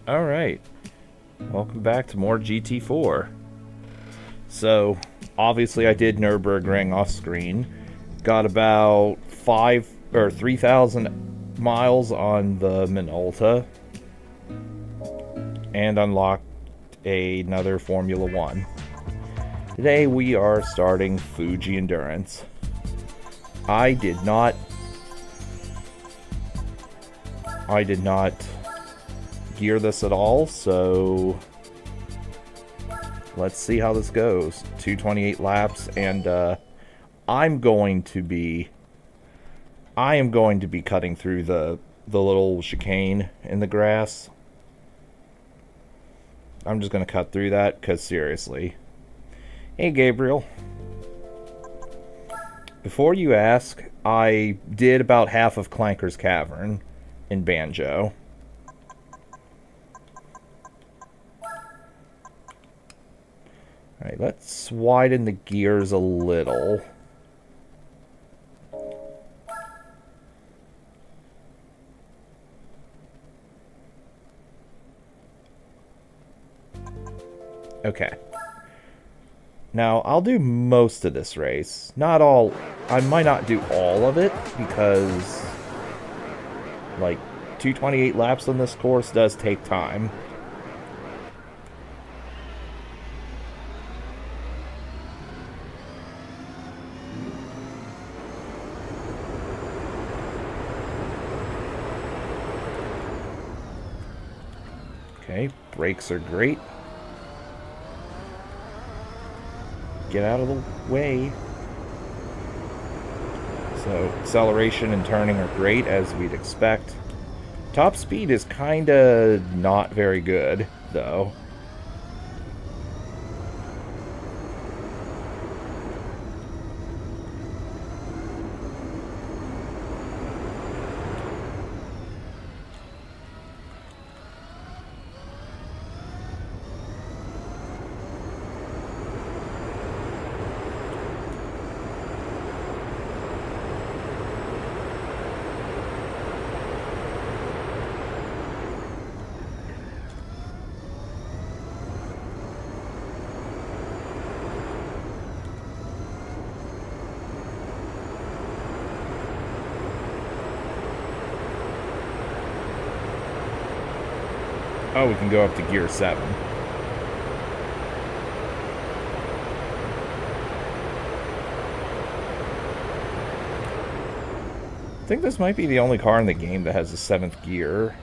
Alright, welcome back to more GT4. So, obviously I did Nürburgring off screen. Got about 3,000 miles on the Minolta. And unlocked another Formula 1. Today we are starting Fuji Endurance. I did not gear this at all, so let's see how this goes. 228 laps, and I am going to be cutting through the little chicane in the grass. I'm just going to cut through that, because seriously. Hey, Gabriel. Before you ask, I did about half of Clanker's Cavern in Banjo. Alright, let's widen the gears a little. Okay. Now, I'll do most of this race. Not all. I might not do all of it, because, like, 228 laps on this course does take time. Okay, brakes are great. Get out of the way. So, acceleration and turning are great, as we'd expect. Top speed is kinda not very good, though. Oh, we can go up to gear 7. I think this might be the only car in the game that has a 7th gear.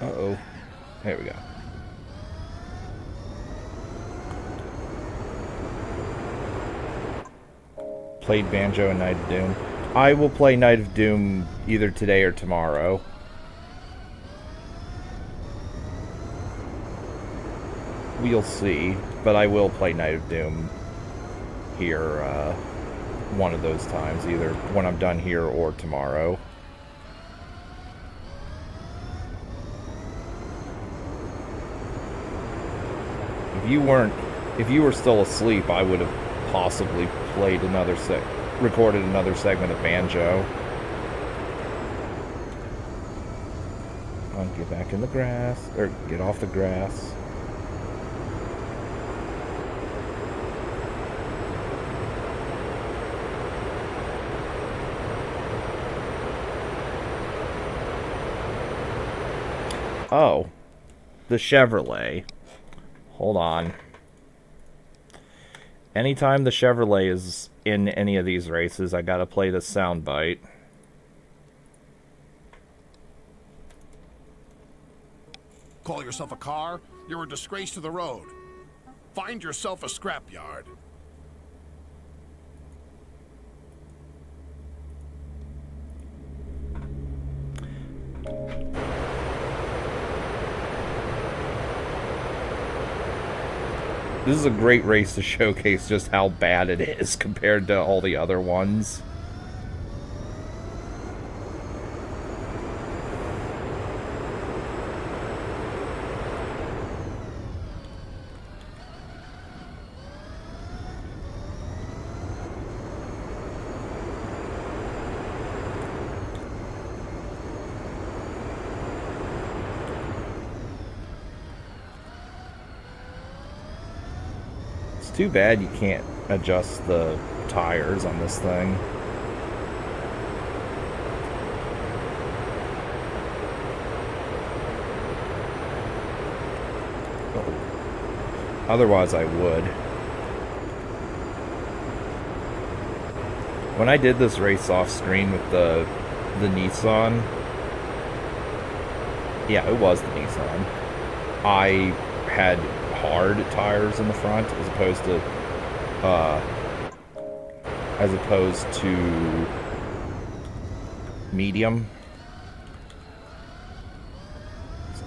Uh-oh. There we go. Played Banjo and Night of Doom. I will play Night of Doom either today or tomorrow. We'll see, but I will play Night of Doom here one of those times, either when I'm done here or tomorrow. If you were still asleep, I would have possibly played recorded another segment of Banjo. I'll get back in the grass, or get off the grass. Oh, the Chevrolet. Hold on. Anytime the Chevrolet is in any of these races, I gotta play the soundbite. Call yourself a car? You're a disgrace to the road. Find yourself a scrapyard. This is a great race to showcase just how bad it is compared to all the other ones. Too bad you can't adjust the tires on this thing. Otherwise I would. When I did this race off screen with the Nissan, yeah, it was the Nissan, I had hard tires in the front as opposed to medium. So,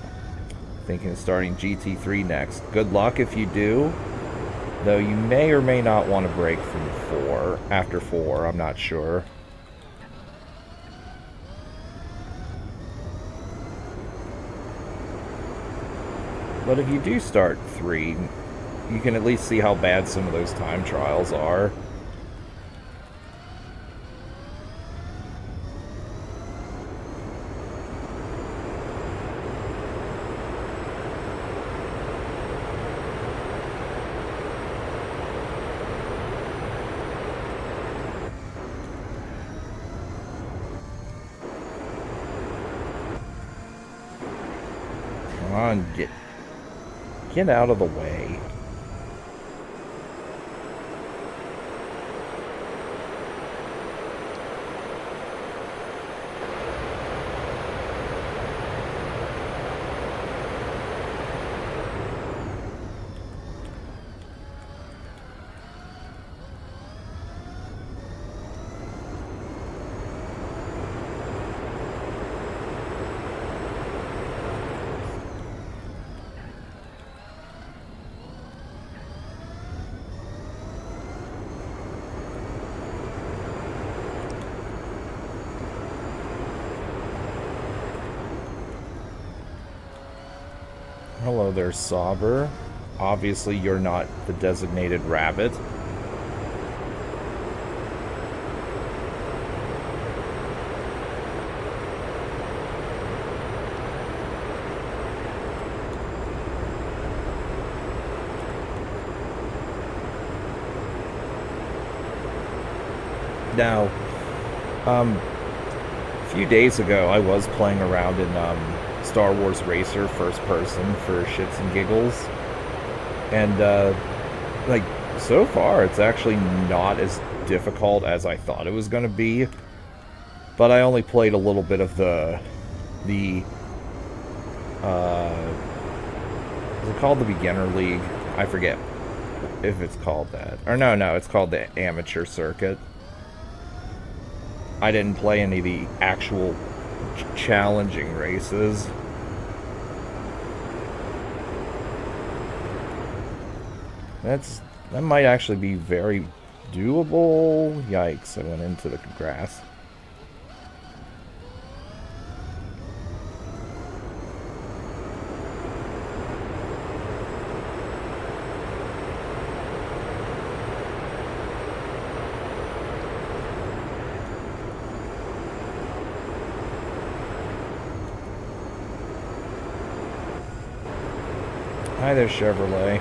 thinking of starting GT3 next. Good luck if you do, though you may or may not want to break from 4 after 4. I'm not sure. But if you do start 3, you can at least see how bad some of those time trials are. Come on, get out of the way. Hello there, Sauber. Obviously, you're not the designated rabbit. Now, a few days ago, I was playing around in Star Wars Racer first person for shits and giggles, and like, so far it's actually not as difficult as I thought it was going to be, but I only played a little bit of the Uh, is it called the Beginner League? I forget if it's called that. Or no, it's called the Amateur Circuit. I didn't play any of the actual challenging races. That might actually be very doable. Yikes, I went into the grass. Hi there, Chevrolet.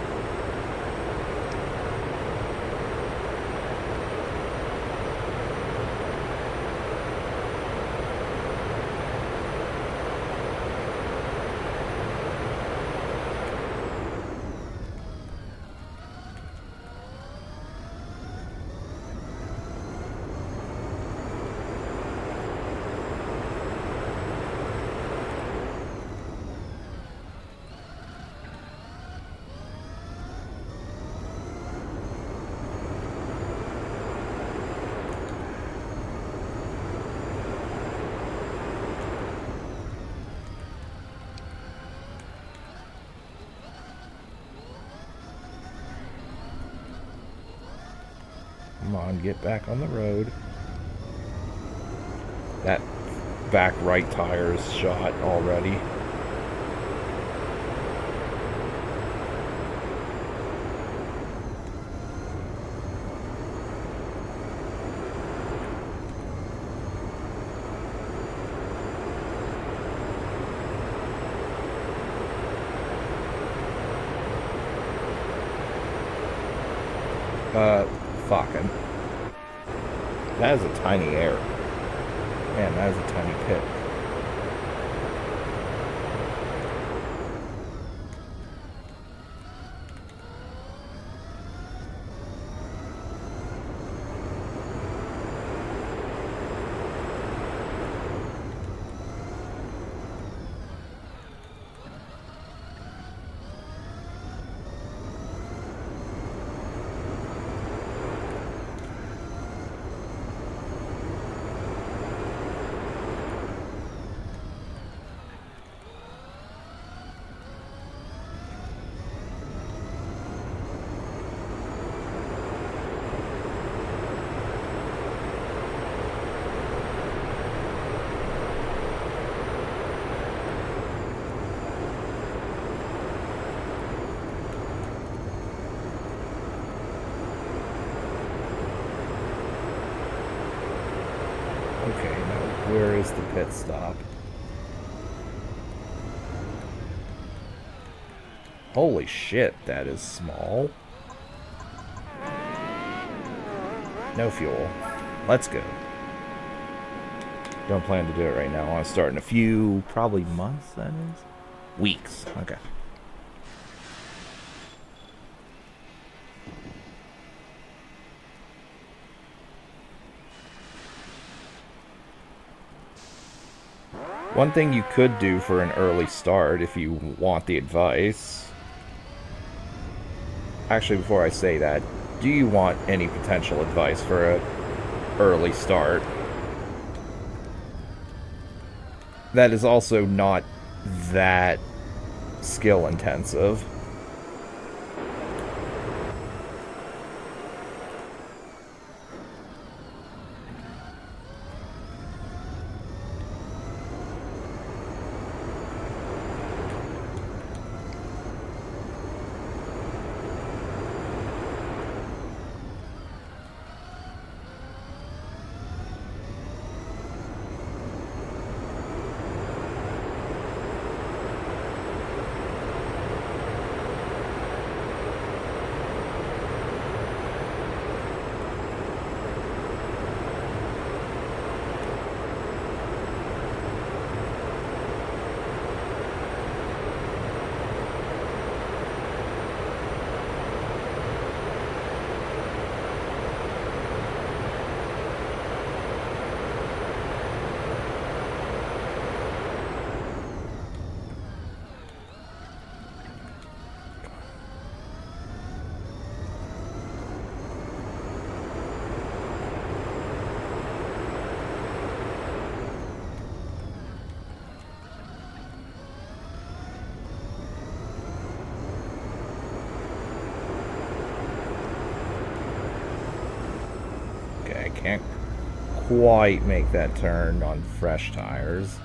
Come on, get back on the road. That back right tire is shot already. Fucking. That is a tiny air. Man, that is a tiny pit. Okay, now where is the pit stop? Holy shit, that is small. No fuel. Let's go. Don't plan to do it right now. I want to start in a few, probably months, that is? Weeks. Okay. One thing you could do for an early start, if you want the advice... Actually, before I say that, do you want any potential advice for an early start? That is also not that skill intensive. can't quite make that turn on fresh tires.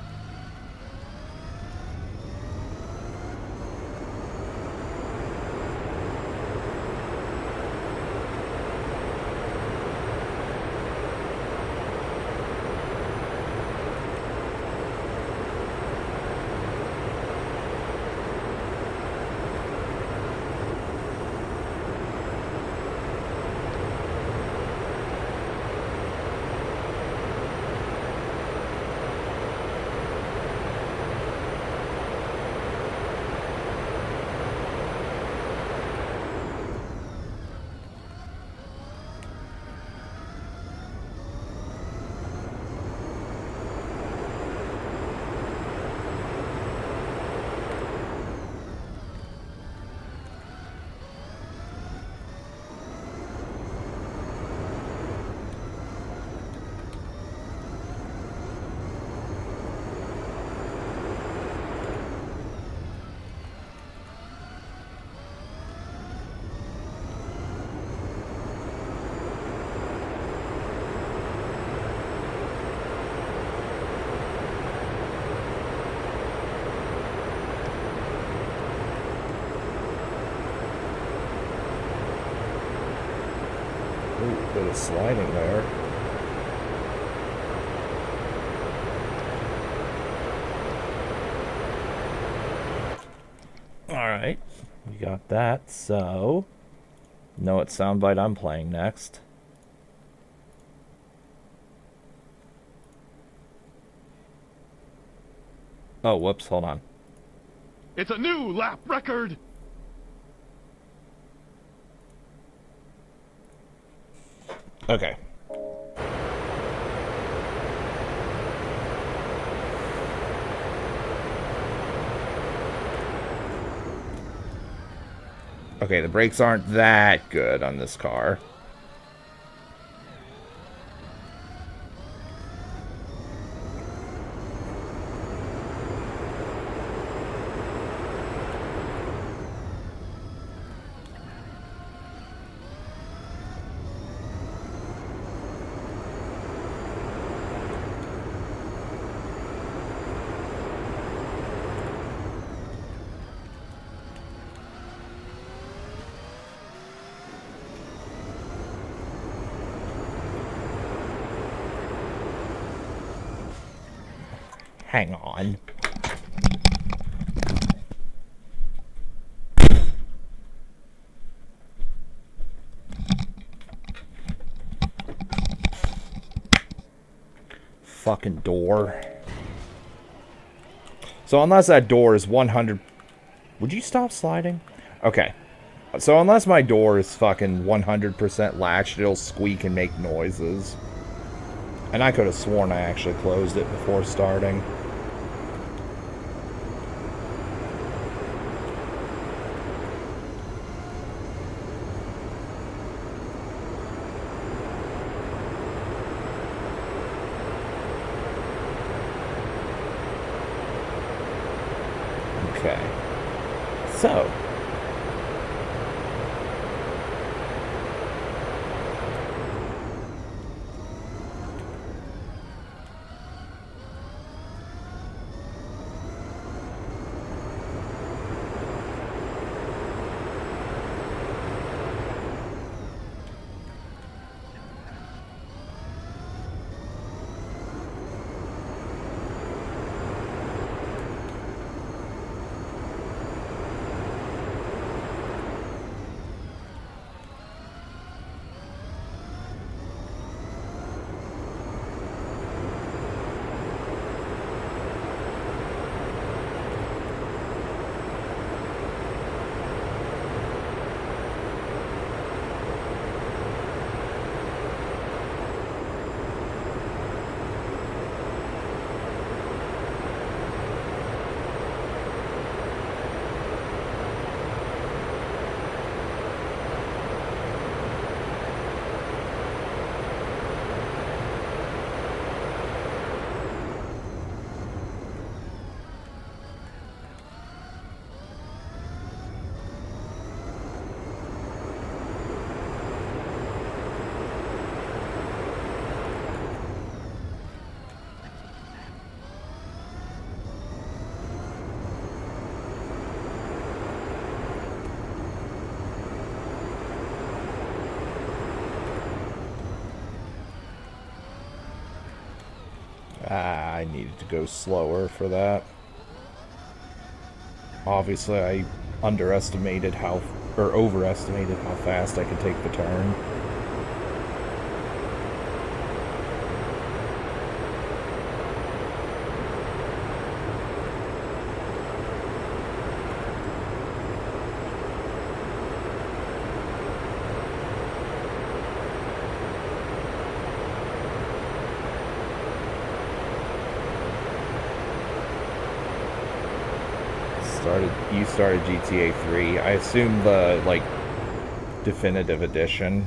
Ooh, bit of sliding there. Alright, we got that, so... know what soundbite I'm playing next. Oh, whoops, hold on. It's a new lap record! Okay. Okay, the brakes aren't that good on this car. Hang on. Fucking door. So unless that door is 100... Would you stop sliding? Okay. So unless my door is fucking 100% latched, it'll squeak and make noises. And I could have sworn I actually closed it before starting. Okay. So. I needed to go slower for that. Obviously, I underestimated or overestimated how fast I could take the turn. You started GTA 3. I assume the, like, definitive edition.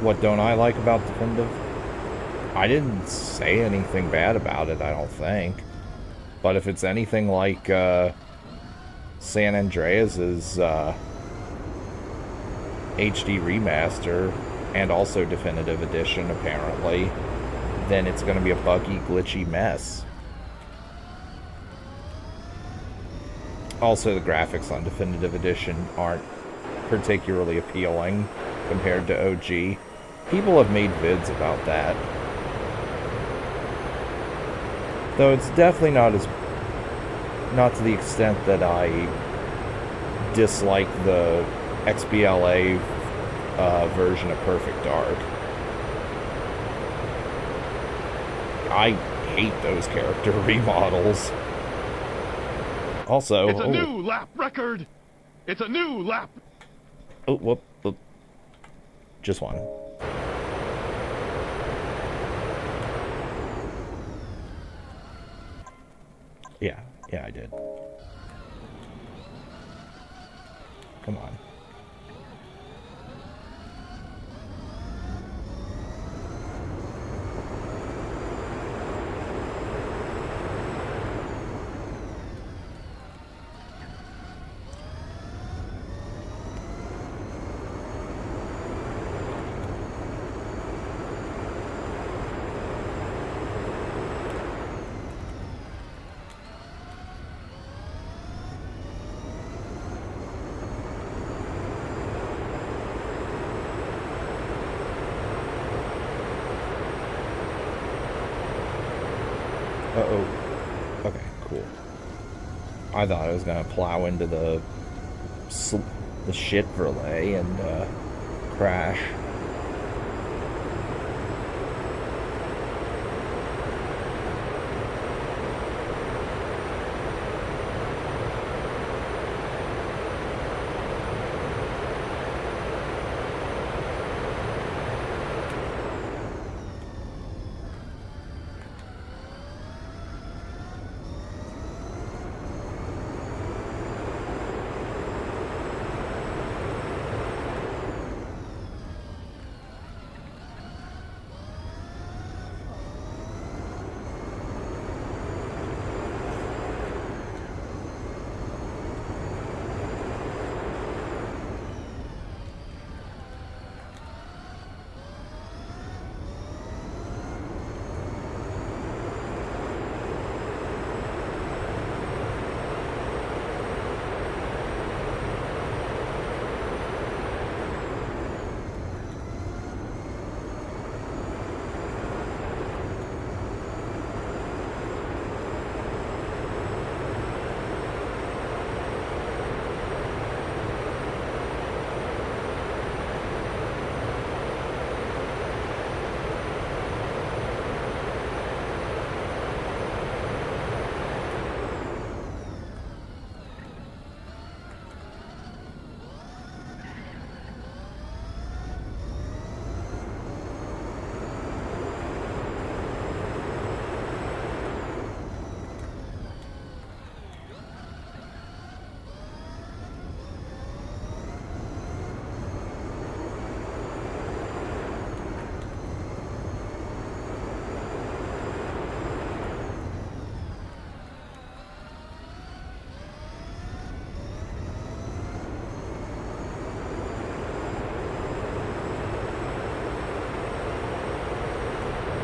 What don't I like about definitive? I didn't say anything bad about it, I don't think. But if it's anything like, San Andreas's, HD remaster, and also definitive edition, apparently, then it's going to be a buggy, glitchy mess. Also, the graphics on definitive edition aren't particularly appealing compared to OG. People have made vids about that. Though it's definitely not to the extent that I dislike the XBLA version of Perfect Dark. I hate those character remodels. Also, it's a new lap record. It's a new lap. Oh, whoop. Just one. Yeah, I did. Come on. Uh-oh. Okay, cool. I thought I was gonna plow into the shit verlet and crash.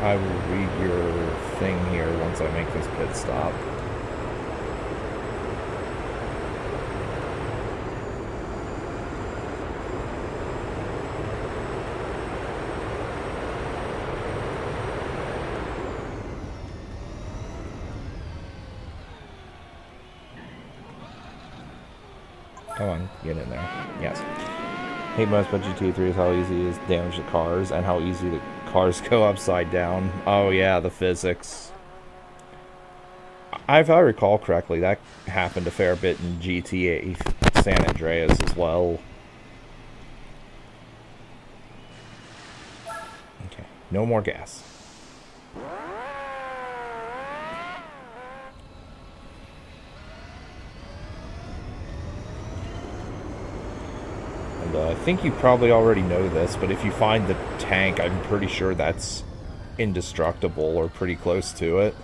I will read your thing here once I make this pit stop. Come on, get in there. Yes. Hate most about GTA 3 is how easy it is to damage the cars and how easy the cars go upside down. Oh yeah, the physics. If I recall correctly, that happened a fair bit in GTA San Andreas as well. Okay, no more gas. And I think you probably already know this, but if you find the tank, I'm pretty sure that's indestructible or pretty close to it.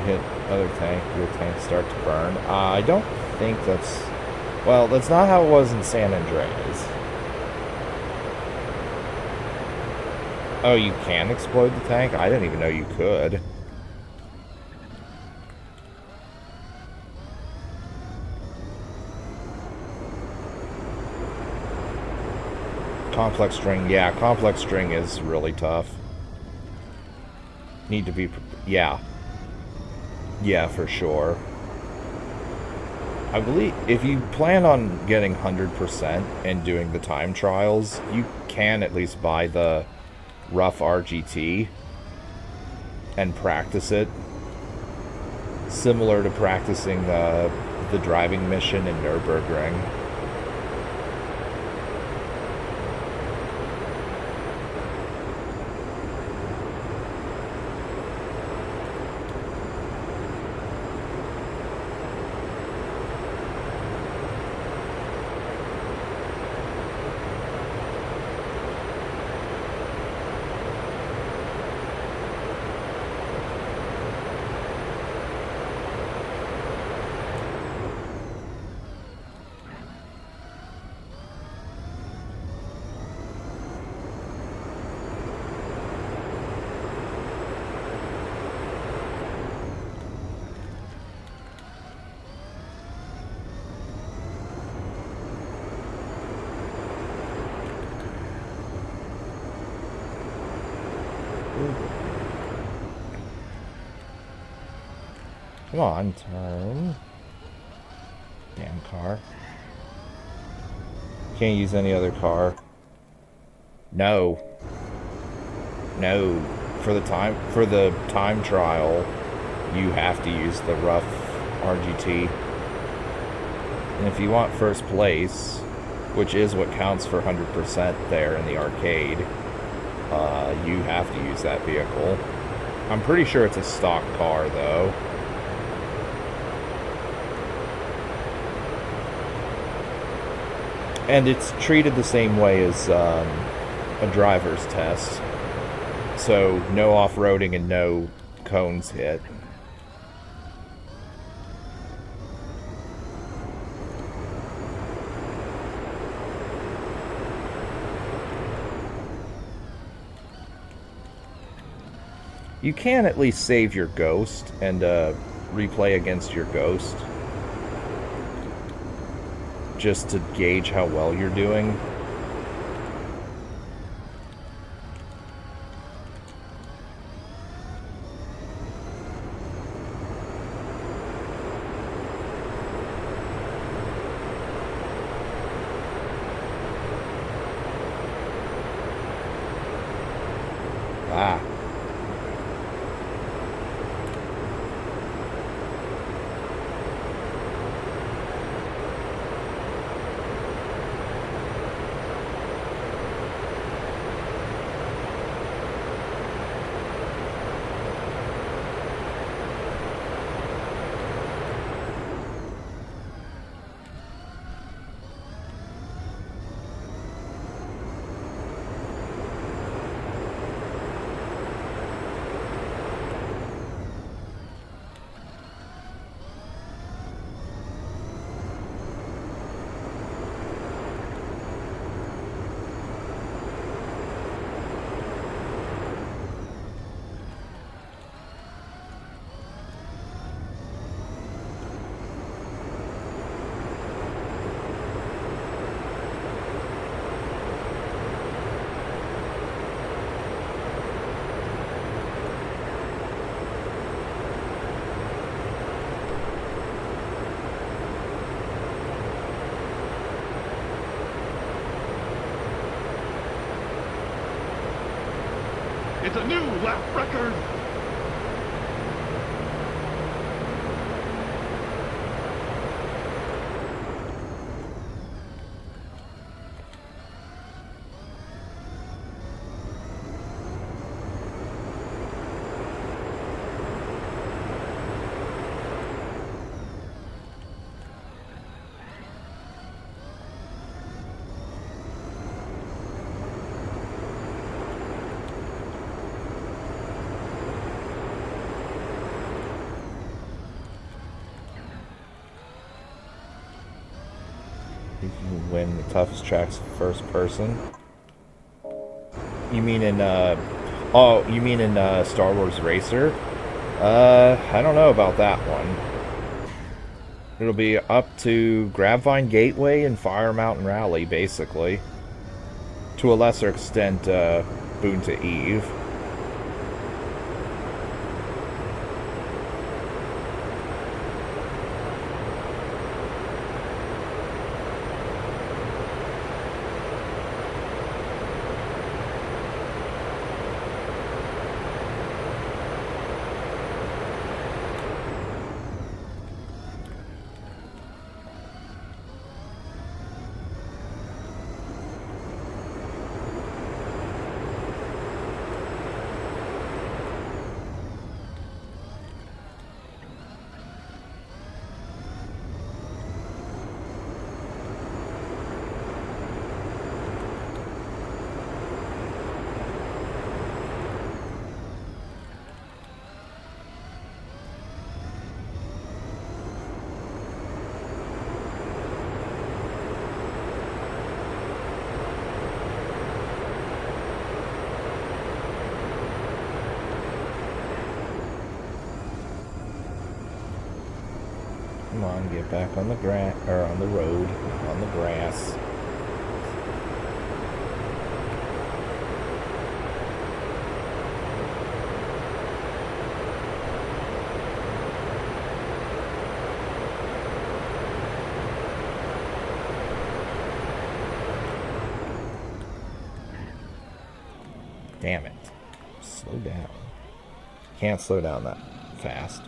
Hit other tank, your tank start to burn. I don't think that's... Well, that's not how it was in San Andreas. Oh, you can explode the tank? I didn't even know you could. Complex string, yeah, complex string is really tough. Need to be... Yeah. Yeah, for sure. I believe if you plan on getting 100% and doing the time trials, you can at least buy the rough RGT and practice it. Similar to practicing the driving mission in Nürburgring. Come on, turn. Damn car. Can't use any other car. No. No. For the time trial, you have to use the rough RGT. And if you want first place, which is what counts for 100% there in the arcade, you have to use that vehicle. I'm pretty sure it's a stock car, though. And it's treated the same way as a driver's test. So no off-roading and no cones hit. You can at least save your ghost and replay against your ghost, just to gauge how well you're doing. Ah. It's a new lap record. You can win the toughest tracks first person. You mean in, oh, you mean in, Star Wars Racer? I don't know about that one. It'll be up to Grapevine Gateway and Fire Mountain Rally, basically. To a lesser extent, Boon to Eve. Come on, get back on the on the road, on the grass. Damn it. Slow down. Can't slow down that fast.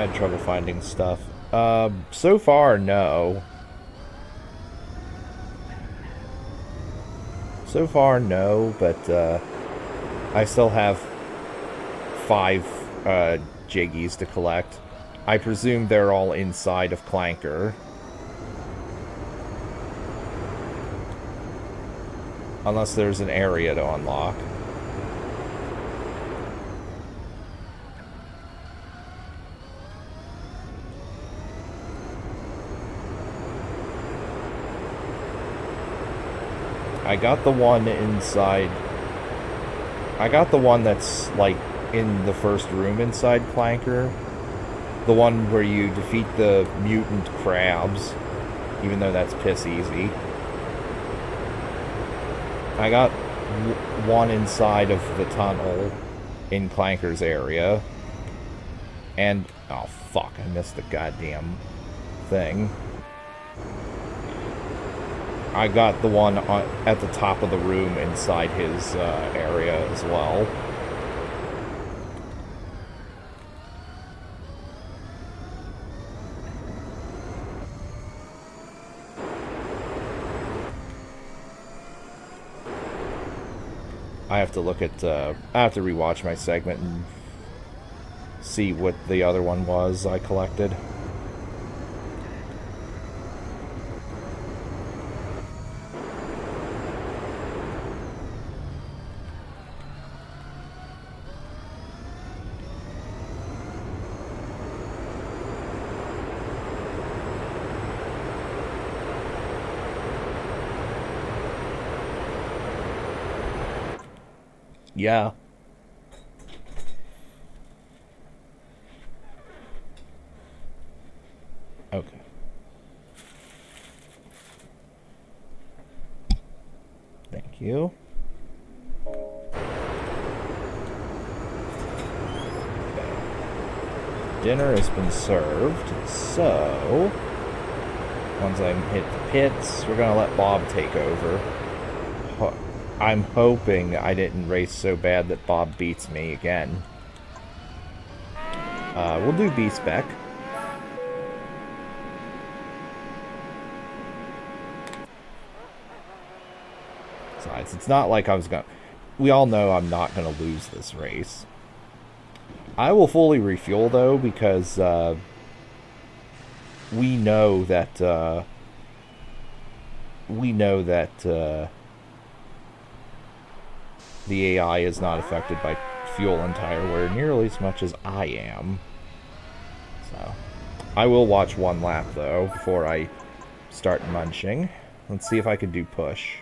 I had trouble finding stuff. So far, no. So far, no, but, I still have 5, Jiggies to collect. I presume they're all inside of Clanker. Unless there's an area to unlock. I got the one inside... I got the one that's, like, in the first room inside Clanker. The one where you defeat the mutant crabs. Even though that's piss easy. I got one inside of the tunnel in Clanker's area. And... oh, fuck. I missed the goddamn thing. I got the one at the top of the room inside his area as well. I have to look at... I have to rewatch my segment and see what the other one was I collected. Yeah. Okay. Thank you. Dinner has been served, so once I hit the pits, we're gonna let Bob take over. I'm hoping I didn't race so bad that Bob beats me again. We'll do B-Spec. Besides, it's not like I was gonna... we all know I'm not gonna lose this race. I will fully refuel, though, because, we know that, the AI is not affected by fuel and tire wear nearly as much as I am. So, I will watch one lap, though, before I start munching. Let's see if I can do push.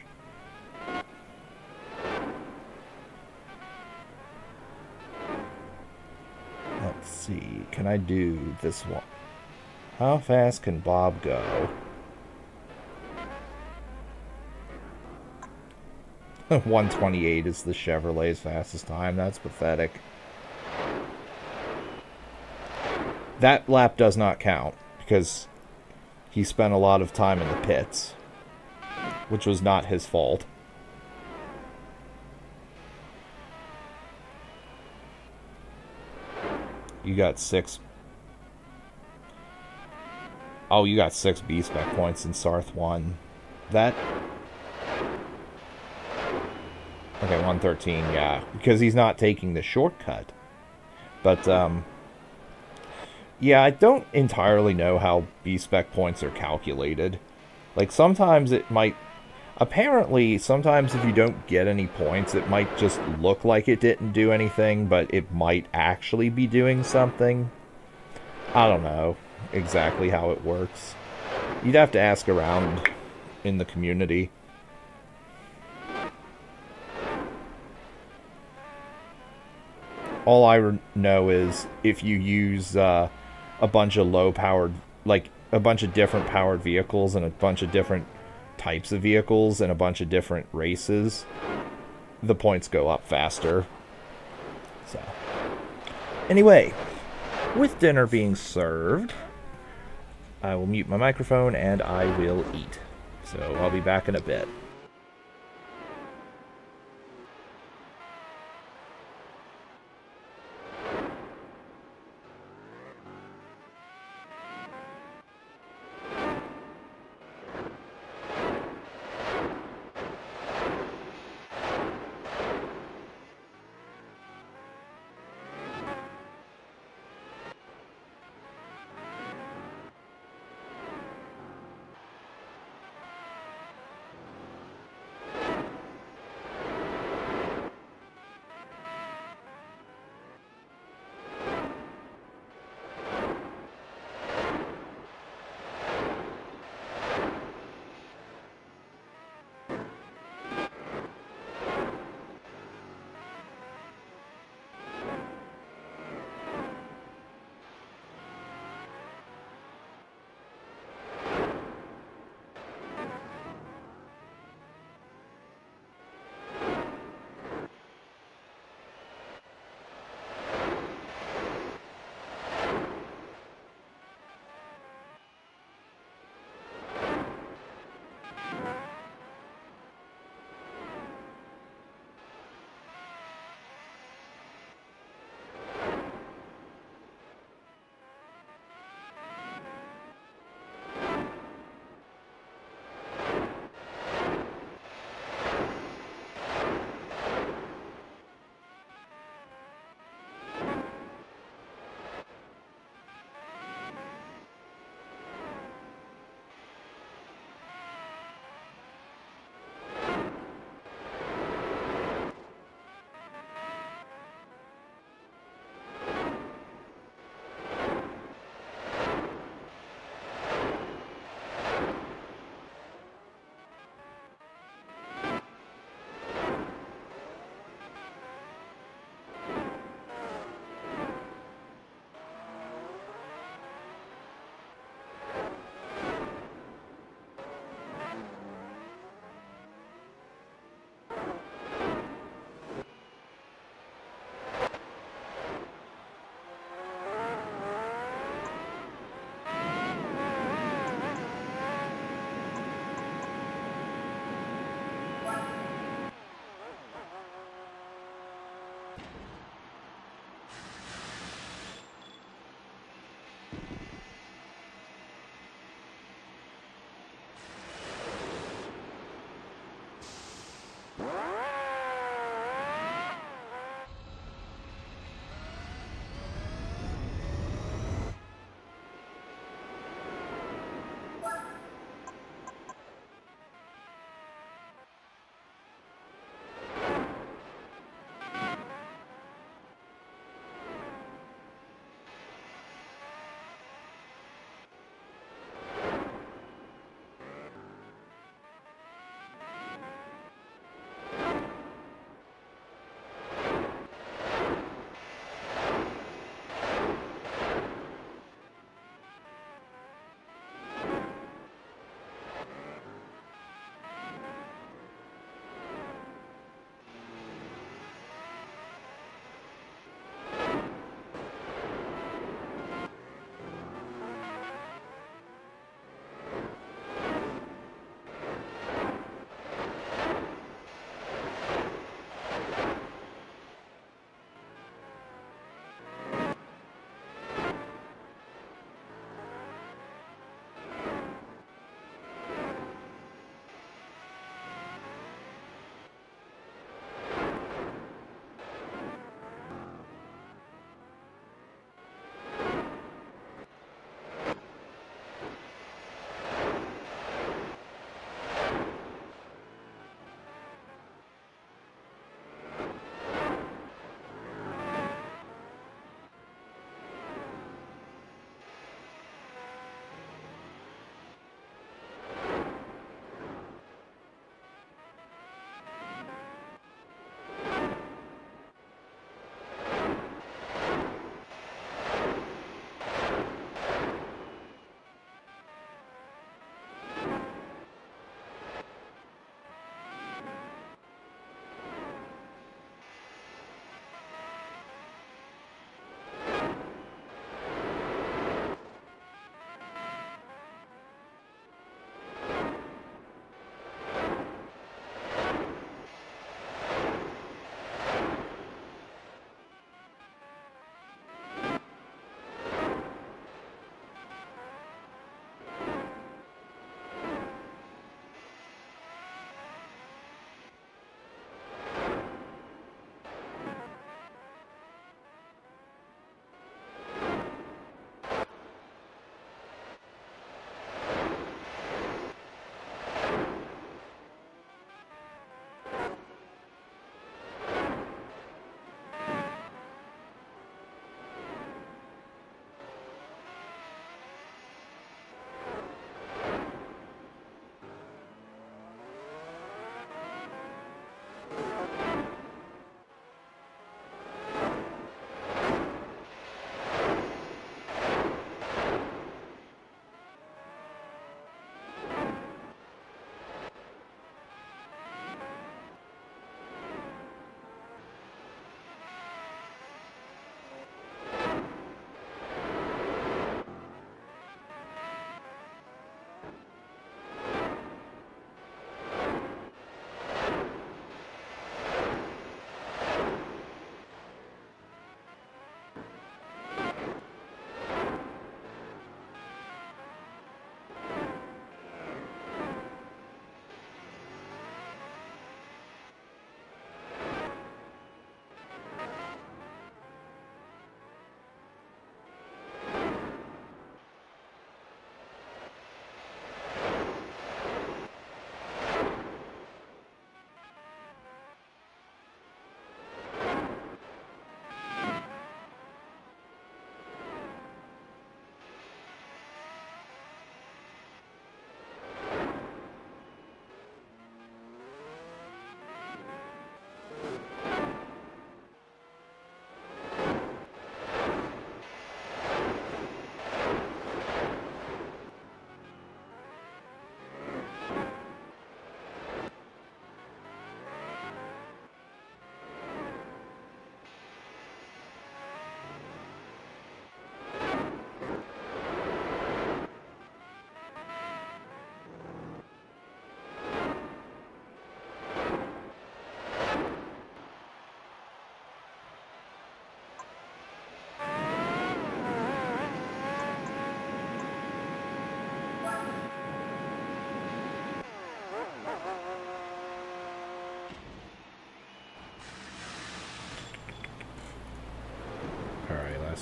Let's see, can I do this one? How fast can Bob go? 128 is the Chevrolet's fastest time. That's pathetic. That lap does not count, because he spent a lot of time in the pits, which was not his fault. You got 6... oh, you got 6 B-Spec points in Sarth 1. That... okay, 113, yeah. Because he's not taking the shortcut. But, yeah, I don't entirely know how B-Spec points are calculated. Like, sometimes it might... apparently, sometimes if you don't get any points, it might just look like it didn't do anything, but it might actually be doing something. I don't know exactly how it works. You'd have to ask around in the community. All I know is if you use a bunch of low-powered, like a bunch of different powered vehicles and a bunch of different types of vehicles and a bunch of different races, the points go up faster. So, anyway, with dinner being served, I will mute my microphone and I will eat. So I'll be back in a bit.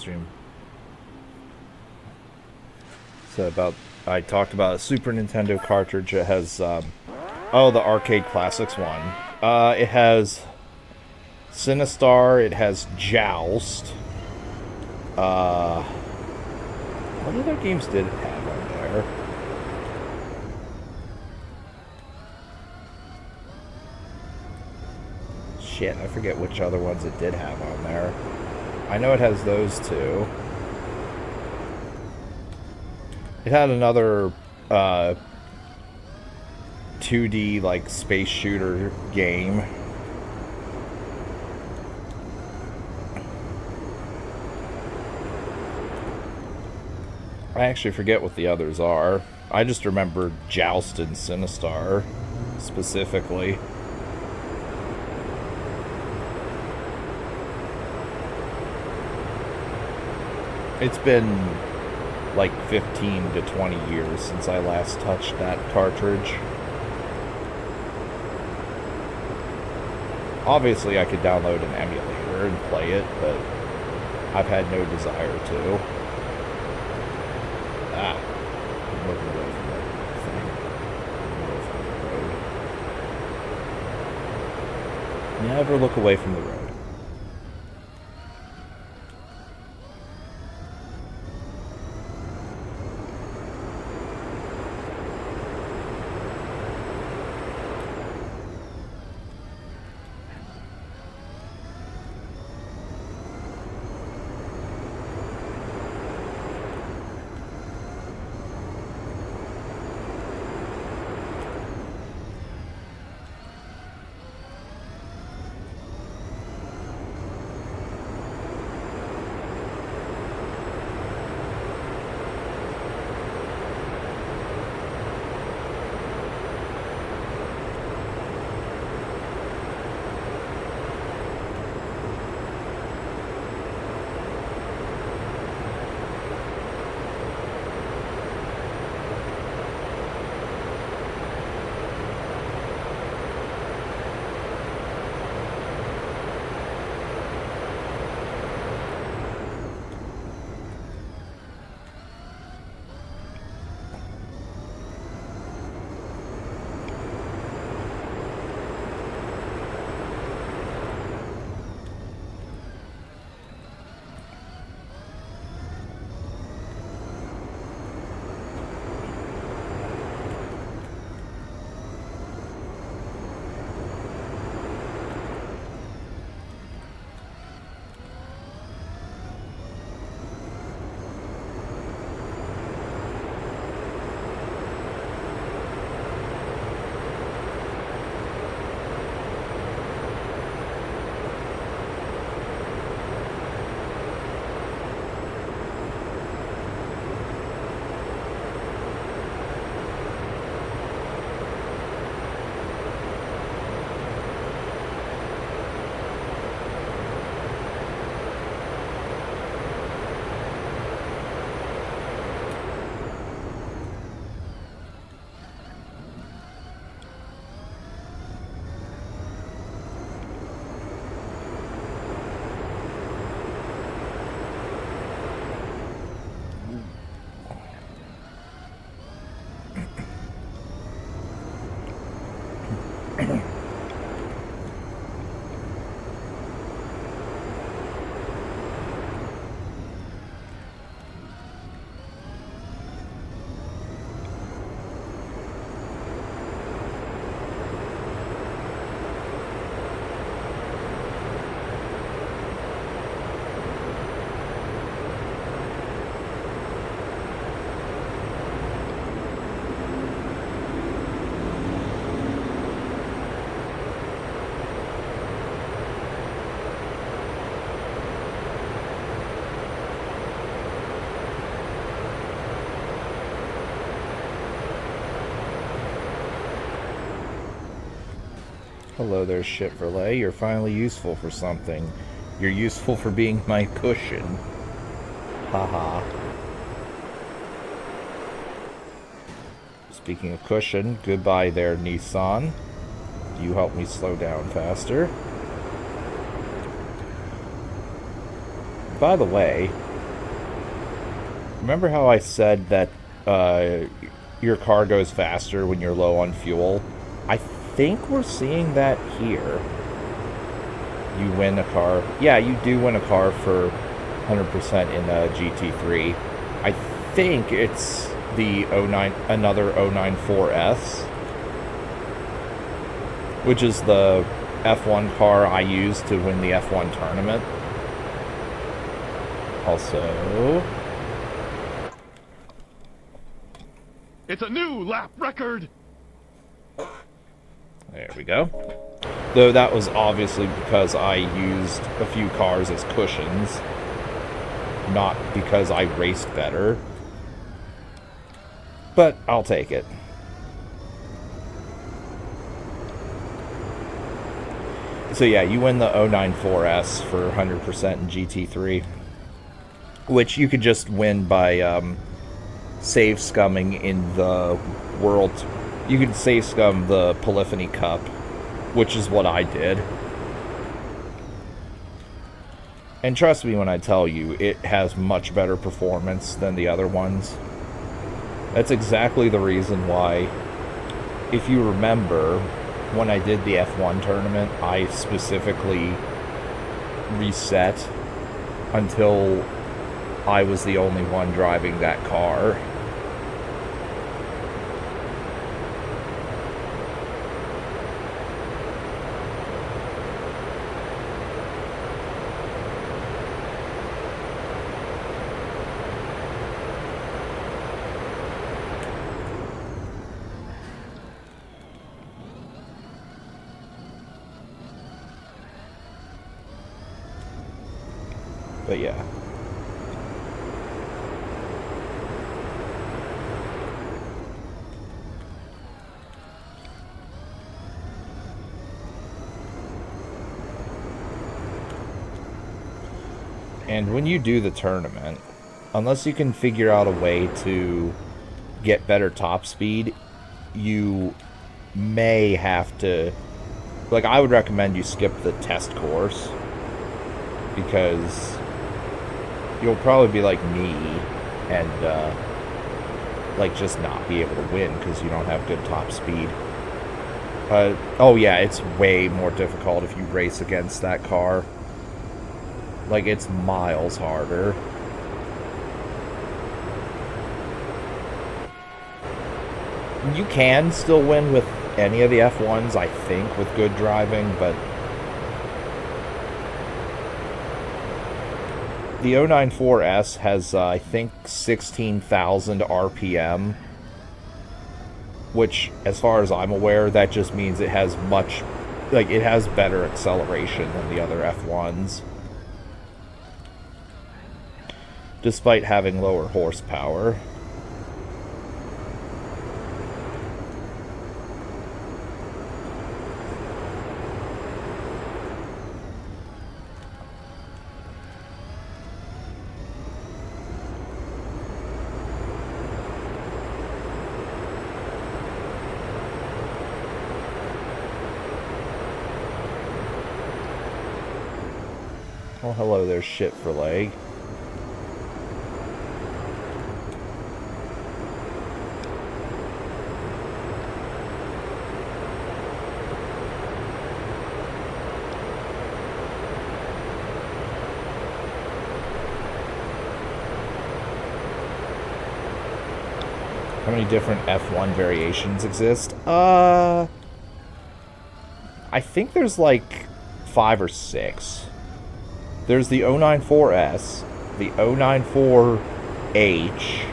stream. So I talked about a Super Nintendo cartridge. It has, the Arcade Classics one. It has Sinistar. It has Joust. What other games did it have on there? Shit, I forget which other ones it did have on there. I know it has those two. It had another 2D like space shooter game. I actually forget what the others are. I just remember Joust and Sinistar specifically. It's been like 15 to 20 years since I last touched that cartridge. Obviously, I could download an emulator and play it, but I've had no desire to. I'm looking away from that thing. Away from the road. Never look away from the road. Hello there, Chevrolet. You're finally useful for something. You're useful for being my cushion. Haha. Speaking of cushion, goodbye there, Nissan. You help me slow down faster. By the way, Remember how I said that your car goes faster when you're low on fuel? I think we're seeing that here. You win a car. Yeah, you do win a car for 100% in a GT3. I think it's the another 094S, which is the F1 car I used to win the F1 tournament. Also, It's a new lap record. there we go. Though that was obviously because I used a few cars as cushions, not because I raced better. But I'll take it. So yeah, you win the 094S for 100% in GT3, which you could just win by save scumming in the world. You could save scum the Polyphony Cup, which is what I did. And trust me when I tell you, it has much better performance than the other ones. That's exactly the reason why, if you remember, when I did the F1 tournament, I specifically reset until I was the only one driving that car. But yeah. And when you do the tournament, unless you can figure out a way to get better top speed, you may have to... Like, I would recommend you skip the test course, because you'll probably be like me and like just not be able to win because you don't have good top speed. Oh yeah, it's way more difficult if you race against that car. Like, it's miles harder. You can still win with any of the F1s, I think, with good driving, but the 094S has, I think, 16,000 RPM, which, as far as I'm aware, that just means it has much, like, it has better acceleration than the other F1s, despite having lower horsepower. Oh, hello there, shit for leg. How many different F1 variations exist? I think there's like 5 or 6. There's the 094S, the 094H.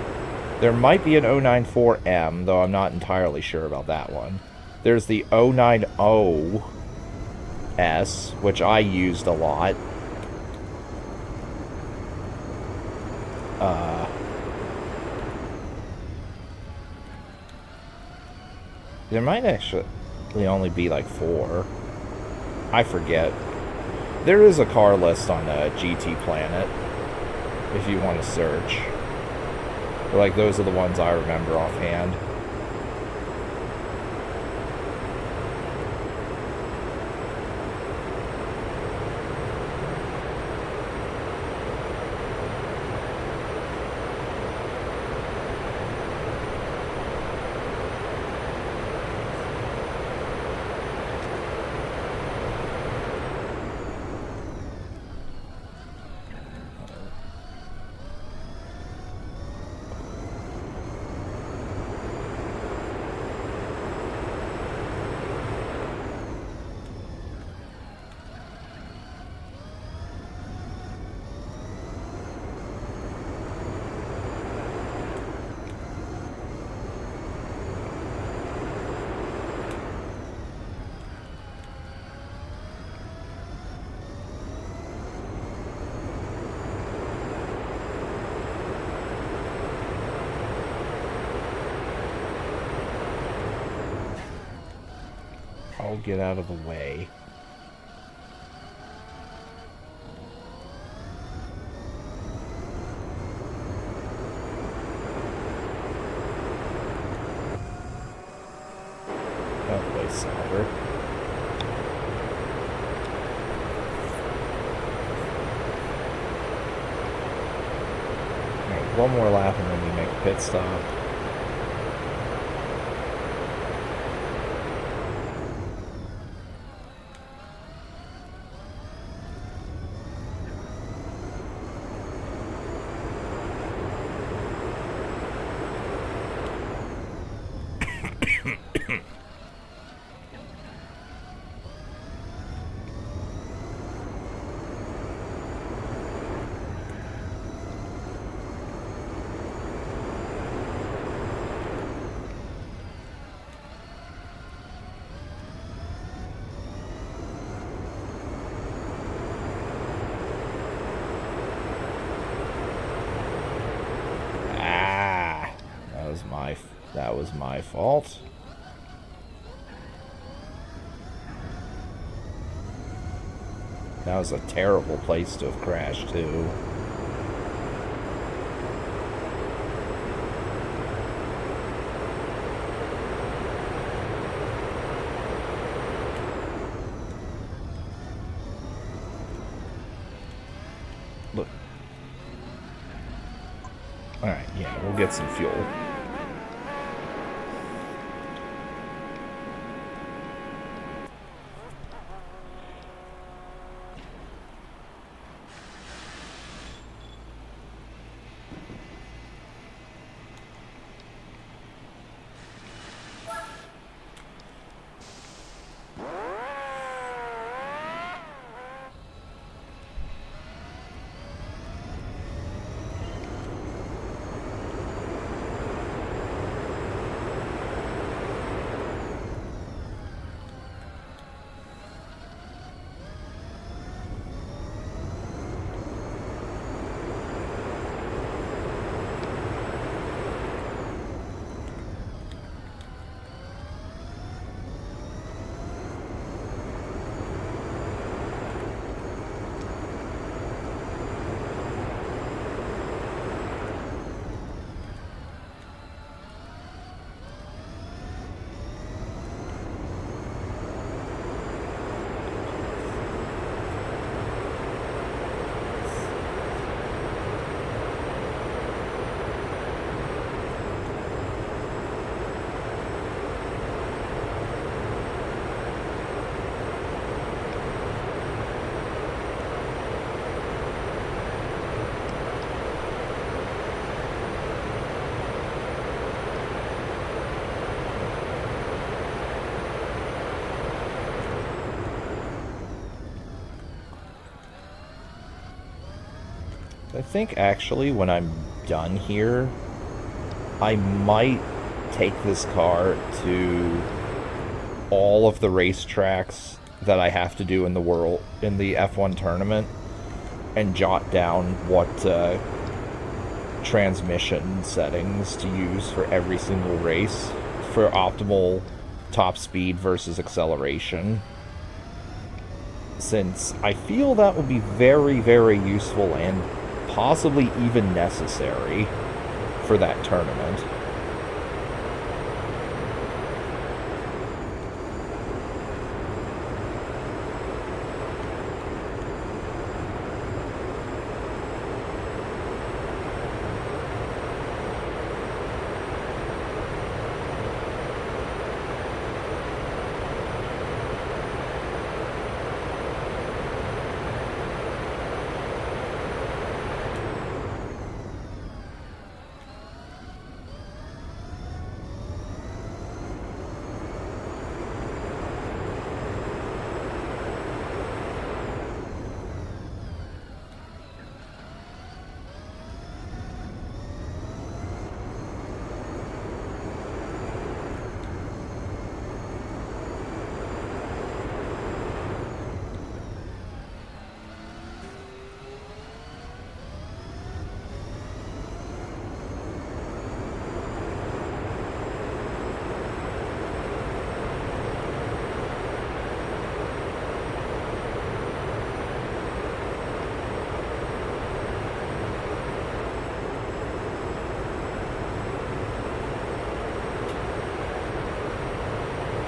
There might be an 094M, though I'm not entirely sure about that one. There's the 090S, which I used a lot. There might actually only be like 4. I forget. There is a car list on GT Planet, if you want to search. But, like, those are the ones I remember offhand. I'll get out of the way. That way, Salver. Alright, one more lap and then we make a pit stop. That was my fault. That was a terrible place to have crashed, too. Look. Alright, yeah, we'll get some fuel. I think actually when I'm done here, I might take this car to all of the racetracks that I have to do in the F1 tournament and jot down what transmission settings to use for every single race for optimal top speed versus acceleration. Since I feel that will be very, very useful and possibly even necessary for that tournament.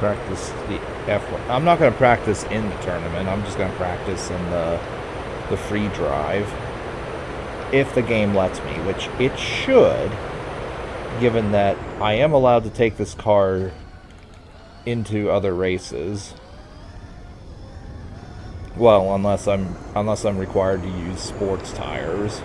practice the F1. I'm not going to practice in the tournament. I'm just going to practice in the free drive. If the game lets me, which it should, given that I am allowed to take this car into other races. Well, unless I'm required to use sports tires.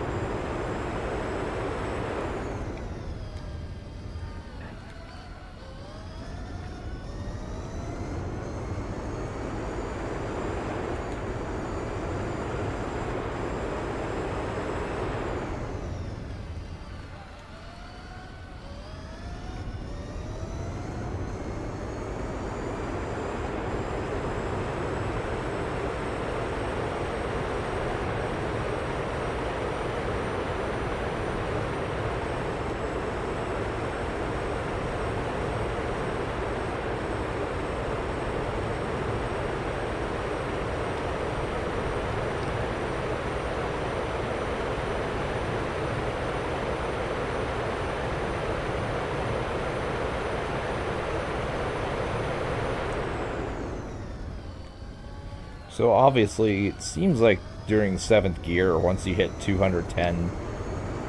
So obviously, it seems like during 7th gear, once you hit 210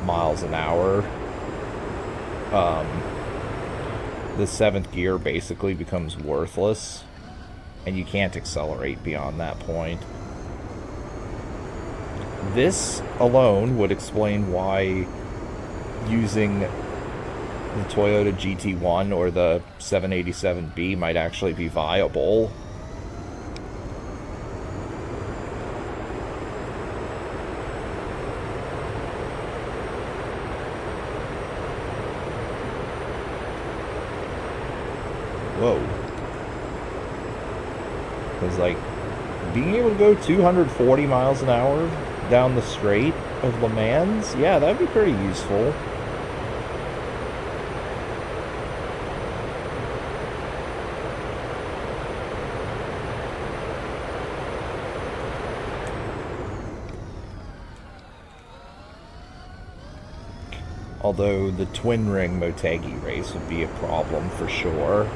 miles an hour, the 7th gear basically becomes worthless, and you can't accelerate beyond that point. This alone would explain why using the Toyota GT1 or the 787B might actually be viable. Whoa. Because, like, being able to go 240 miles an hour down the straight of Le Mans, yeah, that'd be pretty useful. Although the twin ring Motegi race would be a problem for sure.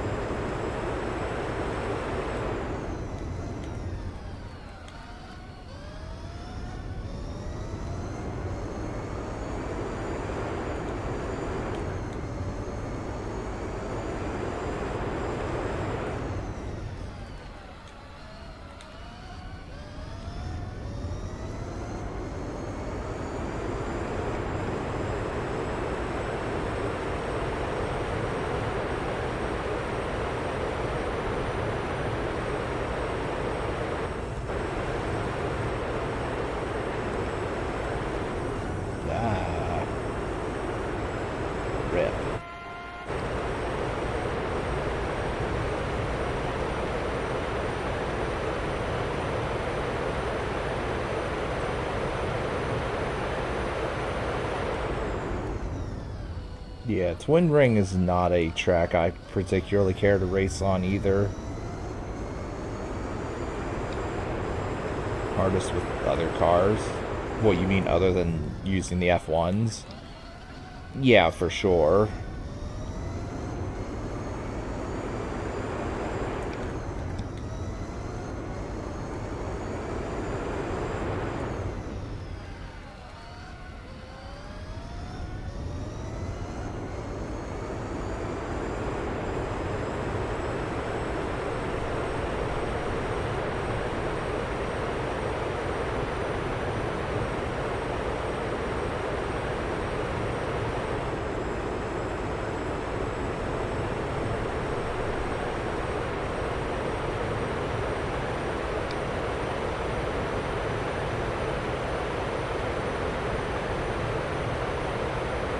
Rip. Yeah, Twin Ring is not a track I particularly care to race on either. Hardest with other cars? What, you mean other than using the F1s? Yeah, for sure.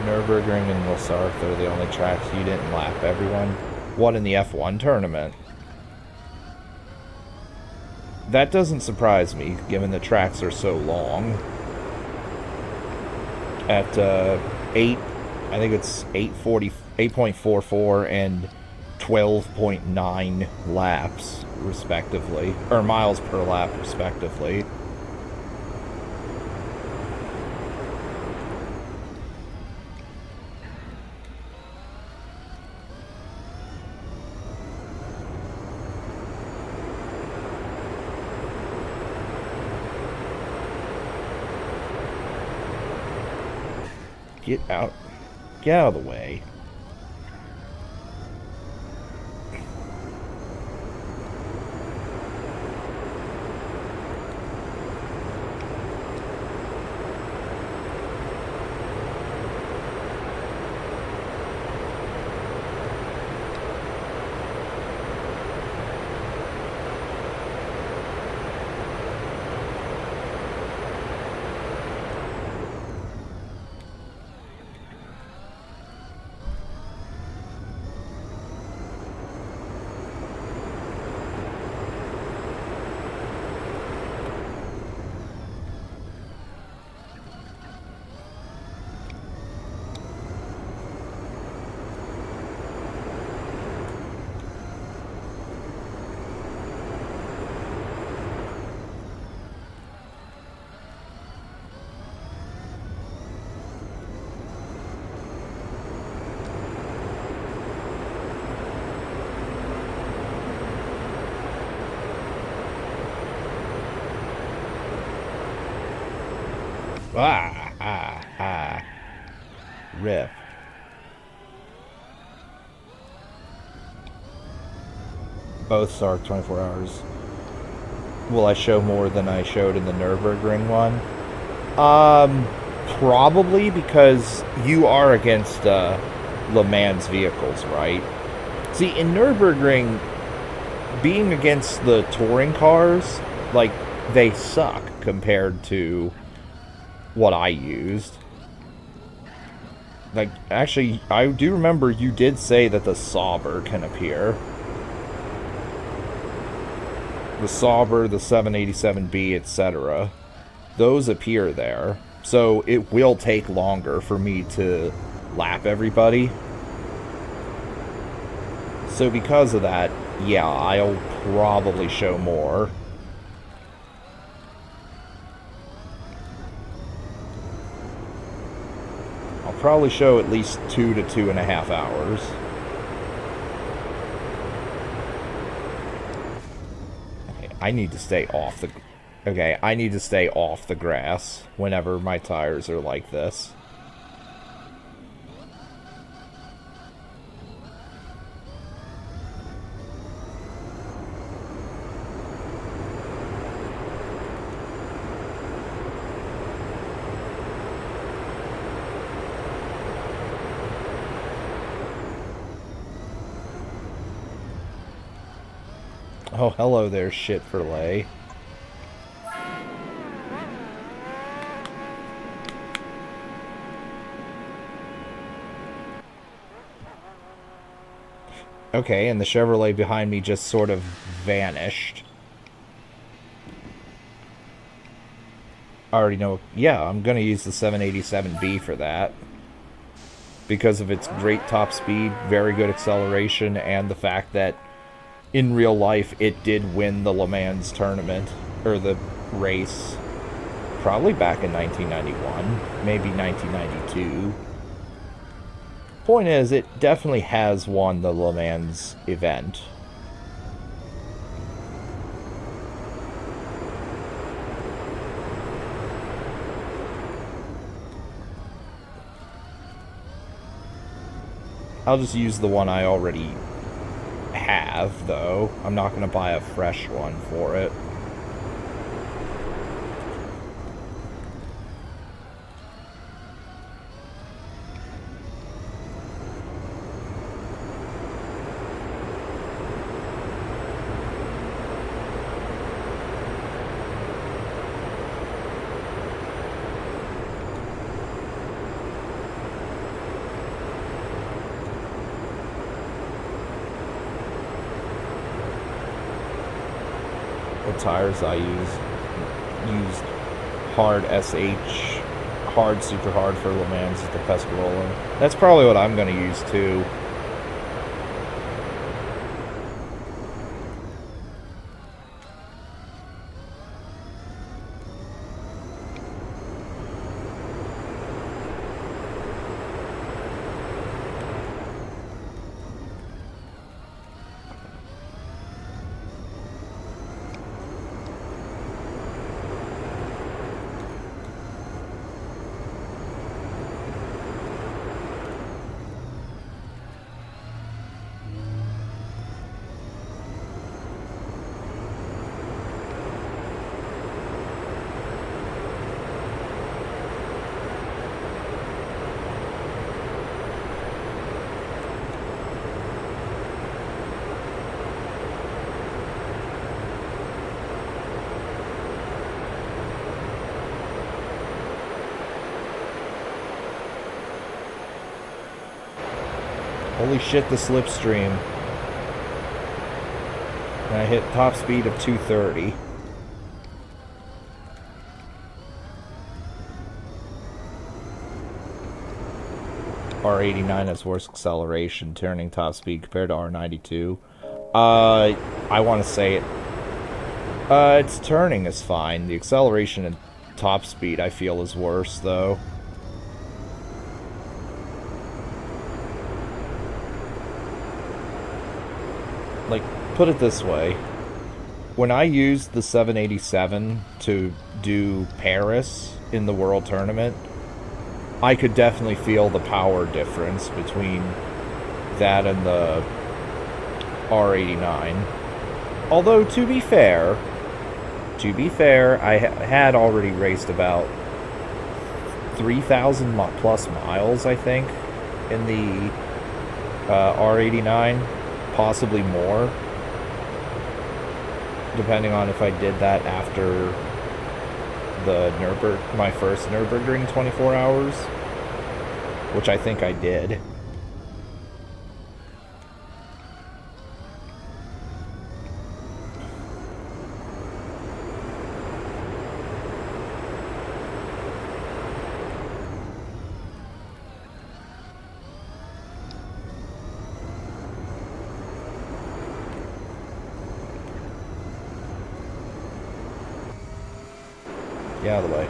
Nürburgring and Wilsarth are the only tracks you didn't lap everyone. What, in the F1 tournament? That doesn't surprise me, given the tracks are so long. At 8, I think it's 8.44 and 12.9 laps, respectively. Or miles per lap, respectively. Get out. Get out of the way. Rip. Both start 24 hours. Will I show more than I showed in the Nürburgring one? Probably, because you are against Le Mans vehicles, right? See, in Nürburgring, being against the touring cars, like, they suck compared to what I used. Like, actually, I do remember you did say that the Sauber can appear. The Sauber, the 787B, etc. Those appear there. So it will take longer for me to lap everybody. So because of that, yeah, I'll probably show more. I'll probably show at least 2 to 2.5 hours. Okay, I need to stay off the... Okay, I need to stay off the grass whenever my tires are like this. Oh, hello there, shit for lay. Okay, and the Chevrolet behind me just sort of vanished. I already know. Yeah, I'm going to use the 787B for that. Because of its great top speed, very good acceleration, and the fact that in real life it did win the Le Mans tournament, or the race, probably back in 1991, maybe 1992. Point is, it definitely has won the Le Mans event. I'll just use the one I already have, though. I'm not going to buy a fresh one for it. Tires I used hard SH, hard, super hard for Le Mans is the Pescarolo. That's probably what I'm going to use too. Holy shit, the slipstream. And I hit top speed of 230. R89 has worse acceleration, turning top speed compared to R92. I want to say it. Its turning is fine. The acceleration and top speed I feel is worse, though. Like, put it this way. When I used the 787 to do Paris in the World Tournament, I could definitely feel the power difference between that and the R89. Although, to be fair, I had already raced about 3,000 plus miles, I think, in the R89, possibly more, depending on if I did that after the my first Nürburgring 24 hours, which I think I did. Get out of the way.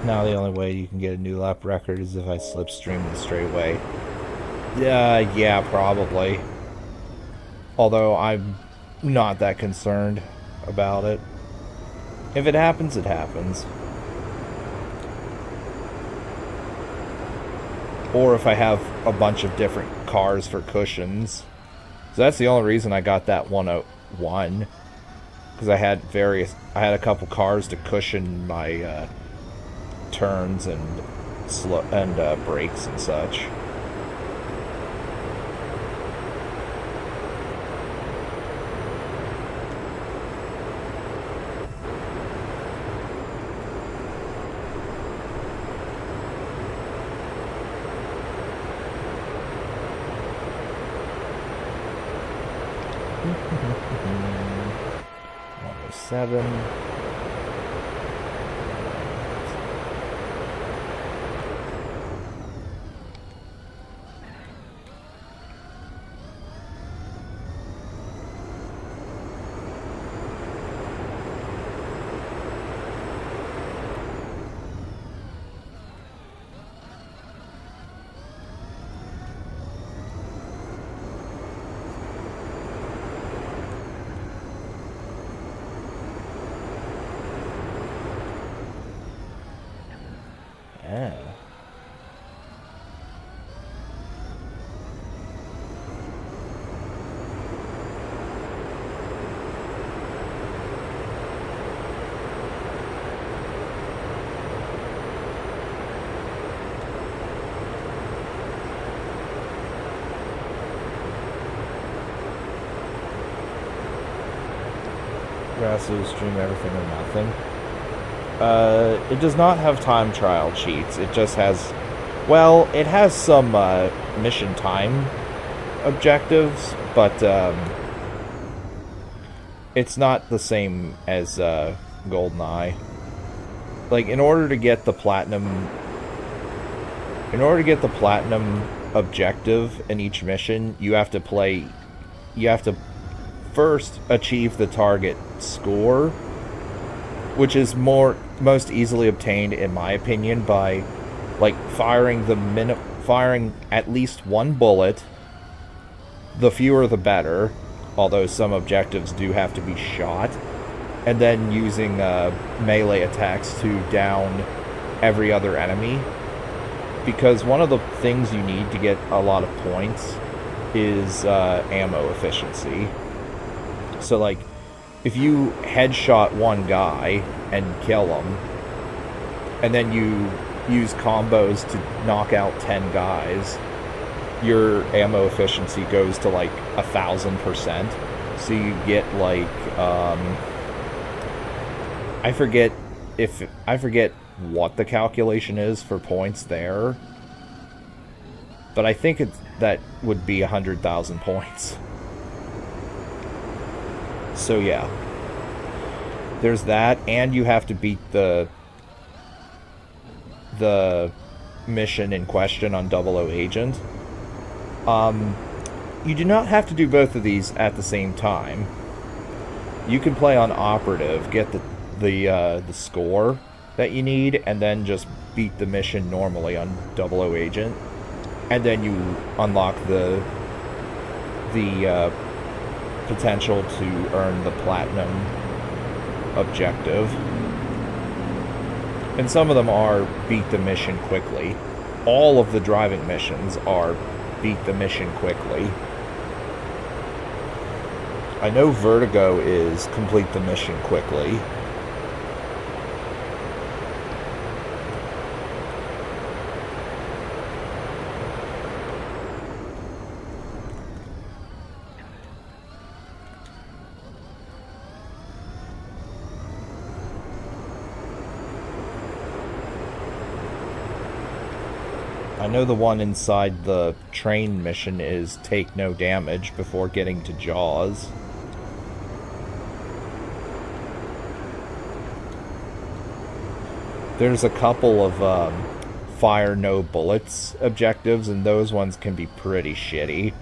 Now the only way you can get a new lap record is if I slipstream the straightaway. Yeah, probably. Although I'm not that concerned about it. If it happens, it happens. Or if I have a bunch of different cars for cushions. So that's the only reason I got that 101. Because I had a couple cars to cushion my turns and brakes and such. Seven. Yeah. Grassroots stream everything or nothing. It does not have time trial cheats. It just has, well, it has some mission time objectives, but it's not the same as GoldenEye. Like, in order to get the platinum objective in each mission, you have to first achieve the target score, which is most easily obtained, in my opinion, by like firing firing at least one bullet. The fewer the better, although some objectives do have to be shot. And then using melee attacks to down every other enemy. Because one of the things you need to get a lot of points is ammo efficiency. So, like, if you headshot one guy and kill him, and then you use combos to knock out 10 guys, your ammo efficiency goes to like 1,000%. So you get like I forget what the calculation is for points there, but I think that would be 100,000 points. So yeah, there's that, and you have to beat the mission in question on 00 Agent. You do not have to do both of these at the same time. You can play on Operative, get the score that you need, and then just beat the mission normally on 00 Agent, and then you unlock the potential to earn the Platinum objective. And some of them are beat the mission quickly. All of the driving missions are beat the mission quickly. I know Vertigo is complete the mission quickly. I know the one inside the train mission is take no damage before getting to Jaws. There's a couple of fire no bullets objectives, and those ones can be pretty shitty.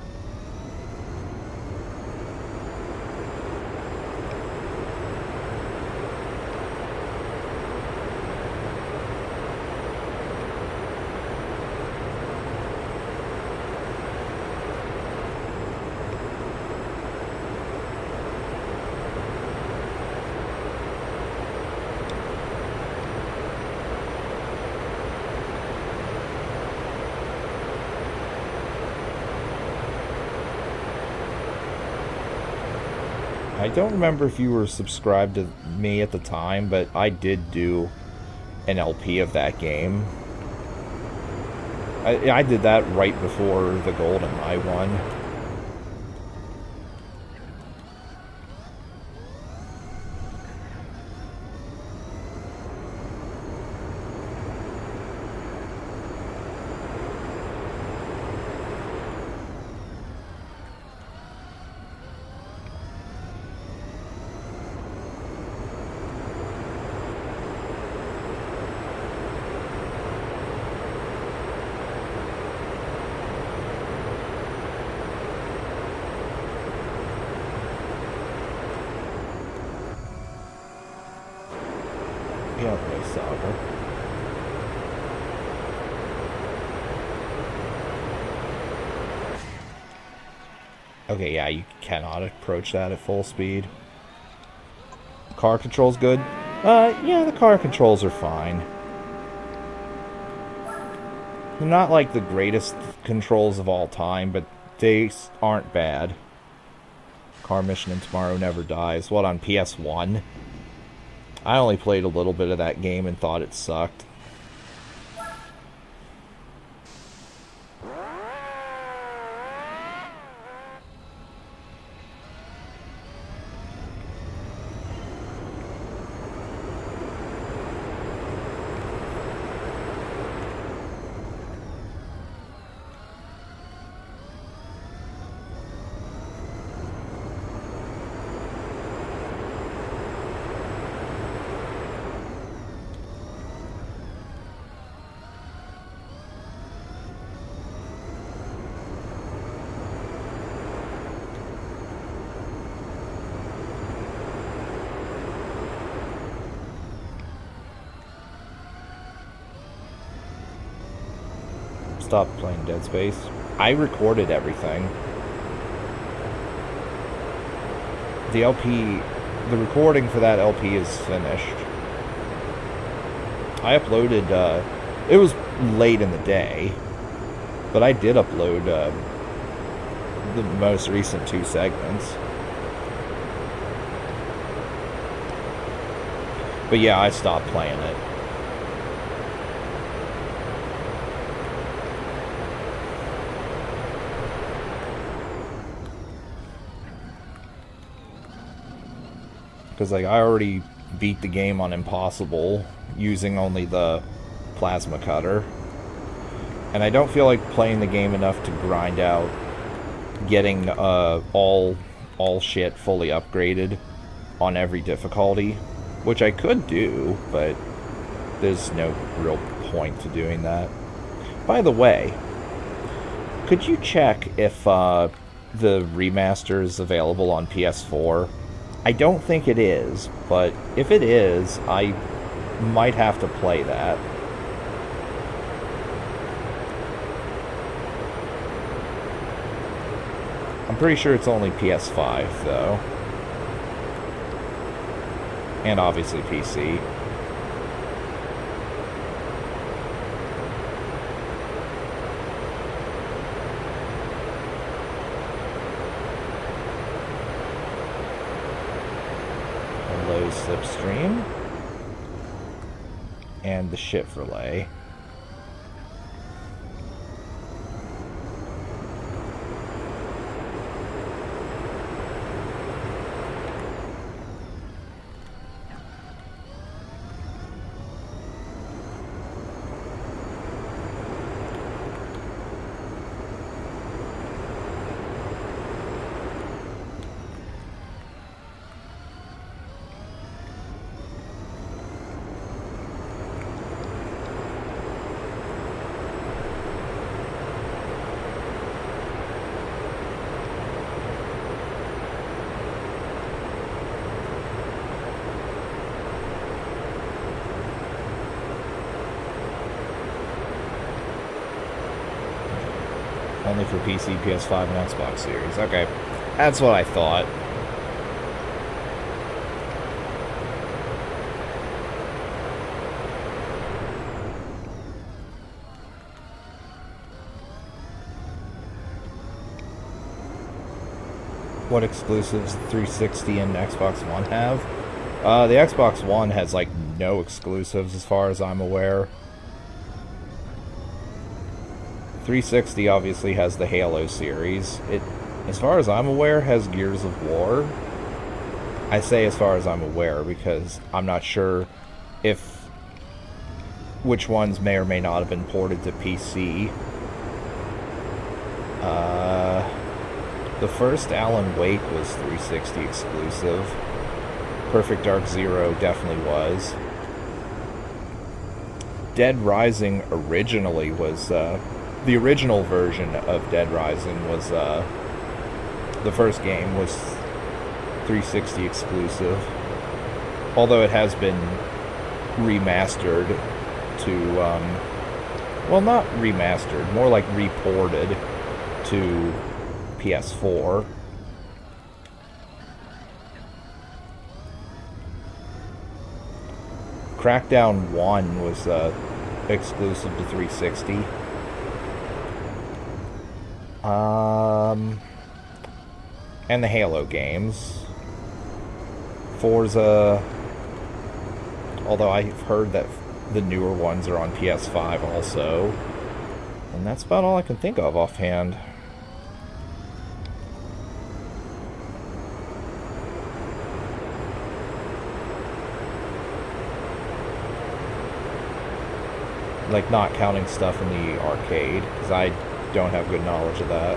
I don't remember if you were subscribed to me at the time, but I did do an LP of that game. I did that right before the GoldenEye one. Yeah, play Saga. Okay, yeah, you cannot approach that at full speed. Car controls good? Yeah, the car controls are fine. They're not like the greatest controls of all time, but they aren't bad. Car Mission in Tomorrow Never Dies. What, on PS1? I only played a little bit of that game and thought it sucked. stopped playing Dead Space. I recorded everything. The LP, the recording for that LP is finished. I uploaded, it was late in the day, but I did upload the most recent 2 segments. But yeah, I stopped playing it. Because like I already beat the game on Impossible using only the plasma cutter. And I don't feel like playing the game enough to grind out getting all shit fully upgraded on every difficulty, which I could do, but there's no real point to doing that. By the way, could you check if the remaster is available on PS4? I don't think it is, but if it is, I might have to play that. I'm pretty sure it's only PS5, though. And obviously PC. Hello, Slipstream. And the ship relay. Only for PC, PS5, and Xbox Series. Okay. That's what I thought. What exclusives 360 and Xbox One have? The Xbox One has, like, no exclusives as far as I'm aware. 360 obviously has the Halo series. It, as far as I'm aware, has Gears of War. I say as far as I'm aware because I'm not sure if which ones may or may not have been ported to PC. The first Alan Wake was 360 exclusive. Perfect Dark Zero definitely was. Dead Rising originally was, the original version of Dead Rising was, the first game was 360 exclusive. Although it has been remastered to, well, not remastered, more like reported to PS4. Crackdown 1 was exclusive to 360. And the Halo games. Forza, although I've heard that the newer ones are on PS5 also. And that's about all I can think of offhand. Like, not counting stuff in the arcade, because I don't have good knowledge of that.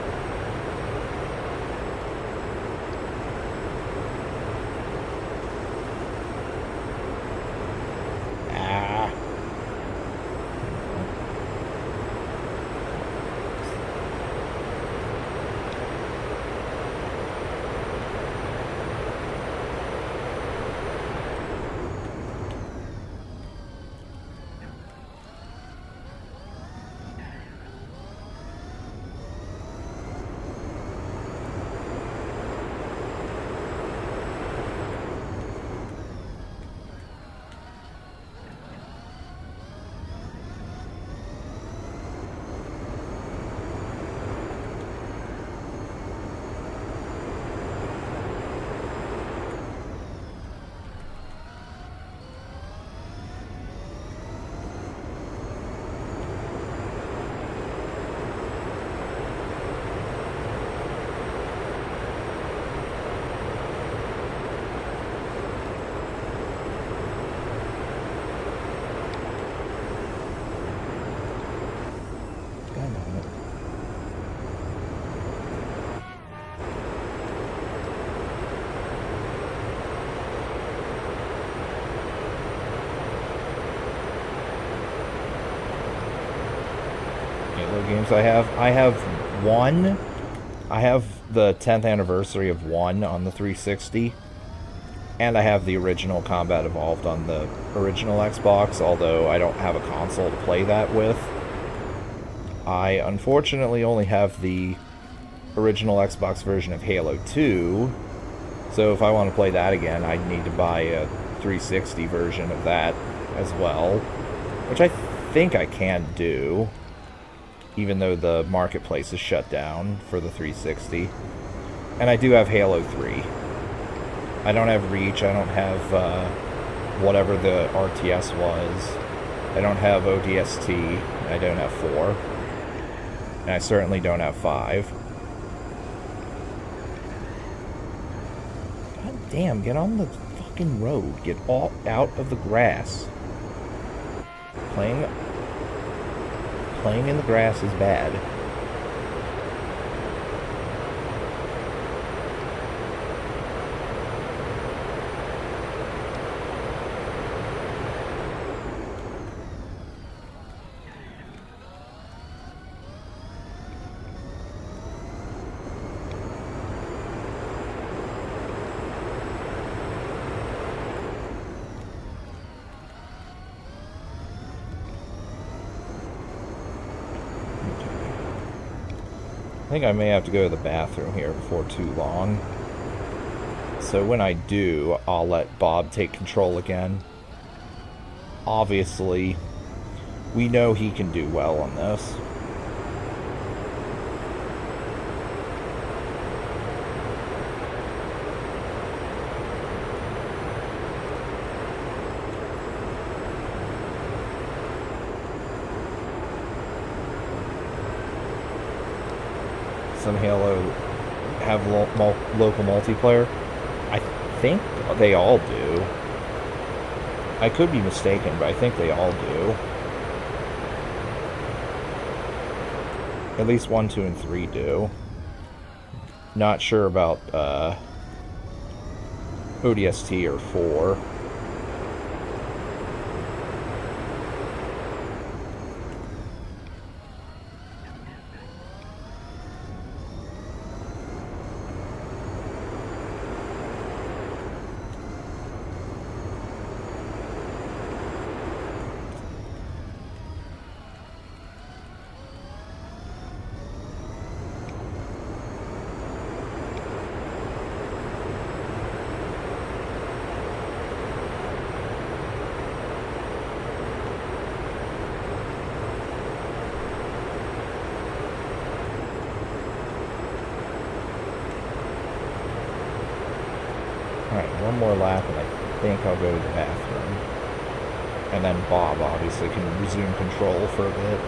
what games I have. I have one. I have the 10th anniversary of 1 on the 360. And I have the original Combat Evolved on the original Xbox, although I don't have a console to play that with. I unfortunately only have the original Xbox version of Halo 2, so if I want to play that again, I'd need to buy a 360 version of that as well, which I think I can do, even though the marketplace is shut down for the 360. And I do have Halo 3. I don't have Reach, I don't have whatever the RTS was. I don't have ODST, I don't have 4. And I certainly don't have 5. God damn, get on the fucking road. Get all out of the grass. Playing in the grass is bad. I think I may have to go to the bathroom here before too long. So when I do, I'll let Bob take control again. Obviously, we know he can do well on this. Some Halo have local multiplayer. I think they all do. I could be mistaken, but I think they all do. At least 1, 2, and 3 do. Not sure about ODST or 4. Alright, one more lap and I think I'll go to the bathroom. And then Bob obviously can resume control for a bit.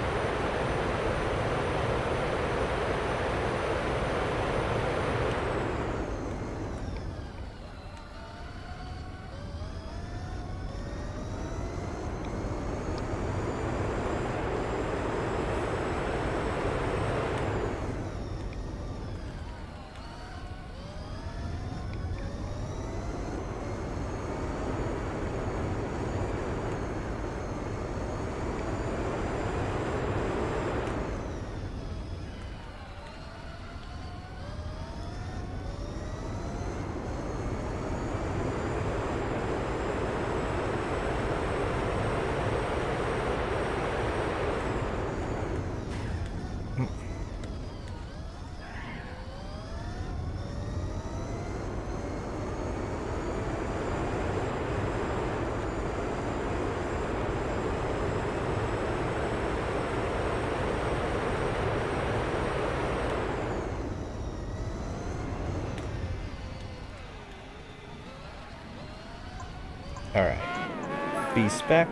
Alright. B-spec.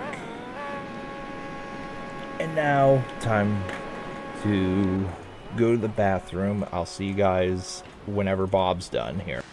And now, time to go to the bathroom. I'll see you guys whenever Bob's done here.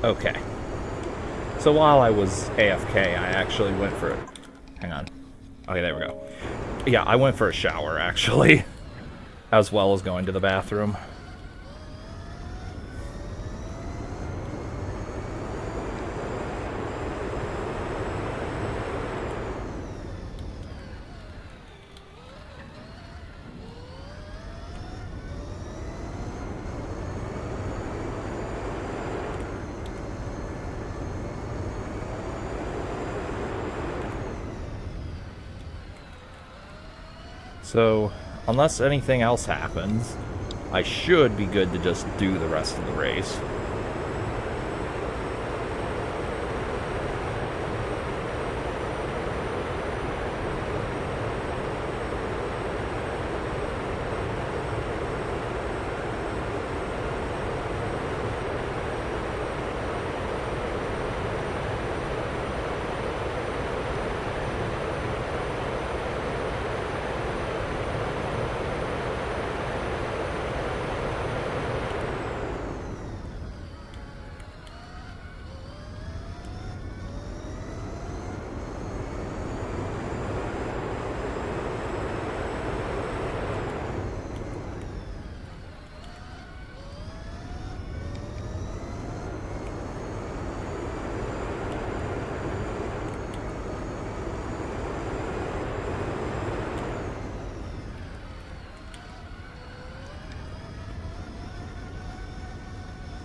Okay. So while I was AFK, I actually went for... Hang on. Okay, there we go. Yeah, I went for a shower, actually. As well as going to the bathroom. So, unless anything else happens, I should be good to just do the rest of the race.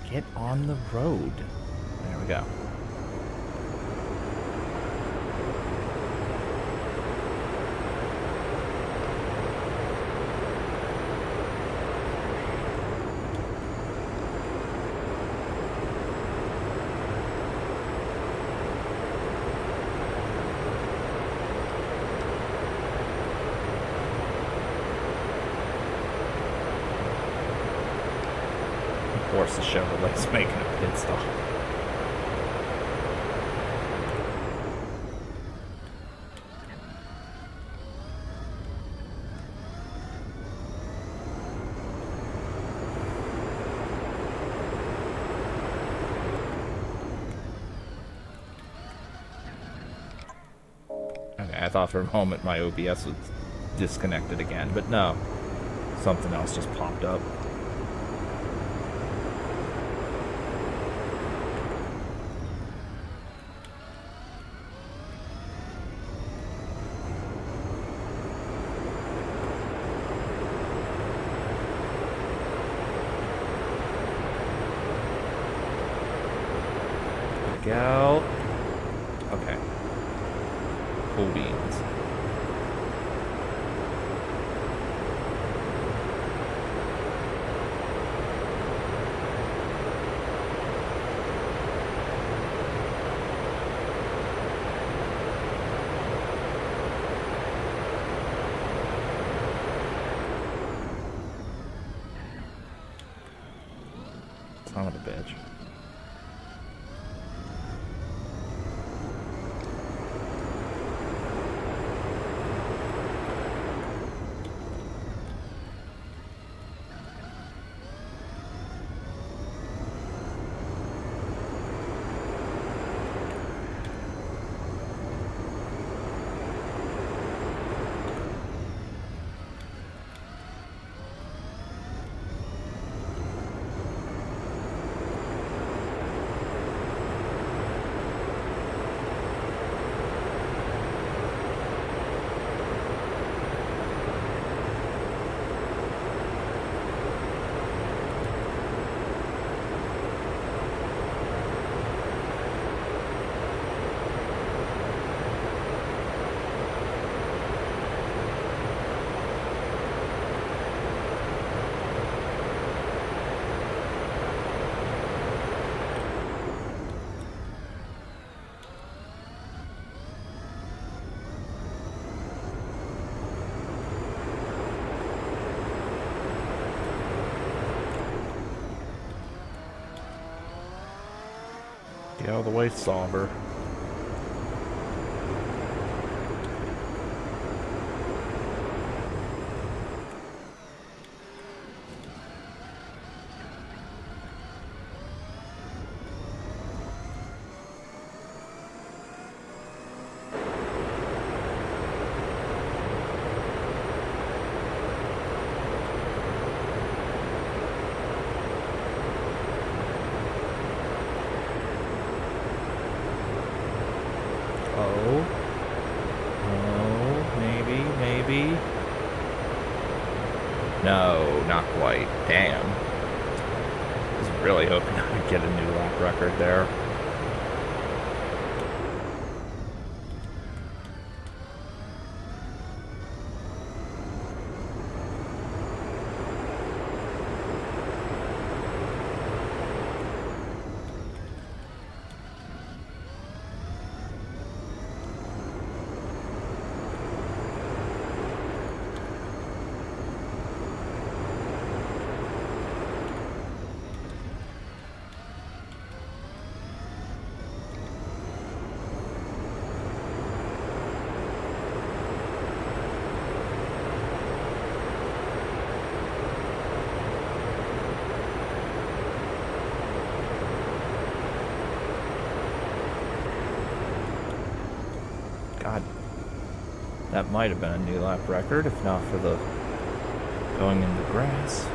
Get on the road. There we go. Of course, the Chevrolet's making a pit stop. Okay, I thought for a moment my OBS was disconnected again, but no. Something else just popped up. Out. Okay. Cool beans. Son of a bitch. Get out of the way, Sauber. Maybe. No, not quite. Damn. I was really hoping I would get a new lap record there. That might have been a new lap record, if not for the going in the grass.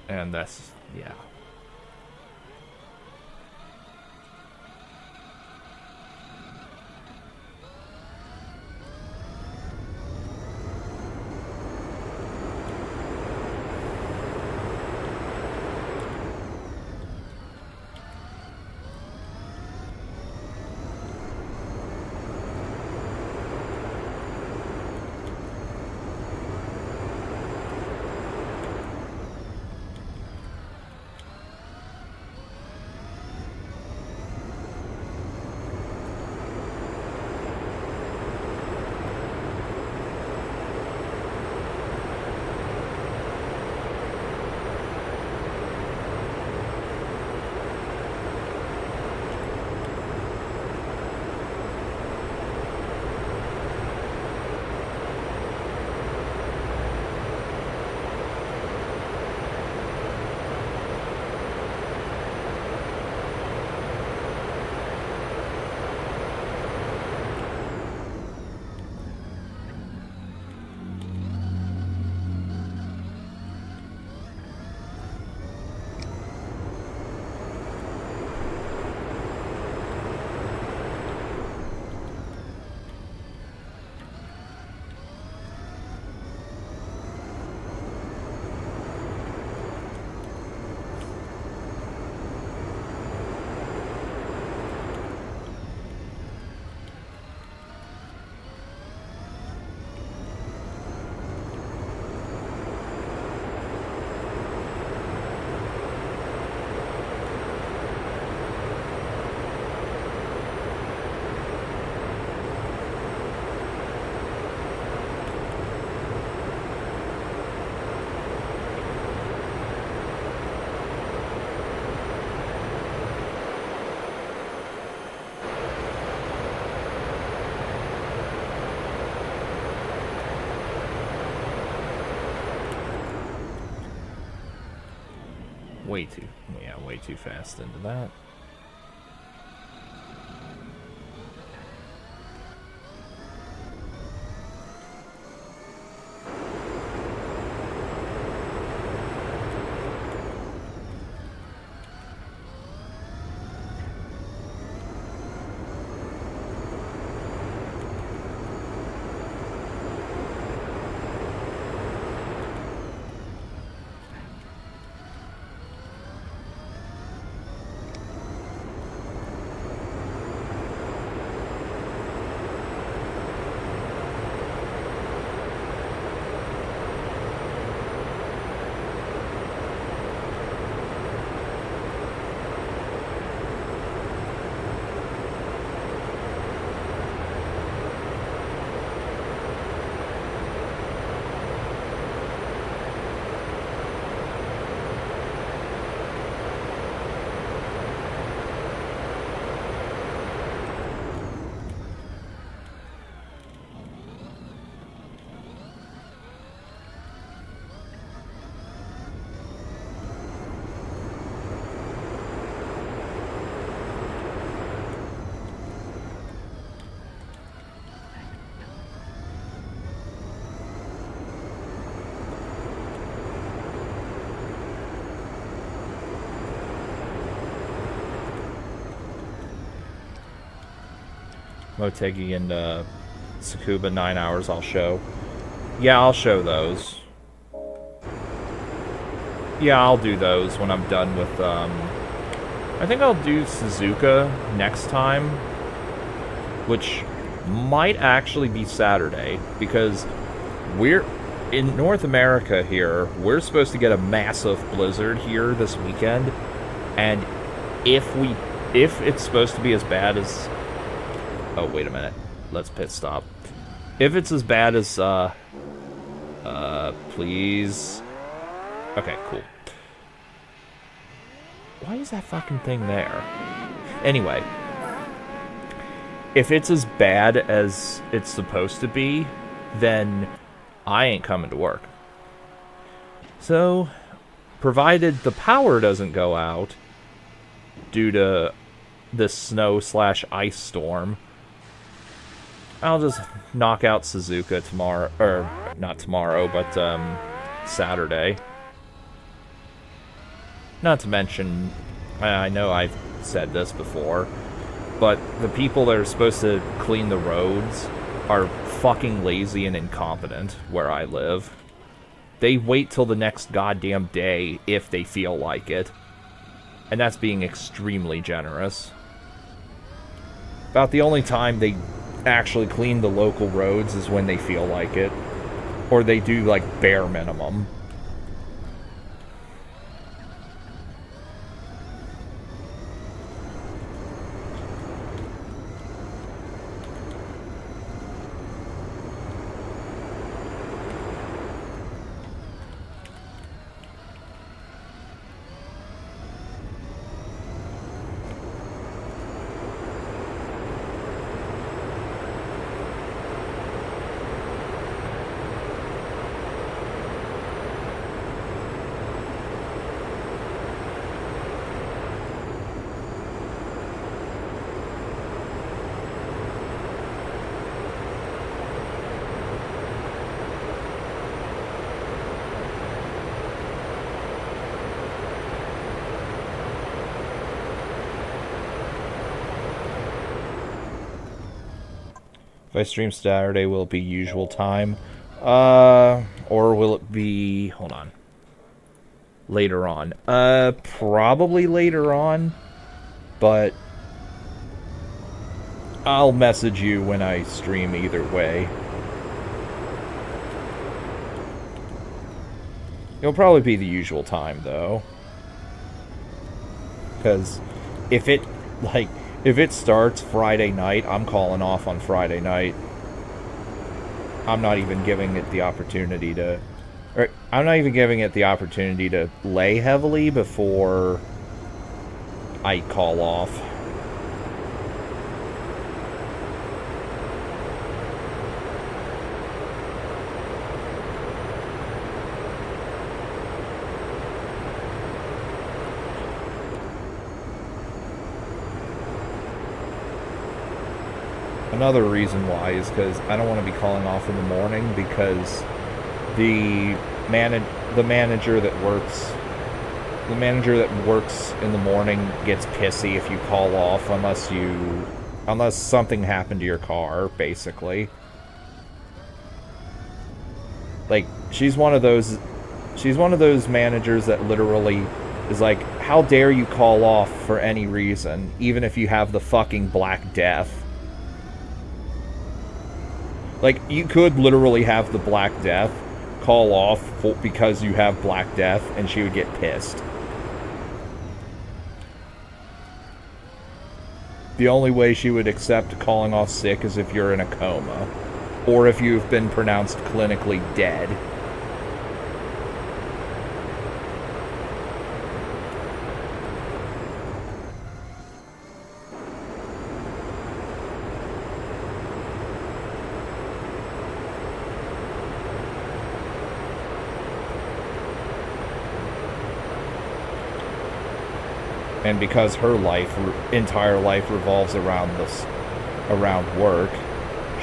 And that's, yeah. Way too fast into that. Motegi and Tsukuba 9 hours I'll show. Yeah, I'll show those. Yeah, I'll do those when I'm done with, I think I'll do Suzuka next time, which might actually be Saturday, because we're, in North America here, we're supposed to get a massive blizzard here this weekend, and if it's supposed to be as bad as, oh, wait a minute, let's pit stop. If it's as bad as, please. Okay, cool. Why is that fucking thing there? Anyway, if it's as bad as it's supposed to be, then I ain't coming to work. So, provided the power doesn't go out due to this snow/ice storm, I'll just knock out Suzuka tomorrow, or not tomorrow, but Saturday. Not to mention, I know I've said this before, but the people that are supposed to clean the roads are fucking lazy and incompetent where I live. They wait till the next goddamn day if they feel like it. And that's being extremely generous. About the only time they actually clean the local roads is when they feel like it. Or they do, like, bare minimum. If I stream Saturday, will it be usual time? Or will it be... Hold on. Later on. Probably later on. But I'll message you when I stream either way. It'll probably be the usual time, though. Because if it, like... If it starts Friday night, I'm calling off on Friday night. I'm not even giving it the opportunity to... Or, I'm not even giving it the opportunity to lay heavily before I call off. Another reason why is because I don't want to be calling off in the morning, because the manager that works in the morning gets pissy if you call off unless something happened to your car, basically. Like, she's one of those managers that literally is like, how dare you call off for any reason, even if you have the fucking Black Death. Like, you could literally have the Black Death, call off because you have Black Death, and she would get pissed. The only way she would accept calling off sick is if you're in a coma, or if you've been pronounced clinically dead. And because her entire life revolves around work,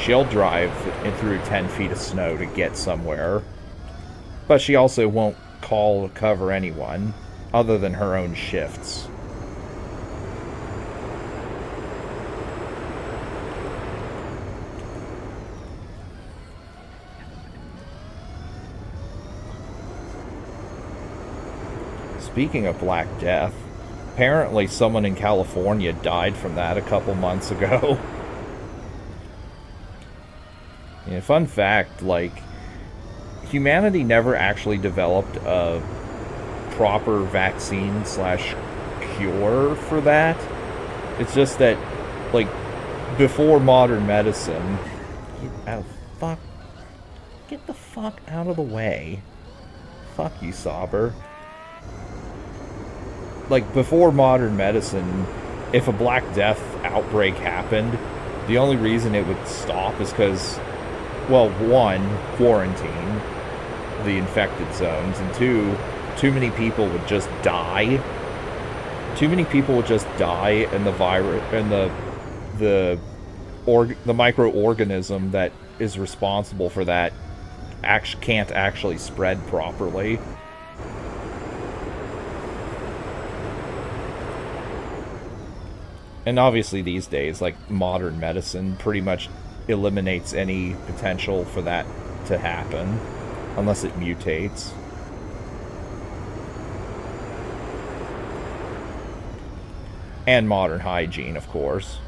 she'll drive through 10 feet of snow to get somewhere. But she also won't call or cover anyone other than her own shifts. Speaking of Black Death, apparently someone in California died from that a couple months ago. Yeah, fun fact, like, humanity never actually developed a proper vaccine/cure for that. It's just that, like, before modern medicine... Get the fuck out of the way. Fuck you, Sauber. Like, before modern medicine, if a Black Death outbreak happened, the only reason it would stop is because, well, one, quarantine the infected zones, and two, too many people would just die. Too many people would just die, and the virus and the the microorganism that is responsible for that can't actually spread properly. And obviously these days, like, modern medicine pretty much eliminates any potential for that to happen, unless it mutates. And modern hygiene, of course.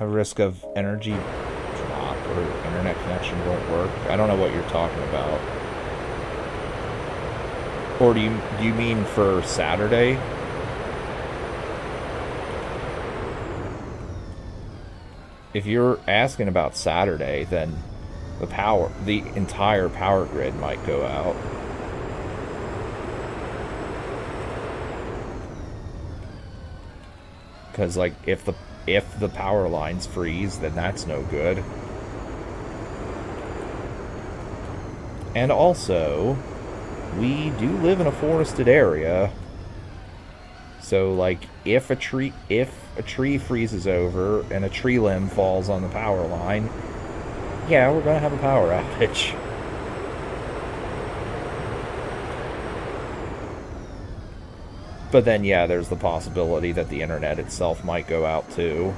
A risk of energy drop or internet connection won't work. I don't know what you're talking about. Or do you mean for Saturday? If you're asking about Saturday, then the entire power grid might go out. Because, like, if the power lines freeze, then that's no good. And also, we do live in a forested area. So, like, if a tree freezes over and a tree limb falls on the power line, yeah, we're gonna have a power outage. But then, yeah, there's the possibility that the internet itself might go out, too.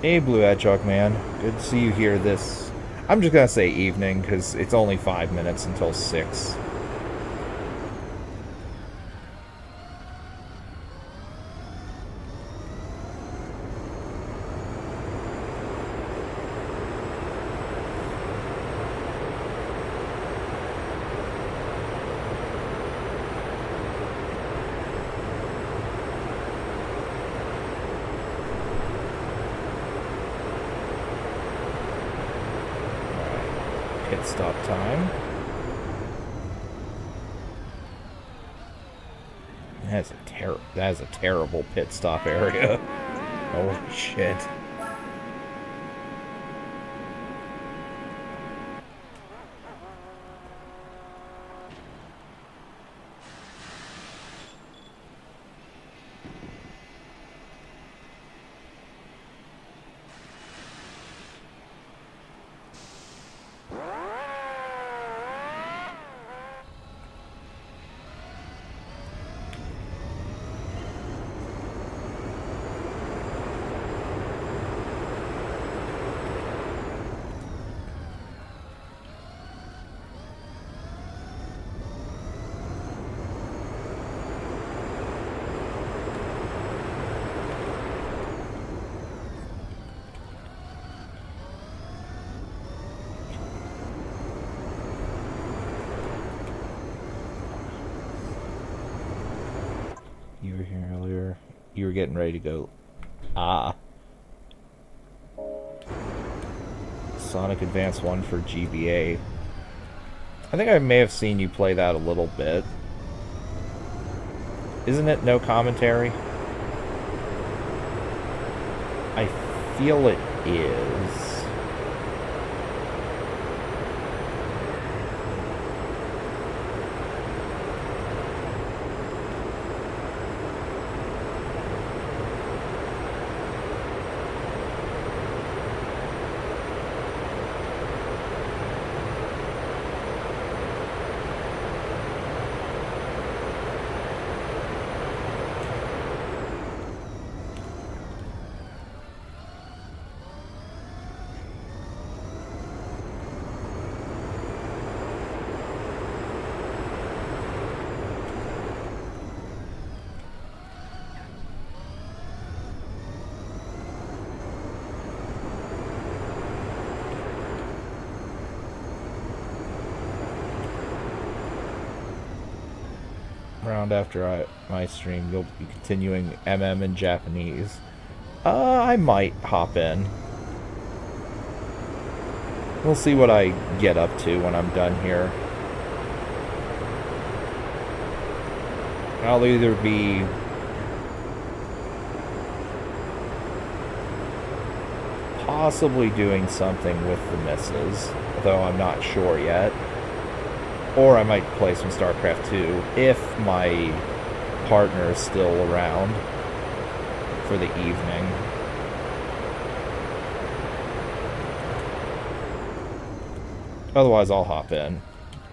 Hey, Blue Hedgehog Man. Good to see you here this... I'm just gonna say evening, because it's only 5 minutes until 6. Pit stop time. That is a terrible pit stop area. Holy shit. You were here earlier. You were getting ready to go. Ah. Sonic Advance 1 for GBA. I think I may have seen you play that a little bit. Isn't it no commentary? I feel it is. Round after my stream, you'll be continuing MM in Japanese. I might hop in. We'll see what I get up to when I'm done here. I'll either be possibly doing something with the missus, though I'm not sure yet. Or I might play some StarCraft 2 if my partner is still around for the evening. Otherwise, I'll hop in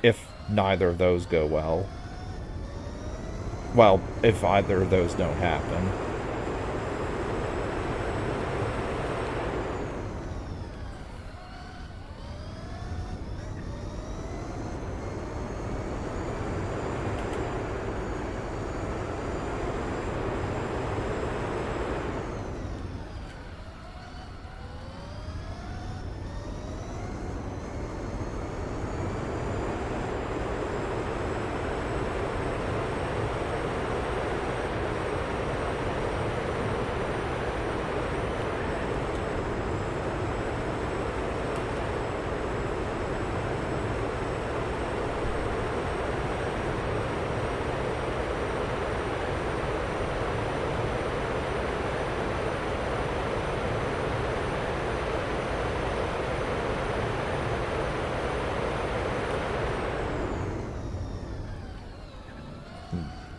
if neither of those go well. Well, if either of those don't happen.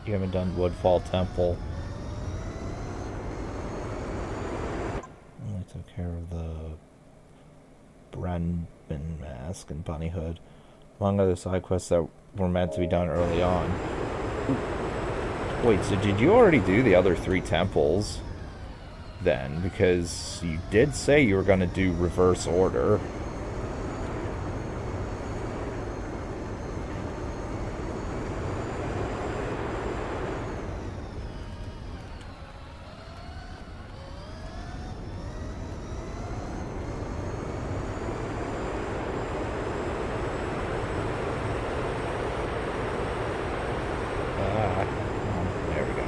You haven't done Woodfall Temple. I took care of the Brenman Mask and Bunny Hood, among other side quests that were meant to be done early on. Wait, so did you already do the other 3 temples? then, because you did say you were going to do reverse order. There we go.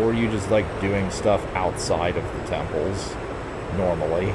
Or you just like doing stuff outside of the temples normally.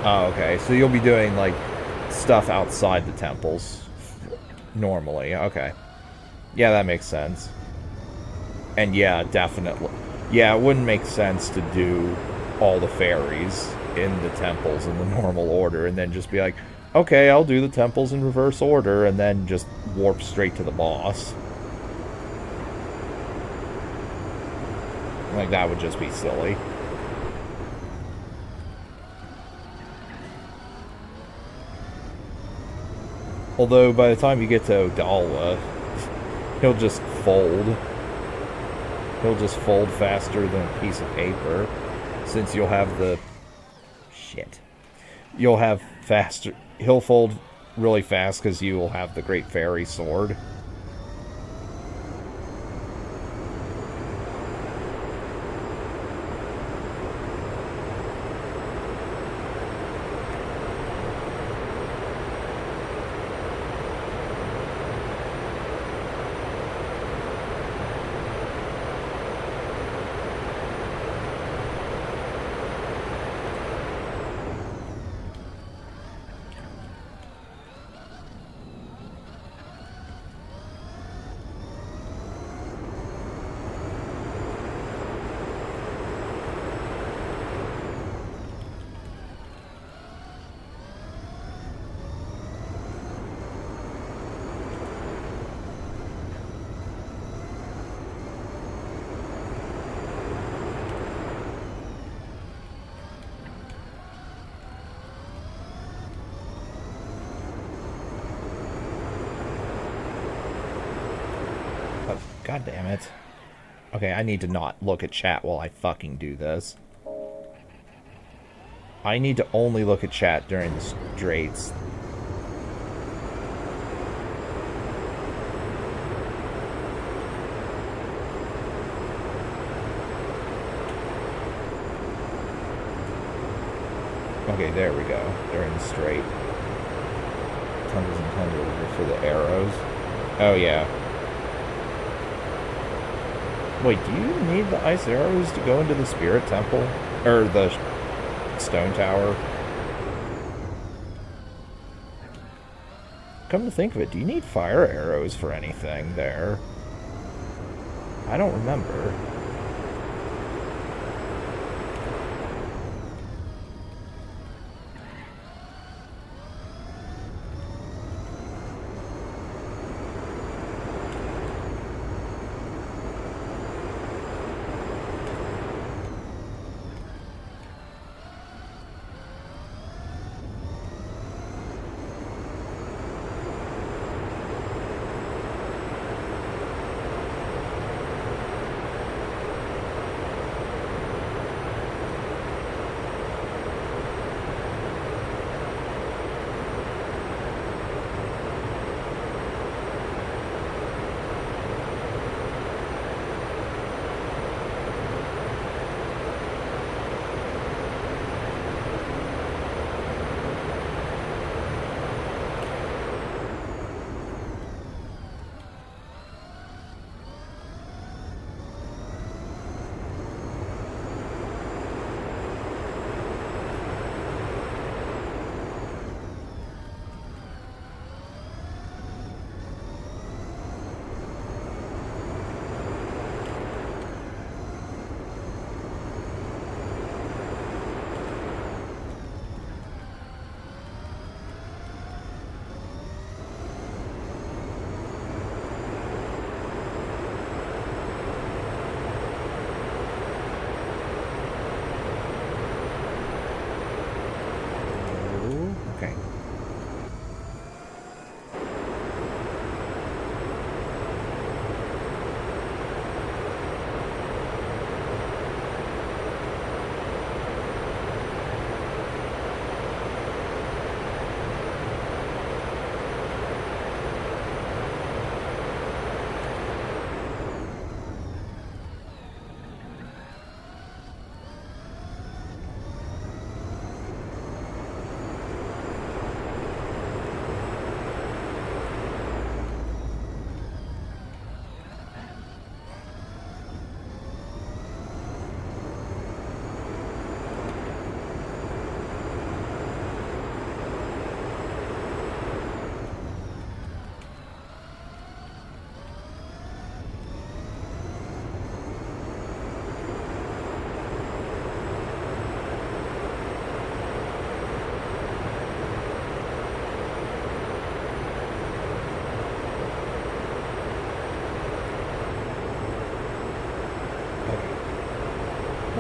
Oh, okay. So you'll be doing, like, stuff outside the temples normally. Okay. Yeah, that makes sense. And yeah, definitely. Yeah, it wouldn't make sense to do all the fairies in the temples in the normal order and then just be like, okay, I'll do the temples in reverse order and then just warp straight to the boss. Like, that would just be silly. Although, by the time you get to Odalwa, he'll just fold. He'll just fold faster than a piece of paper. Since you'll have the... Shit. You'll have faster... He'll fold really fast because you will have the Great Fairy Sword. God damn it. Okay, I need to not look at chat while I fucking do this. I need to only look at chat during the straights. Okay, there we go. During the straight. Tons and tons for the arrows. Oh, yeah. Wait, do you need the ice arrows to go into the spirit temple? Or the stone tower? Come to think of it, do you need fire arrows for anything there? I don't remember.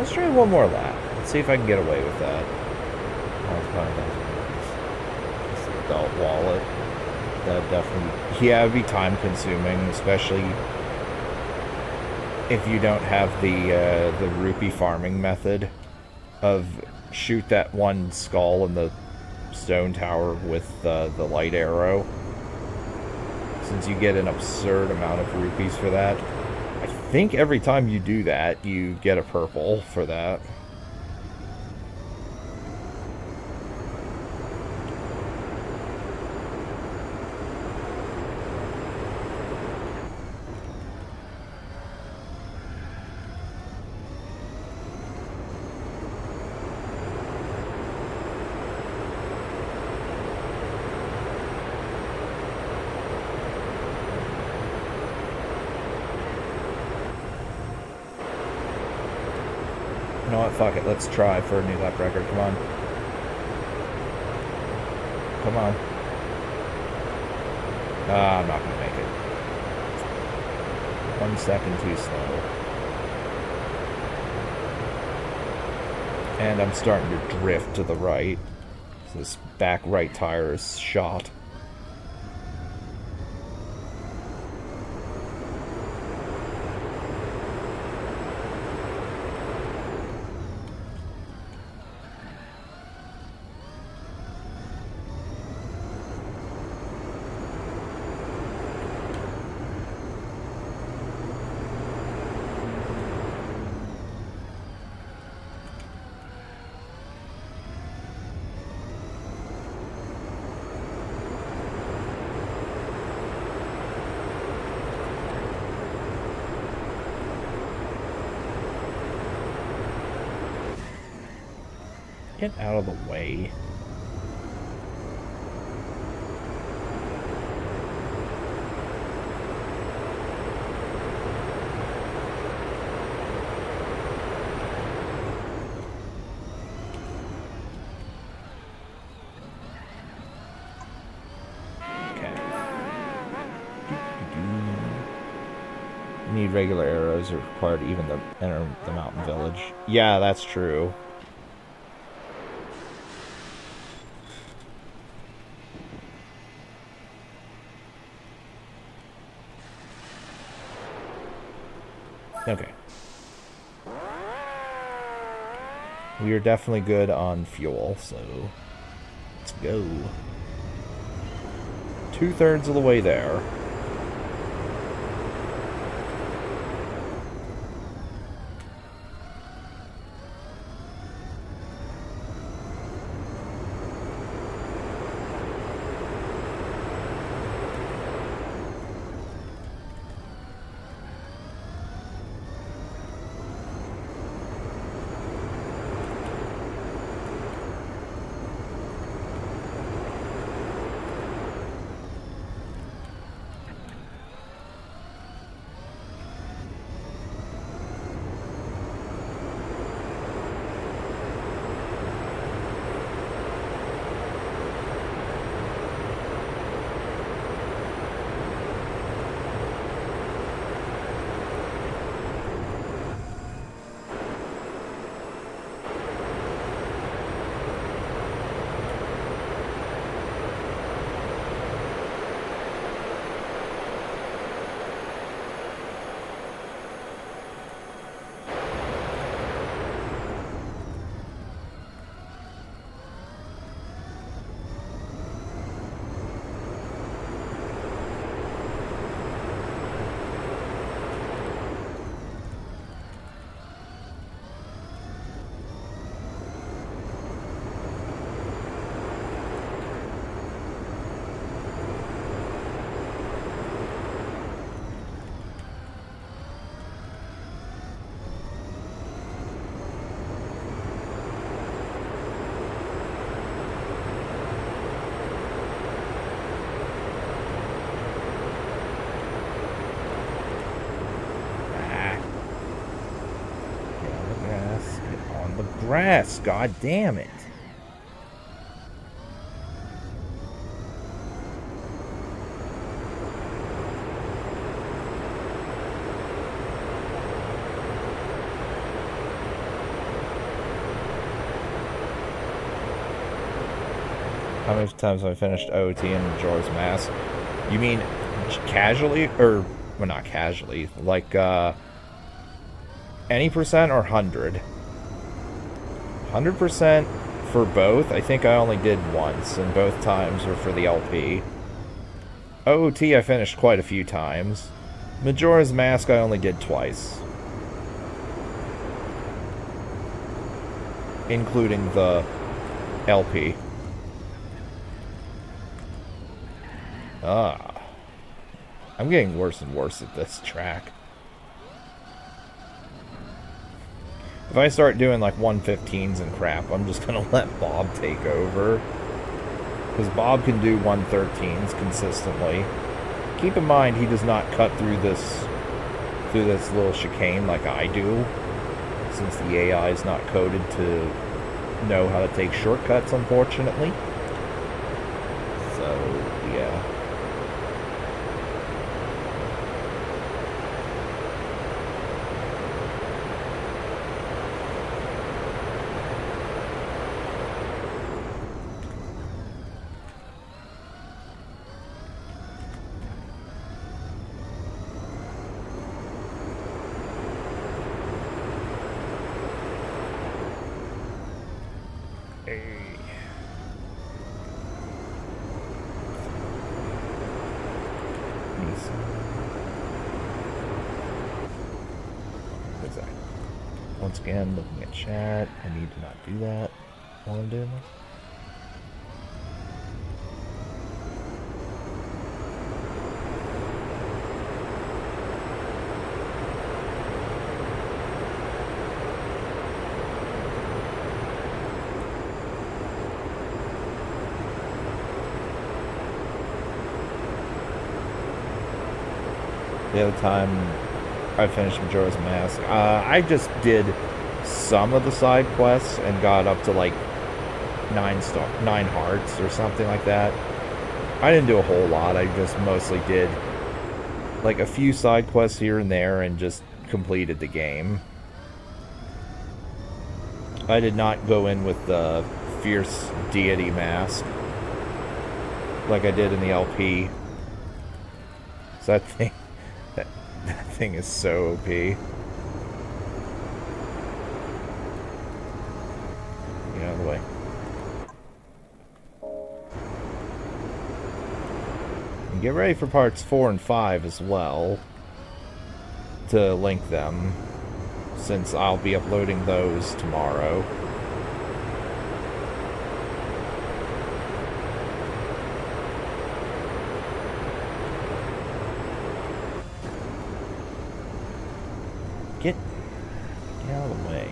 Let's try one more lap. Let's see if I can get away with that. Adult wallet. That definitely, yeah, it'd be time consuming, especially if you don't have the rupee farming method of shoot that one skull in the stone tower with the light arrow. Since you get an absurd amount of rupees for that. I think every time you do that, you get a purple for that. You know what? Fuck it. Let's try for a new lap record. Come on. Come on. I'm not going to make it. 1 second too slow. And I'm starting to drift to the right. So this back right tire is shot. Get out of the way. Okay. You need regular arrows are required to even enter the mountain village. Yeah, that's true. Okay. We are definitely good on fuel, so let's go. 2/3 of the way there. Grass, god damn it. How many times have I finished OOT and Majora's Mask? You mean casually? Or, well, not casually. Like, any percent or 100? 100% for both. I think I only did once, and both times were for the LP. OOT I finished quite a few times. Majora's Mask I only did twice. Including the LP. Ah. I'm getting worse and worse at this track. If I start doing like 115s and crap, I'm just gonna let Bob take over. Because Bob can do 113s consistently. Keep in mind, he does not cut through this little chicane like I do. Since the AI is not coded to know how to take shortcuts, unfortunately. So, yeah. Once again, looking at chat. I need to not do that while I'm doing this. The other time I finished Majora's Mask, I just did some of the side quests and got up to like 9 hearts or something like that. I didn't do a whole lot. I just mostly did like a few side quests here and there and just completed the game. I did not go in with the fierce deity mask like I did in the LP. So that thing is so OP. Get out of the way. And get ready for parts 4 and 5 as well. To link them. Since I'll be uploading those tomorrow. Get out of the way.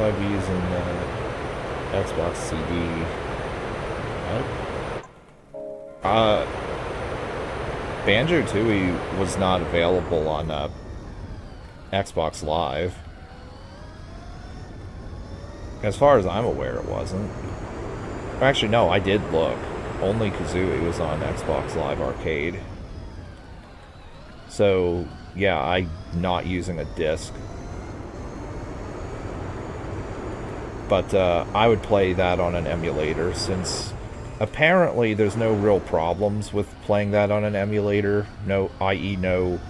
will I be using the Xbox CD? What? Banjo-Tooie was not available on Xbox Live. As far as I'm aware, it wasn't. Actually, no, I did look. Only Kazooie was on Xbox Live Arcade. So, yeah, I'm not using a disc. But I would play that on an emulator, since apparently there's no real problems with playing that on an emulator. No, i.e. no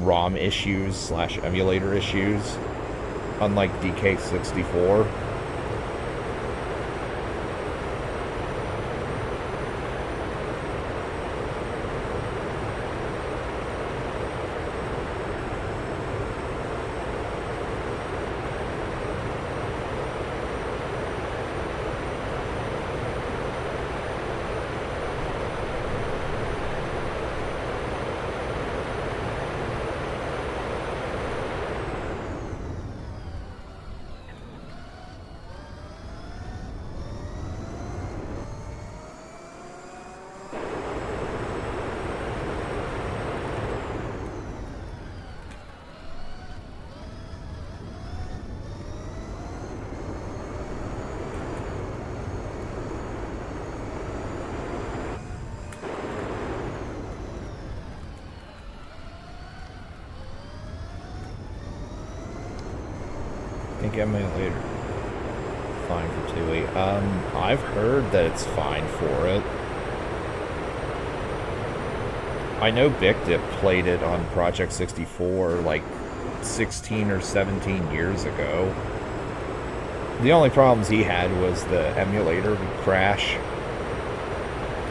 ROM issues / emulator issues. Unlike DK64. Emulator fine for 2.8. I've heard that it's fine for it. I know Big Dip played it on Project 64 like 16 or 17 years ago. The only problems he had was the emulator would crash.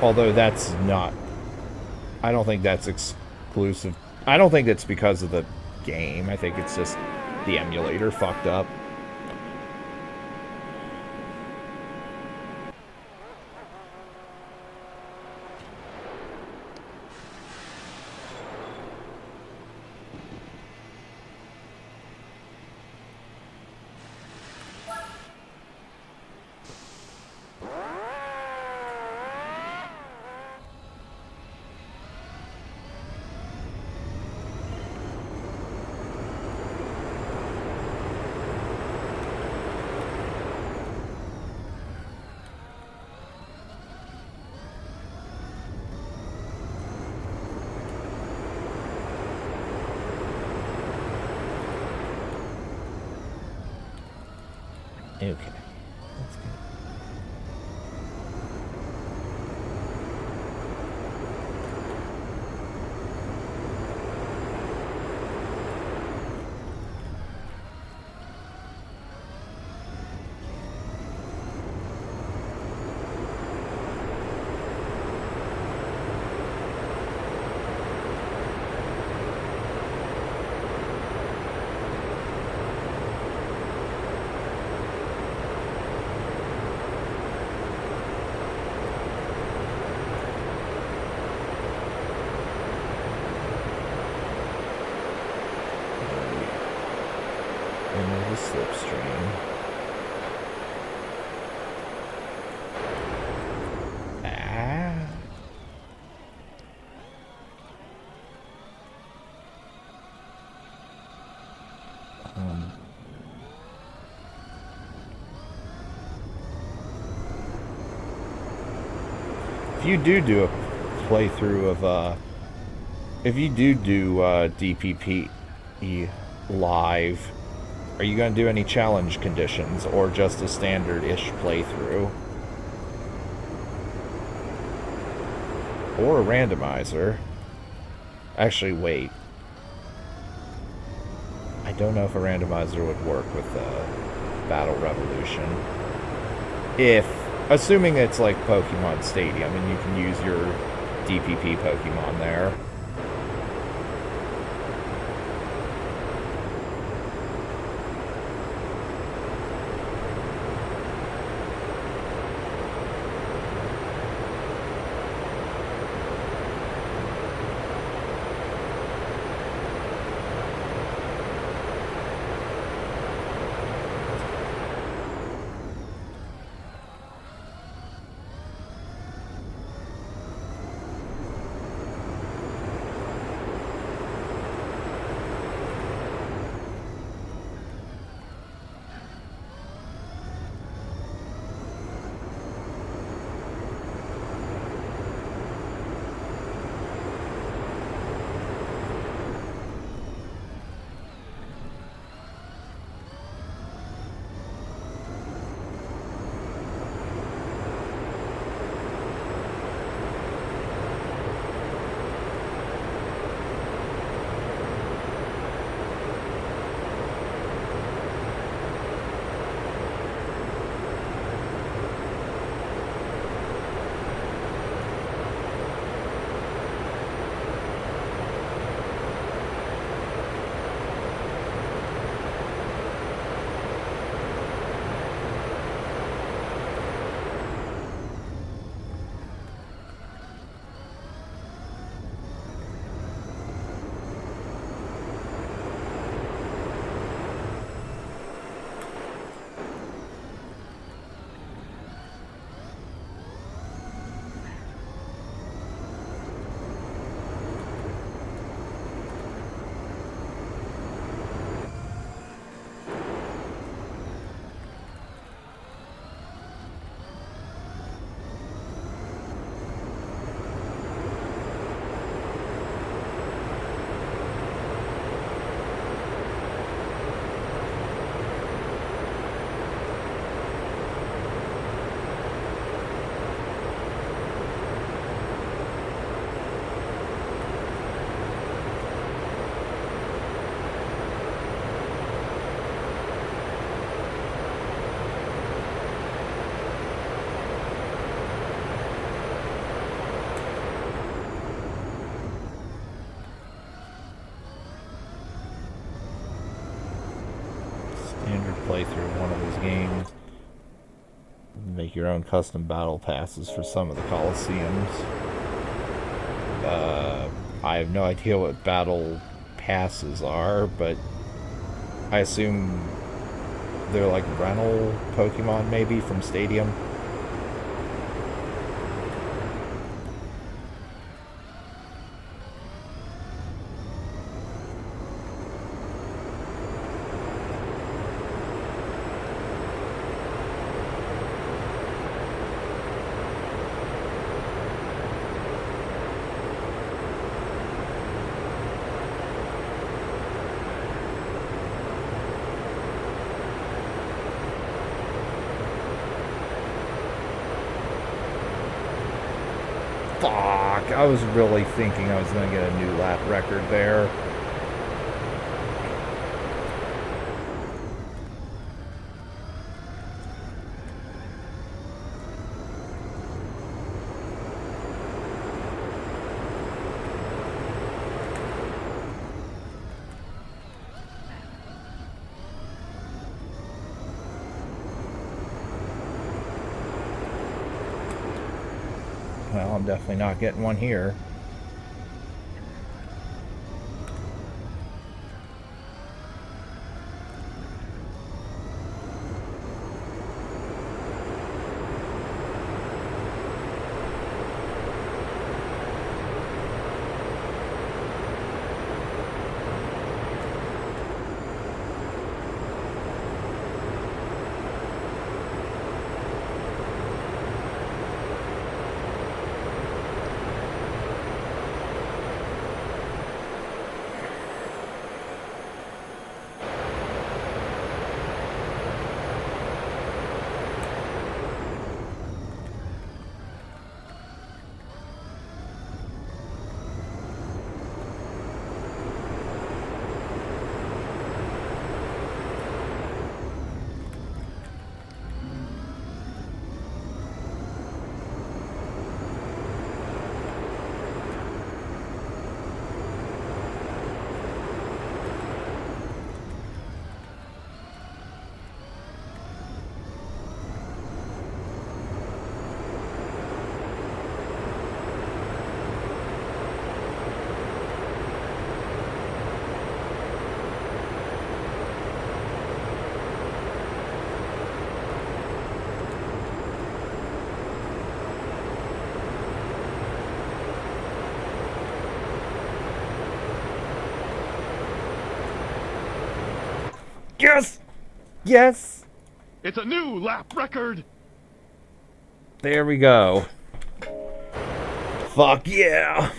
Although that's not... I don't think that's exclusive. I don't think it's because of the game. I think it's just the emulator fucked up. Okay. That's good. Slipstream. If you do a playthrough of if you do DPP live, are you going to do any challenge conditions, or just a standard-ish playthrough? Or a randomizer? Actually, wait. I don't know if a randomizer would work with Battle Revolution. Assuming it's like Pokemon Stadium, and you can use your DPP Pokemon there. game. Make your own custom battle passes for some of the Colosseums. I have no idea what battle passes are, but I assume they're like rental Pokemon maybe from Stadium. Fuck, I was really thinking I was going to get a new lap record there. Well, I'm definitely not getting one here. Yes! Yes! It's a new lap record! There we go. Fuck yeah!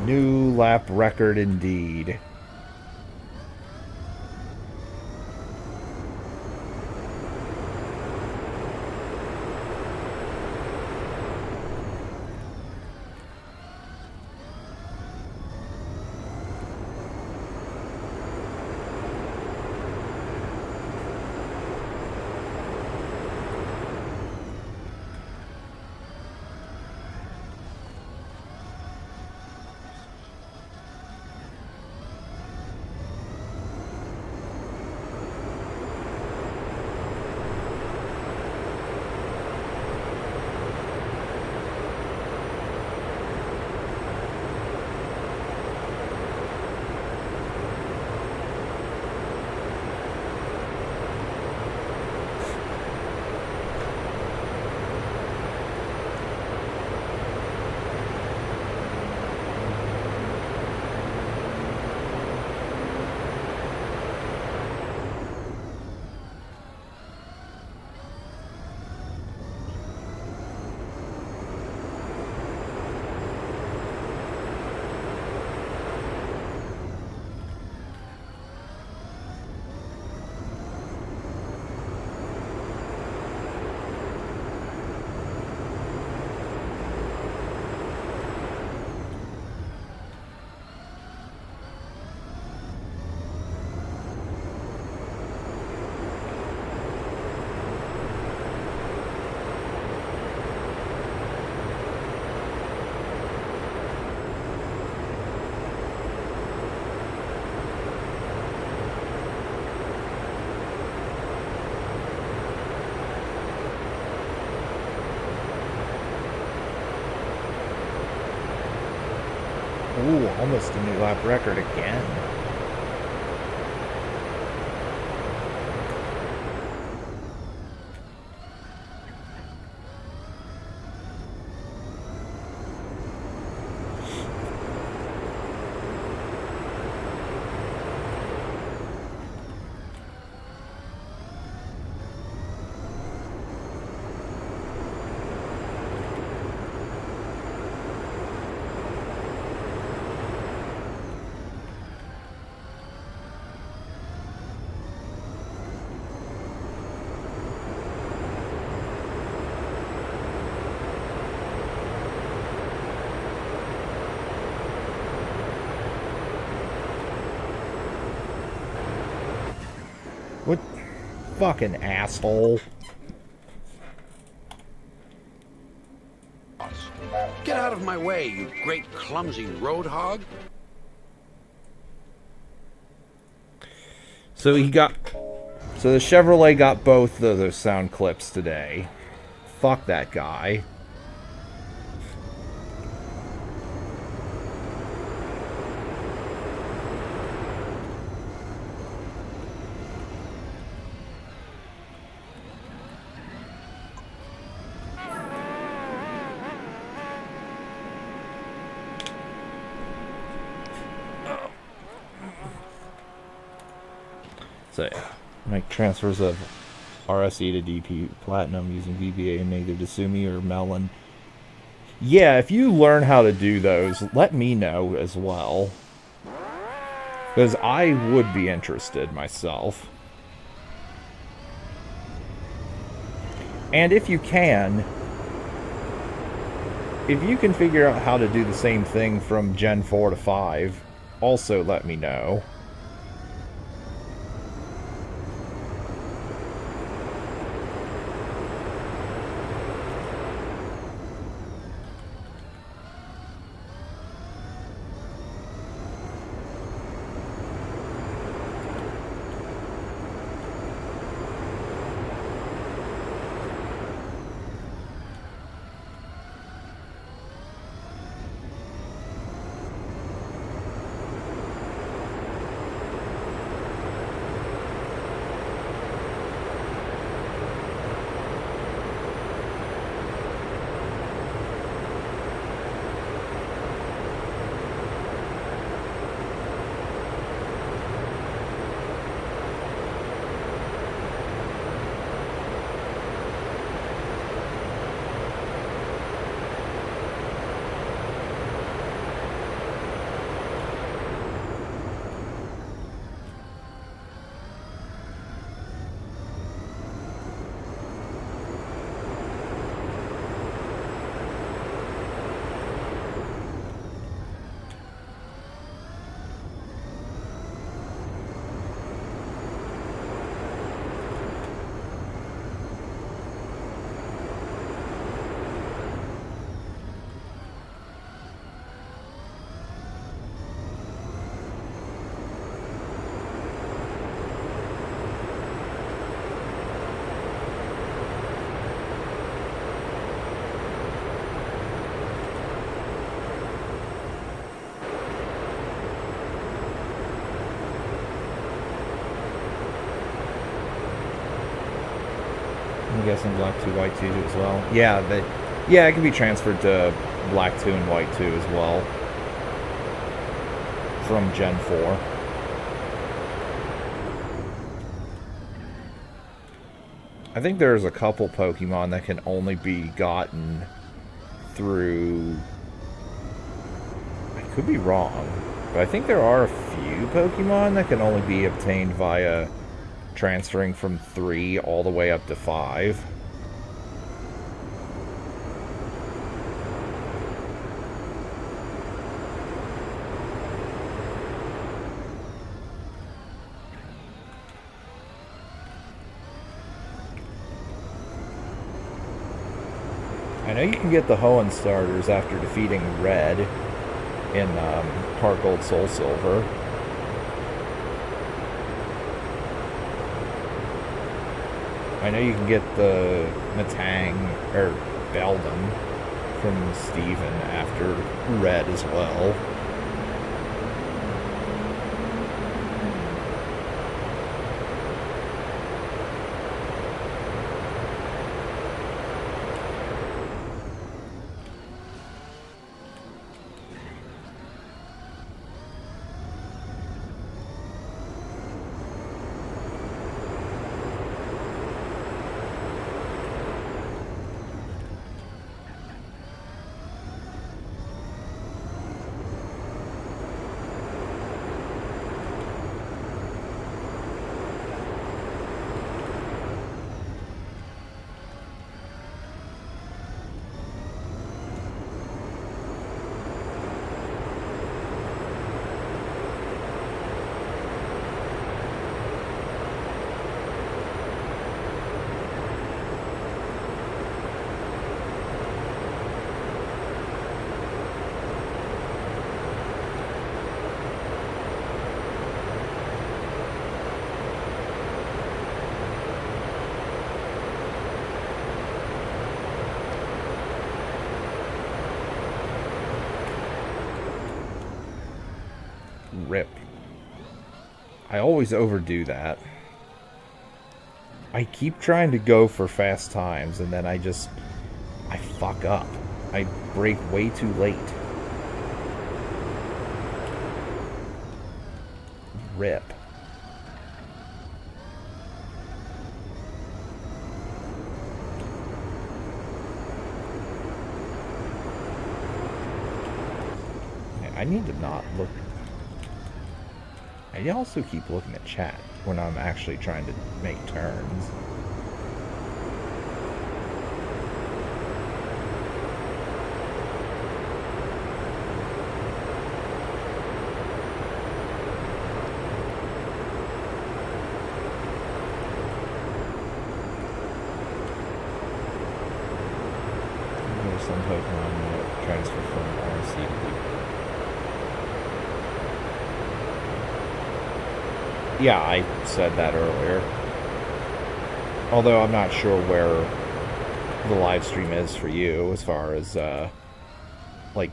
New lap record indeed. Ooh, almost a new lap record again. What fucking asshole. Get out of my way, you great clumsy road hog. So the Chevrolet got both of those sound clips today. Fuck that guy. So yeah, make transfers of RSE to DP Platinum using VBA and either Dasumi or Melon. Yeah, if you learn how to do those, let me know as well. Because I would be interested myself. And if you can figure out how to do the same thing from Gen 4 to 5, also let me know. I'm guessing black 2, white 2 as well. Yeah, it can be transferred to black 2 and white 2 as well. From Gen 4. I think there's a couple Pokemon that can only be gotten through... I could be wrong, but I think there are a few Pokemon that can only be obtained via transferring from 3 all the way up to 5. I know you can get the Hoenn starters after defeating Red in Heart Gold Soul Silver. I know you can get the Metang or Beldum from Steven after Red as well. I always overdo that. I keep trying to go for fast times, and then I fuck up. I brake way too late. Rip. I need to not look. I also keep looking at chat when I'm actually trying to make turns. There's some Pokemon that transfer from RC to Blue. Yeah, I said that earlier. Although I'm not sure where the live stream is for you as far as, like,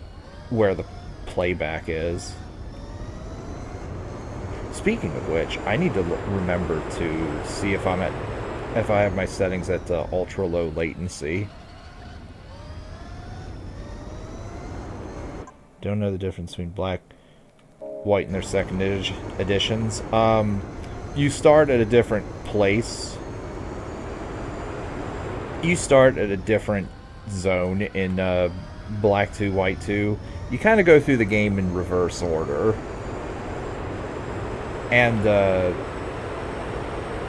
where the playback is. Speaking of which, I need to remember to see if I have my settings at ultra low latency. Don't know the difference between black, white, and their second editions. You start at a different place. You start at a different zone in Black 2, White 2. You kind of go through the game in reverse order. And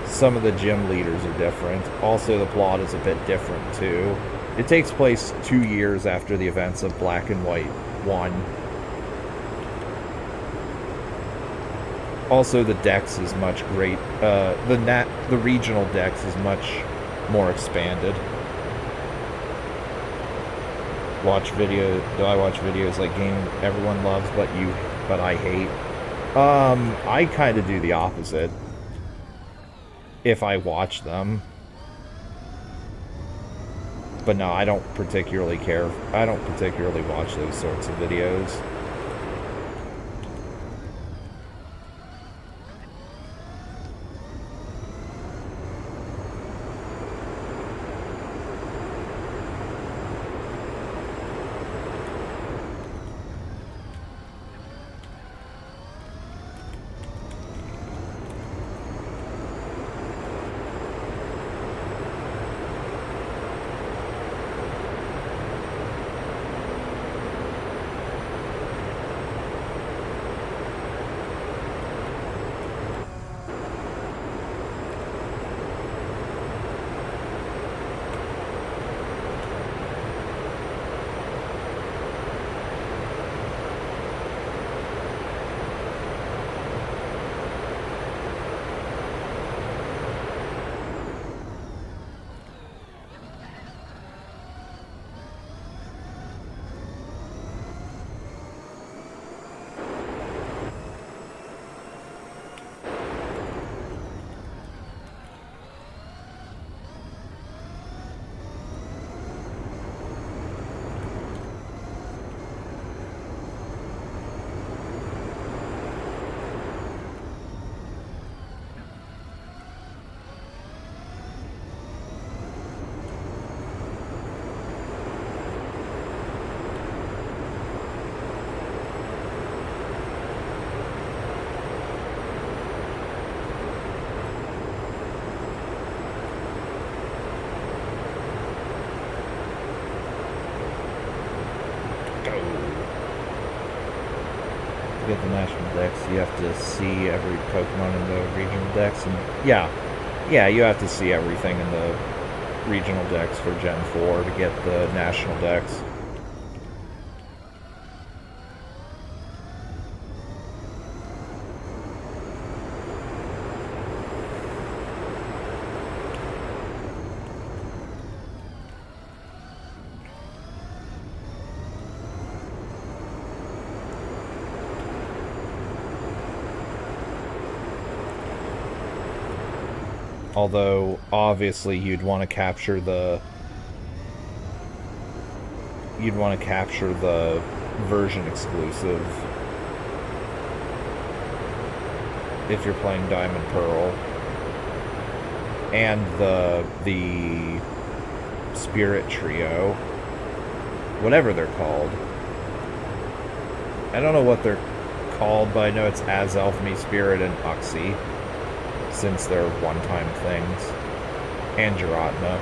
some of the gym leaders are different. Also, the plot is a bit different, too. It takes place 2 years after the events of Black and White 1. Also, the dex is much great. The regional dex is much more expanded. Do I watch videos like game everyone loves but I hate? I kind of do the opposite. If I watch them. But no, I don't particularly care. I don't particularly watch those sorts of videos. To get the national dex, you have to see every Pokemon in the regional dex, and yeah, you have to see everything in the regional dex for Gen 4 to get the national dex. Although, obviously, you'd want to capture the version exclusive if you're playing Diamond Pearl. And the Spirit Trio. Whatever they're called. I don't know what they're called, but I know it's Azelf, Me Spirit, and Uxie, since they're one-time things. And Geratna.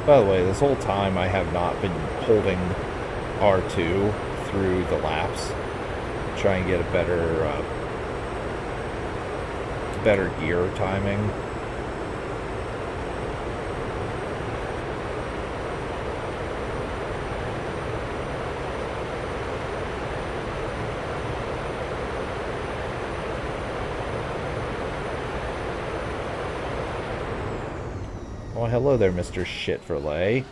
By the way, this whole time I have not been holding R2 through the laps. Try and get a better gear timing. Oh, hello there, Mr. Shit-for-lay.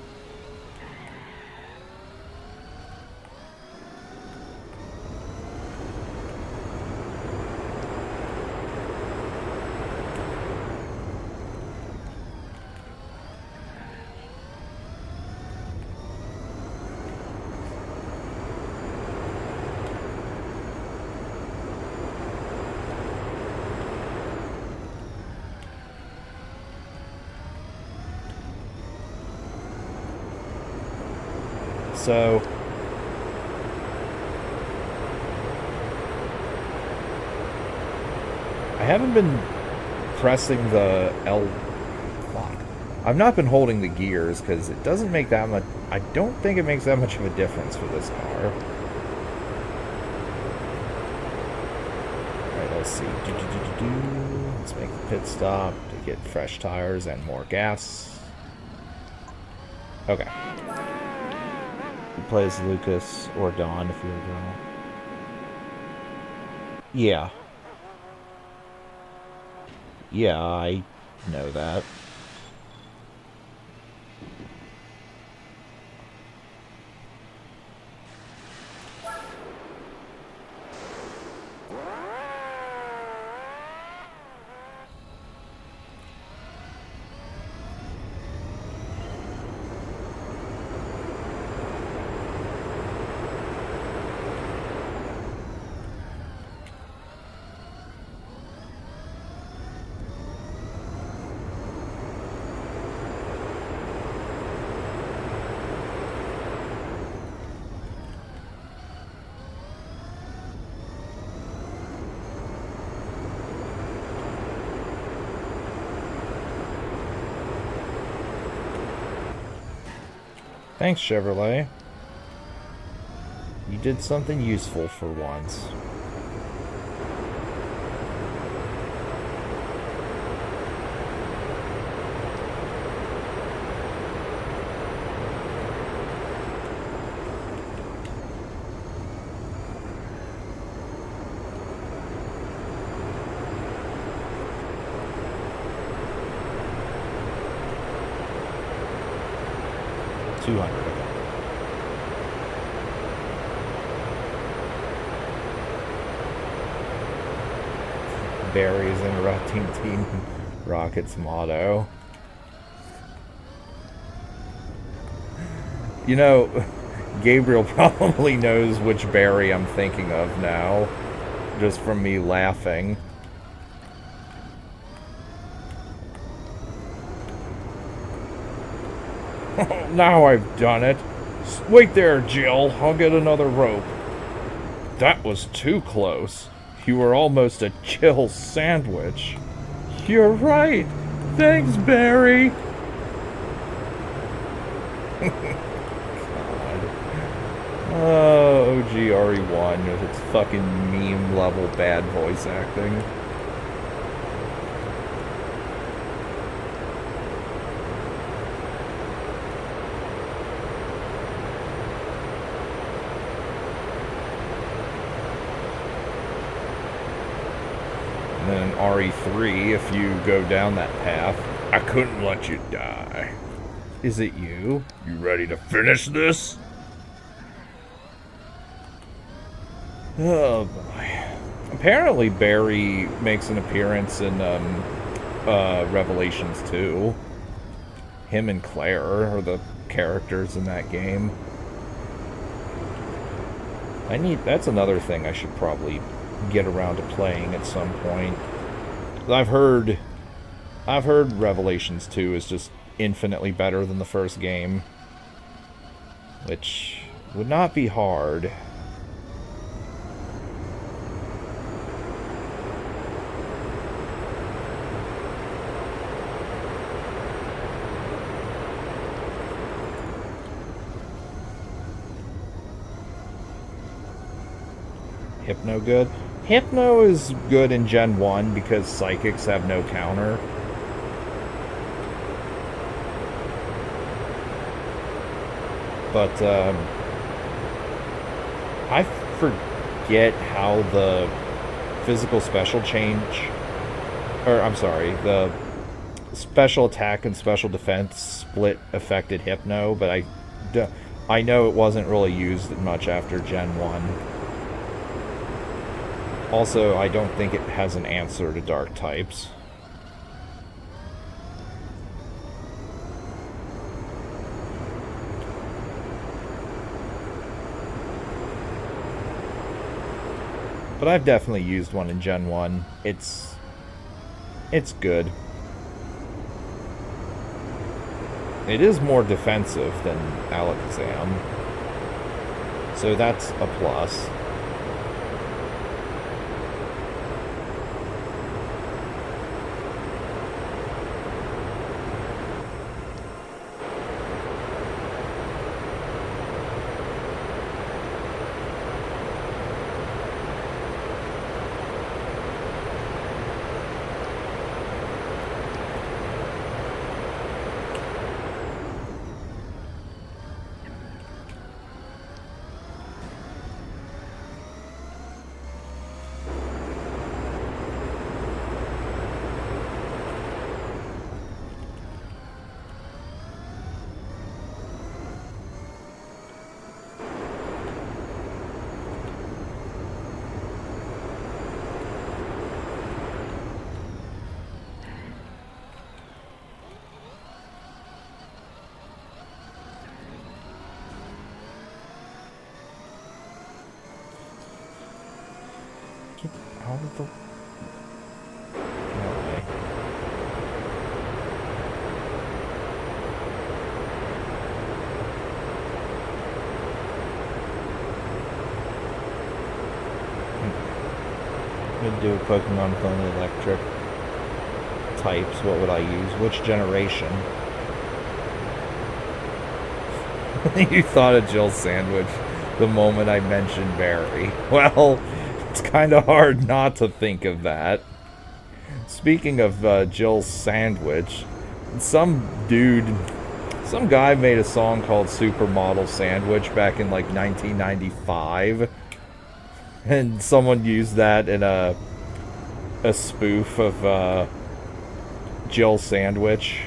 So I haven't been pressing the L. Fuck. I've not been holding the gears because it doesn't make that much. I don't think it makes that much of a difference for this car. Alright, let's see. Let's make the pit stop to get fresh tires and more gas. Okay. Play as Lucas or Don if you're a girl. Yeah. Yeah, I know that. Thanks, Chevrolet. You did something useful for once. Berries interrupting Team Rocket's motto. You know, Gabriel probably knows which berry I'm thinking of now, just from me laughing. Now I've done it. Wait there, Jill. I'll get another rope. That was too close. You were almost a Jill sandwich. You're right. Thanks, Barry. Oh, OGRE1 with its fucking meme level bad voice acting. And then RE3 if you go down that path. I couldn't let you die. Is it you? You ready to finish this? Oh boy. Apparently Barry makes an appearance in Revelations 2. Him and Claire are the characters in that game. That's another thing I should probably get around to playing at some point. I've heard Revelations 2 is just infinitely better than the first game, which would not be hard. Hypno good? Hypno is good in Gen 1 because psychics have no counter. But, I forget how the physical special change... Or, I'm sorry, the special attack and special defense split affected Hypno, but I know it wasn't really used much after Gen 1. Also, I don't think it has an answer to dark types. But I've definitely used one in Gen 1. It's good. It is more defensive than Alakazam, so that's a plus. How did the... No way. I'm gonna do a Pokemon with only electric types. What would I use? Which generation? You thought of Jill's sandwich the moment I mentioned Barry. Well, it's kind of hard not to think of that. Speaking of Jill's sandwich, some guy made a song called Supermodel Sandwich back in like 1995. And someone used that in a spoof of Jill's sandwich.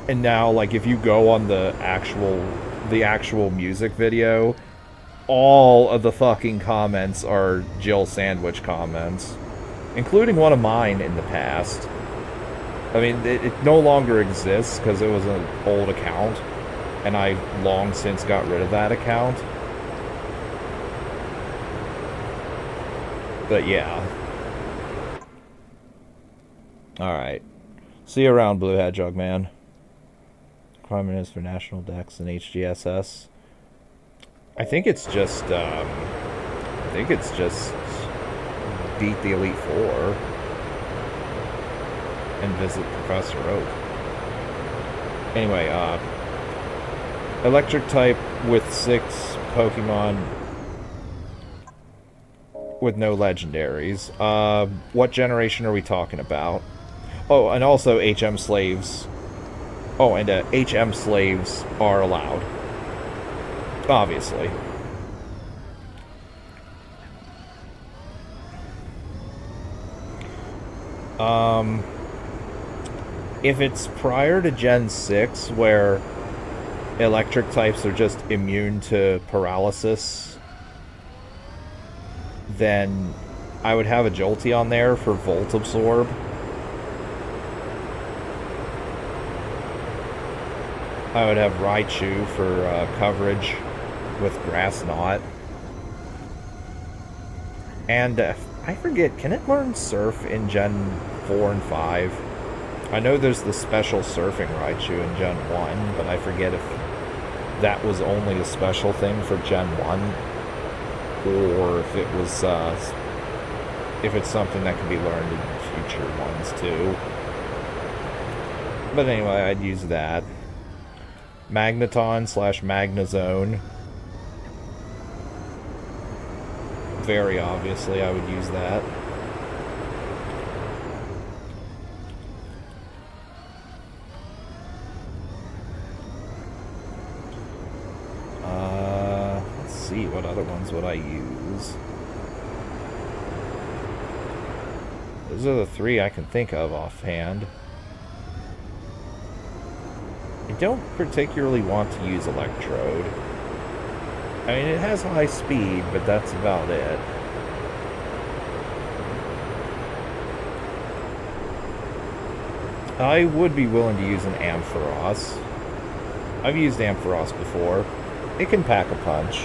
And now, like, if you go on the actual music video, all of the fucking comments are Jill Sandwich comments, including one of mine in the past. I mean, it no longer exists because it was an old account, and I long since got rid of that account. But yeah. Alright. See you around, Blue Hedgehog Man. Requirement for National Dex and HGSS. I think it's just beat the Elite Four and visit Professor Oak. Anyway, electric type with 6 Pokemon with no legendaries. What generation are we talking about? Oh, and also HM slaves. Oh, and HM slaves are allowed. Obviously. If it's prior to Gen 6, where electric types are just immune to paralysis, then I would have a Jolty on there for Volt Absorb. I would have Raichu for coverage with Grass Knot. And I forget, can it learn Surf in Gen 4 and 5? I know there's the special Surfing Raichu in Gen 1, but I forget if that was only a special thing for Gen 1, or if it was, if it's something that can be learned in future ones too. But anyway, I'd use that. Magneton / Magnezone. Very obviously, I would use that. Let's see, what other ones would I use? Those are the three I can think of offhand. I don't particularly want to use Electrode. I mean, it has high speed, but that's about it. I would be willing to use an Ampharos. I've used Ampharos before. It can pack a punch.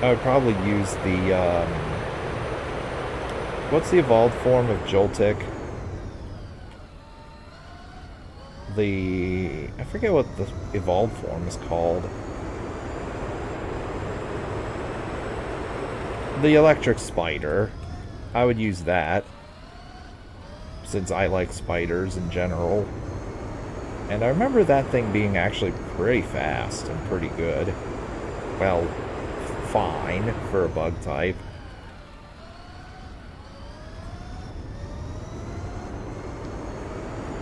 I would probably use the, what's the evolved form of Joltik? I forget what the evolved form is called. The electric spider. I would use that, since I like spiders in general. And I remember that thing being actually pretty fast and pretty good. Well, fine for a bug type.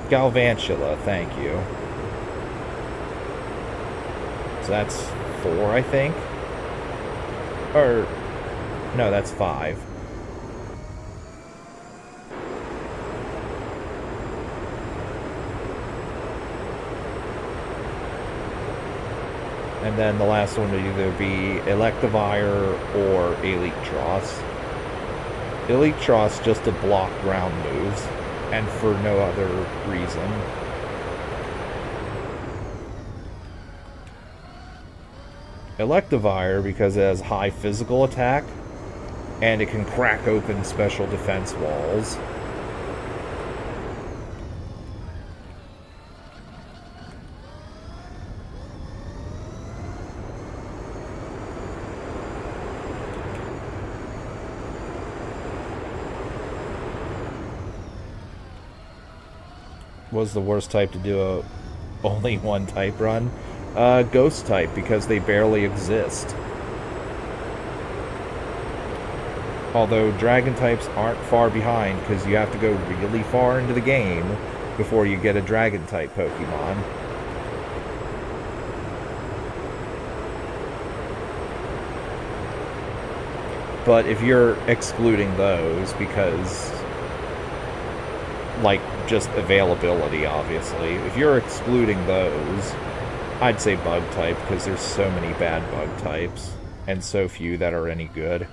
Galvantula, thank you. So that's 4, I think. Or, no, that's 5. And then the last one would either be Electivire or Eelektross. Eelektross just to block ground moves, and for no other reason. Electivire because it has high physical attack, and it can crack open special defense walls. Was the worst type to do a only one type run? Ghost type, because they barely exist. Although dragon types aren't far behind, because you have to go really far into the game before you get a dragon type Pokemon. But if you're excluding those because, like, just availability, obviously. If you're excluding those, I'd say bug type, because there's so many bad bug types, and so few that are any good.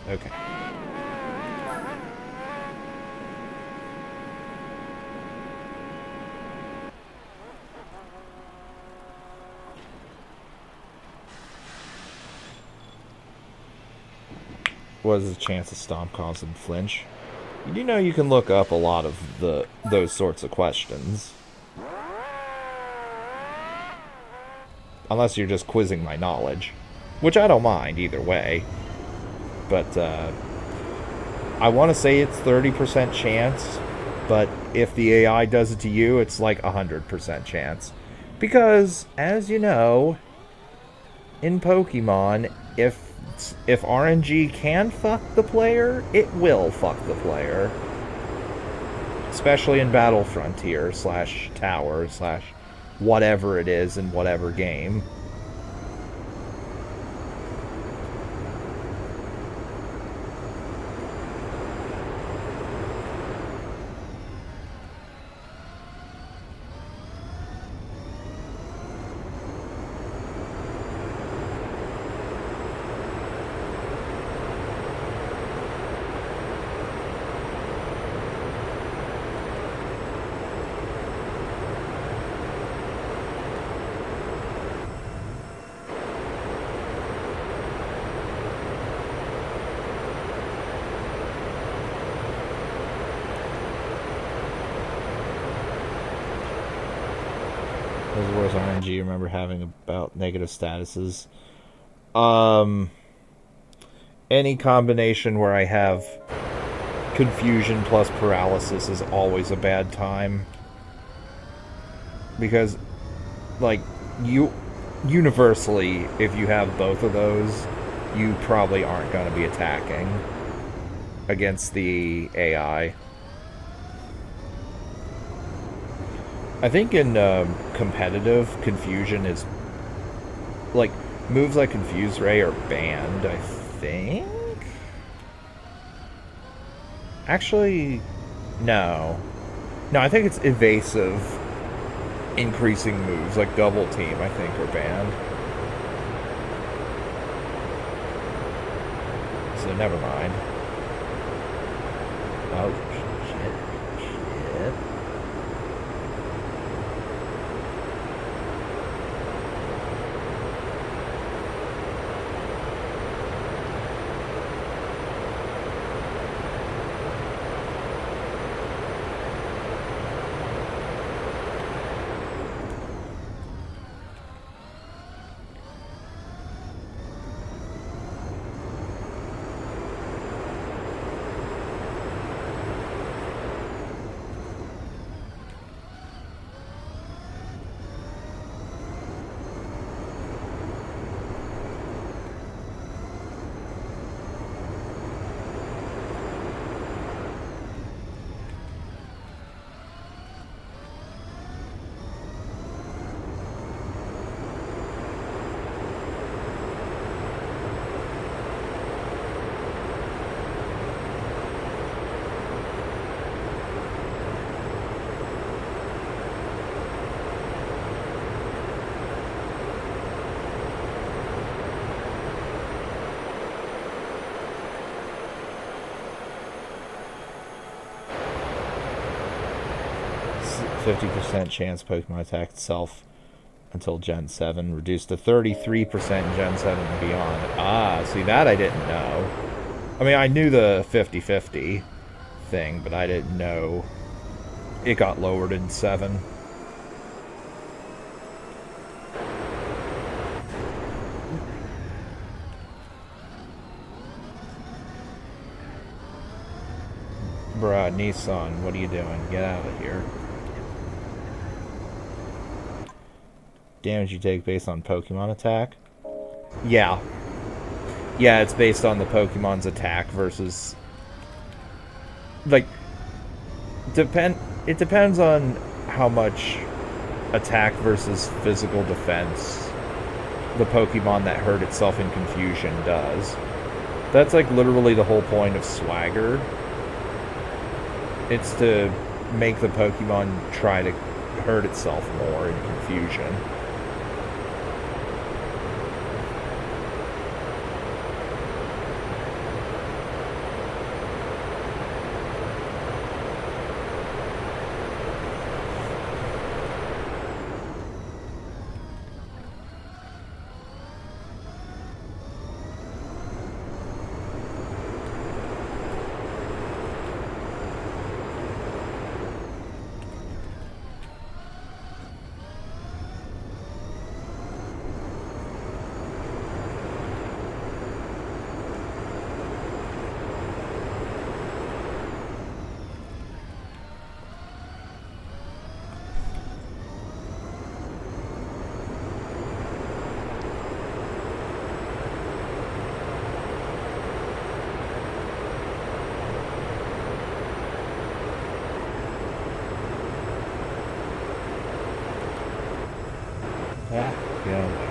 Okay. What is the chance of stomp causing flinch? You do know you can look up a lot of those sorts of questions. Unless you're just quizzing my knowledge. Which I don't mind either way. But, I want to say it's 30% chance, but if the AI does it to you, it's like 100% chance. Because, as you know, in Pokemon, if RNG can fuck the player, it will fuck the player. Especially in Battle Frontier / Tower / whatever it is in whatever game. Those are the worst RNG you remember having about negative statuses. Any combination where I have confusion plus paralysis is always a bad time. Because, like, universally, if you have both of those, you probably aren't going to be attacking against the AI. I think in competitive, confusion is... like, moves like Confuse Ray are banned, I think? Actually, no. No, I think it's evasive, increasing moves, like Double Team, I think, are banned. So never mind. Oh, shit. %, chance Pokemon attack itself until Gen 7, reduced to 33% in Gen 7 and beyond. Ah, see, that I didn't know. I mean, I knew the 50-50 thing, but I didn't know it got lowered in 7. Bruh, Nissan, what are you doing? Get out of here. Damage you take based on Pokemon attack? Yeah. Yeah, it's based on the Pokemon's attack versus... like... It depends on how much attack versus physical defense the Pokemon that hurt itself in confusion does. That's like literally the whole point of Swagger. It's to make the Pokemon try to hurt itself more in confusion. Ah, yeah.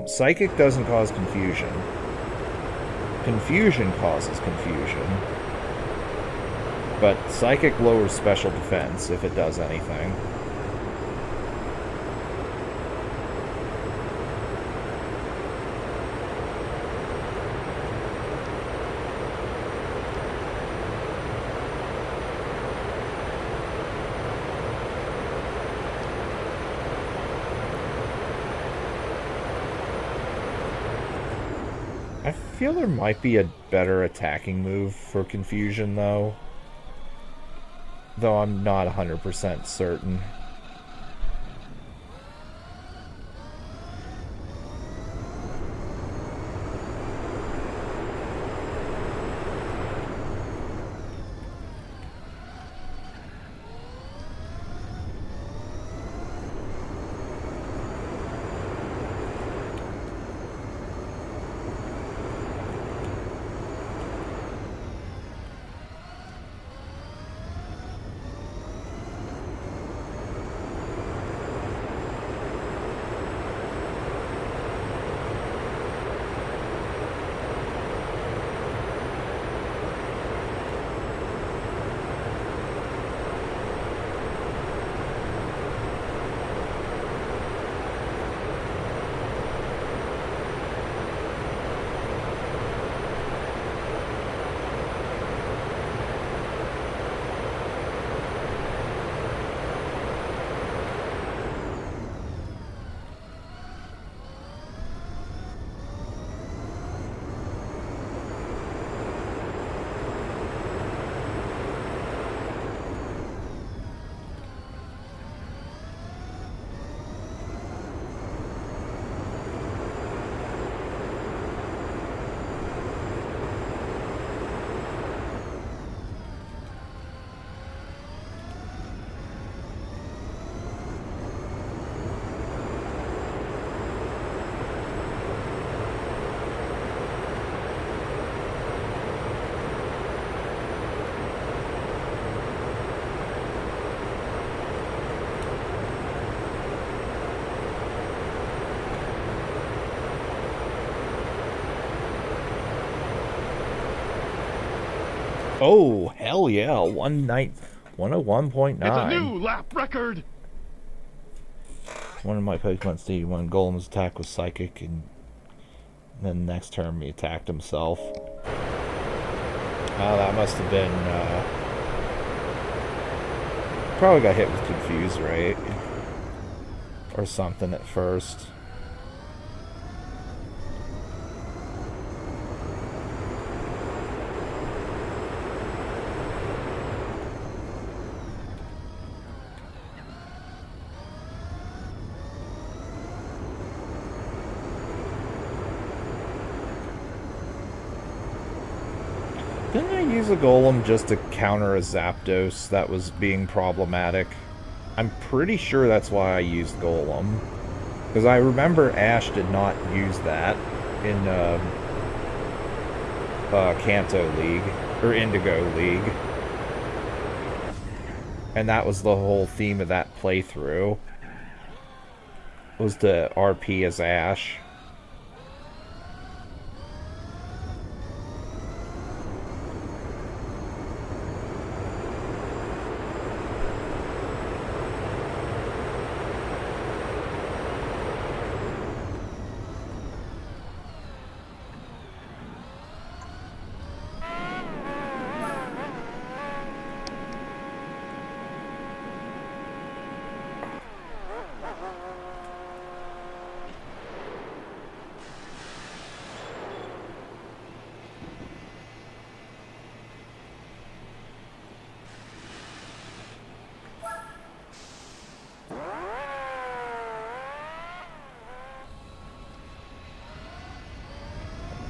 Psychic doesn't cause confusion. Confusion causes confusion. But Psychic lowers special defense if it does anything. I feel there might be a better attacking move for Confusion, though. Though I'm not 100% certain. Oh, hell yeah. 101.9. It's a new lap record. One of my Pokemon Stadium, when Golem's attack was Psychic, and then next turn he attacked himself. Oh, that must have been, probably got hit with Confuse, right? Or something at first. Didn't I use a golem just to counter a Zapdos that was being problematic? I'm pretty sure that's why I used golem. Because I remember Ash did not use that in Kanto League, or Indigo League. And that was the whole theme of that playthrough, was to RP as Ash.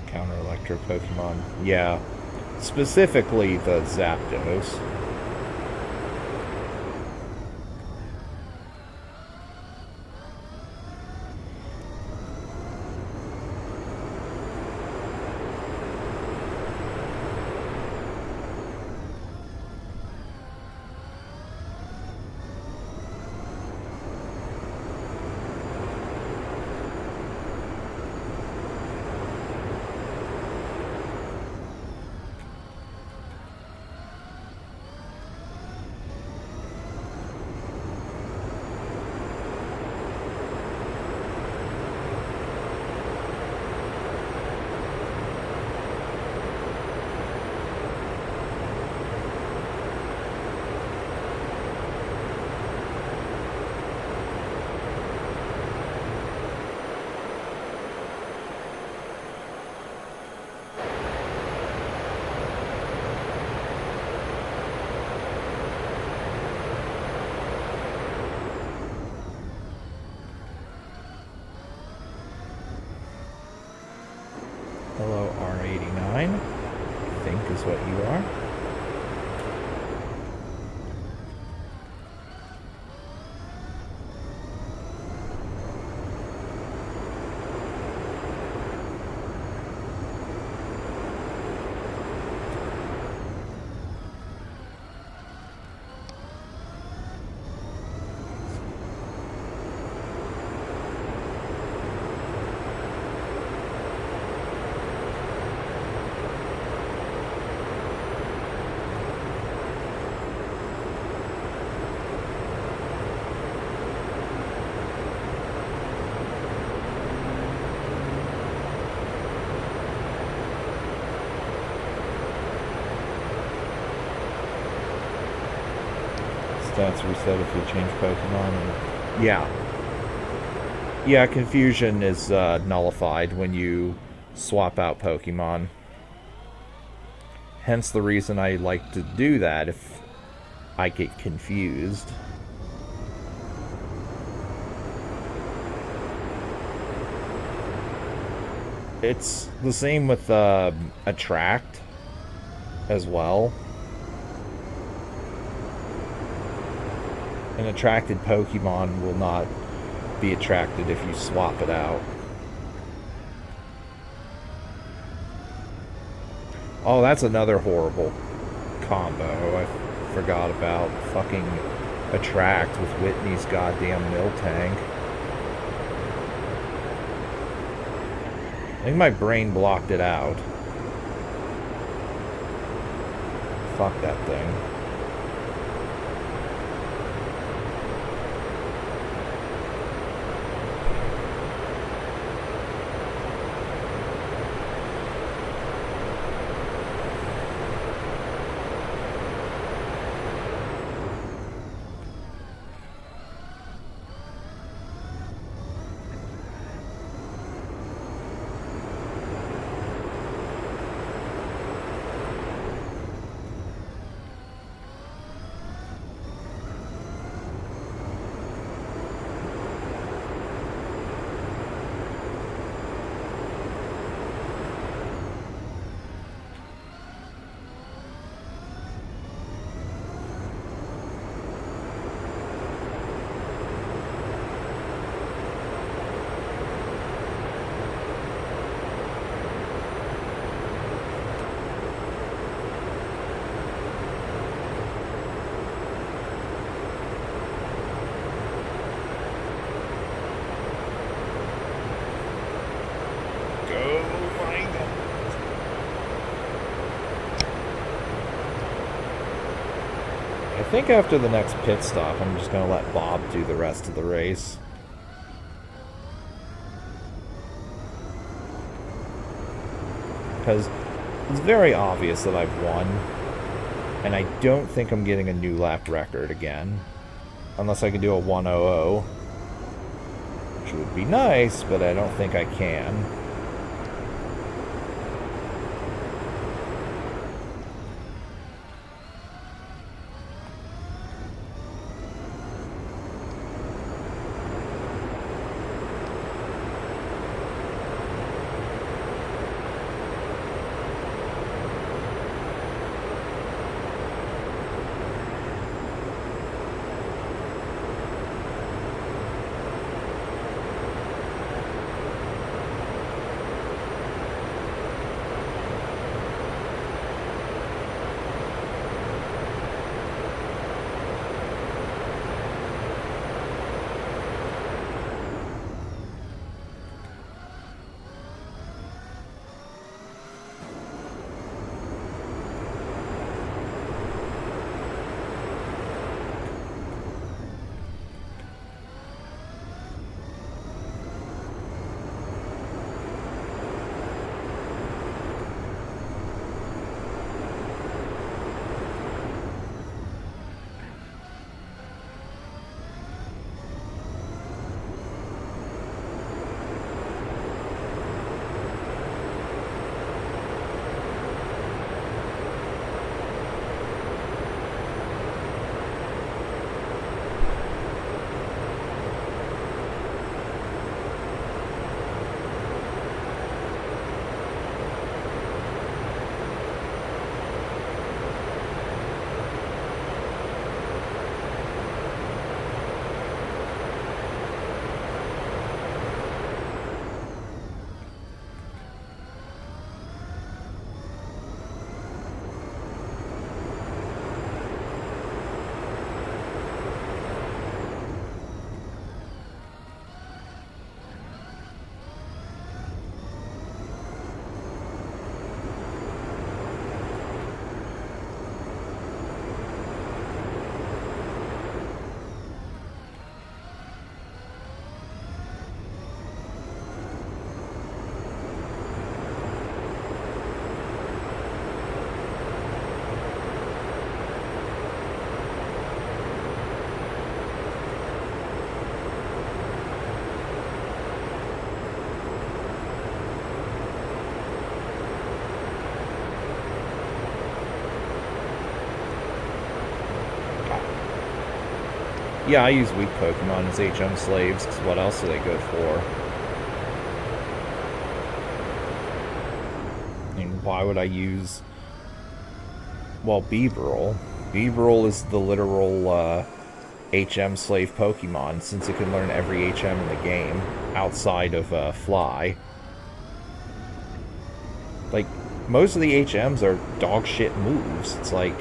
Counter Electro Pokemon. Yeah. Specifically the Zapdos. Hello, R89, I think is what you are. Stats reset if you change Pokemon. And yeah, confusion is nullified when you swap out Pokemon. Hence the reason I like to do that if I get confused. It's the same with Attract as well. An attracted Pokemon will not be attracted if you swap it out. Oh, that's another horrible combo I forgot about. Fucking Attract with Whitney's goddamn Miltank. I think my brain blocked it out. Fuck that thing. think after the next pit stop, I'm just going to let Bob do the rest of the race. Because it's very obvious that I've won. And I don't think I'm getting a new lap record again. Unless I can do a 1:00. Which would be nice, but I don't think I can. Yeah, I use weak Pokemon as HM slaves, because what else are they good for? I mean, why would I use... Well, Beaverl. Beaverl is the literal HM slave Pokemon, since it can learn every HM in the game, outside of Fly. Like, most of the HMs are dog shit moves. It's like...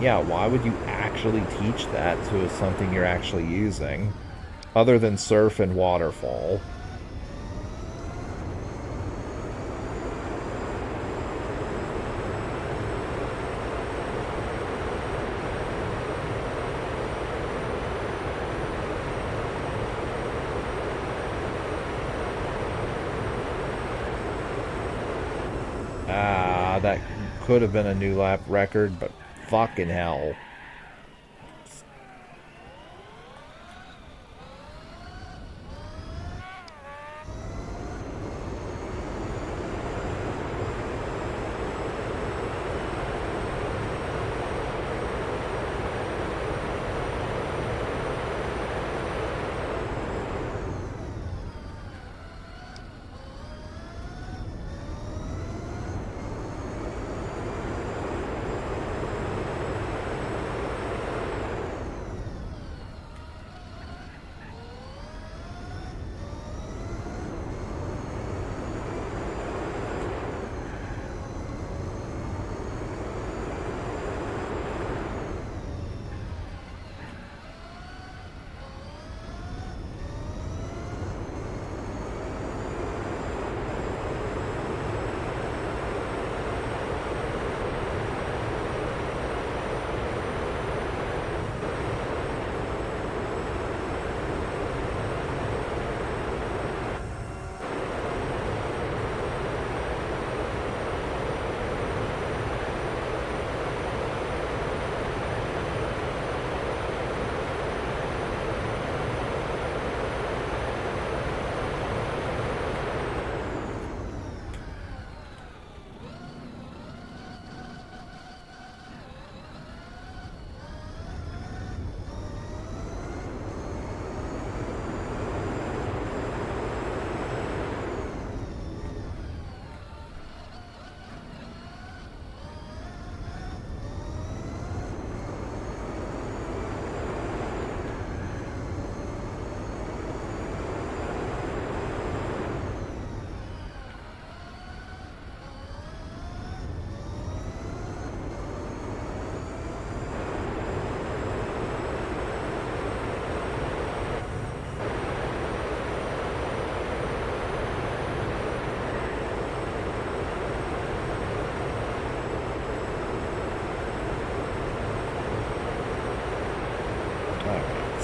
Yeah, why would you actually teach that to something you're actually using? Other than Surf and Waterfall. Ah, that could have been a new lap record, but fucking hell.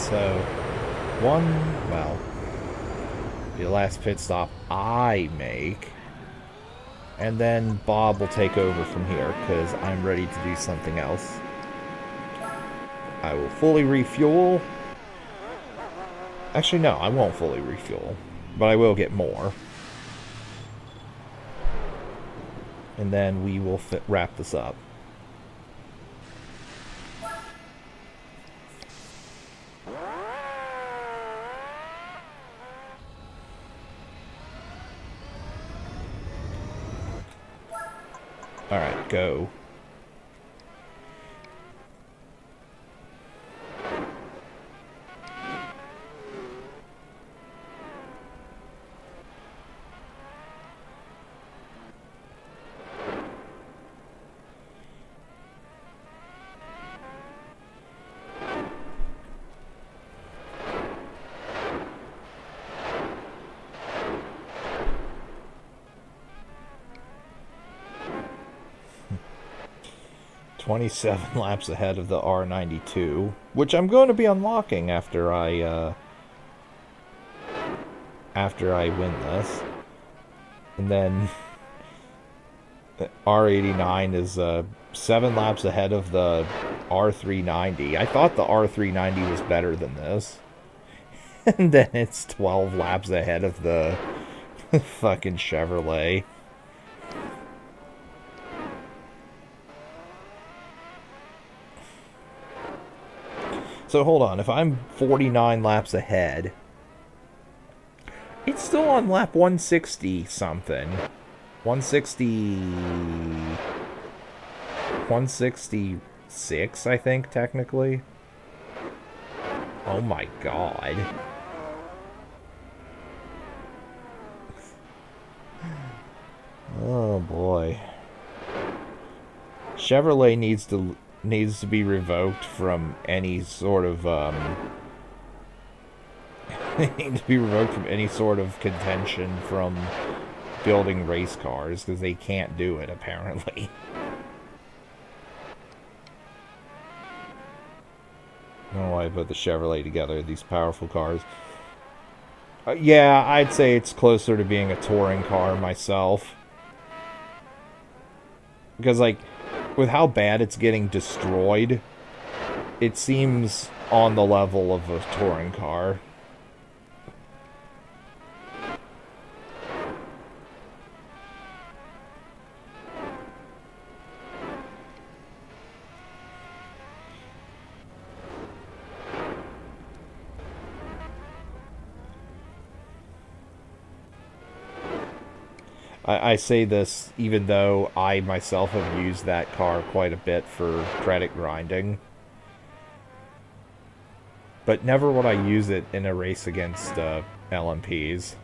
so well, the last pit stop I make, and then Bob will take over from here because I'm ready to do something else. I will fully refuel. Actually, no, I won't fully refuel, but I will get more. And then we will wrap this up. Alright, go. "27 laps ahead of the R92, which I'm going to be unlocking after I win this. And then R89 is 7 laps ahead of the R390. I thought the R390 was better than this. And then it's 12 laps ahead of the fucking Chevrolet. So hold on, if I'm 49 laps ahead, it's still on lap 160 something. 166, I think, technically. Oh my god. Oh boy. Chevrolet needs to be revoked from any sort of need to be revoked from any sort of contention from building race cars, because they can't do it apparently. I don't know why I put the Chevrolet together, these powerful cars. Yeah, I'd say it's closer to being a touring car myself. Because, like, with how bad it's getting destroyed, it seems on the level of a touring car. I say this even though I myself have used that car quite a bit for credit grinding. But never would I use it in a race against LMPs.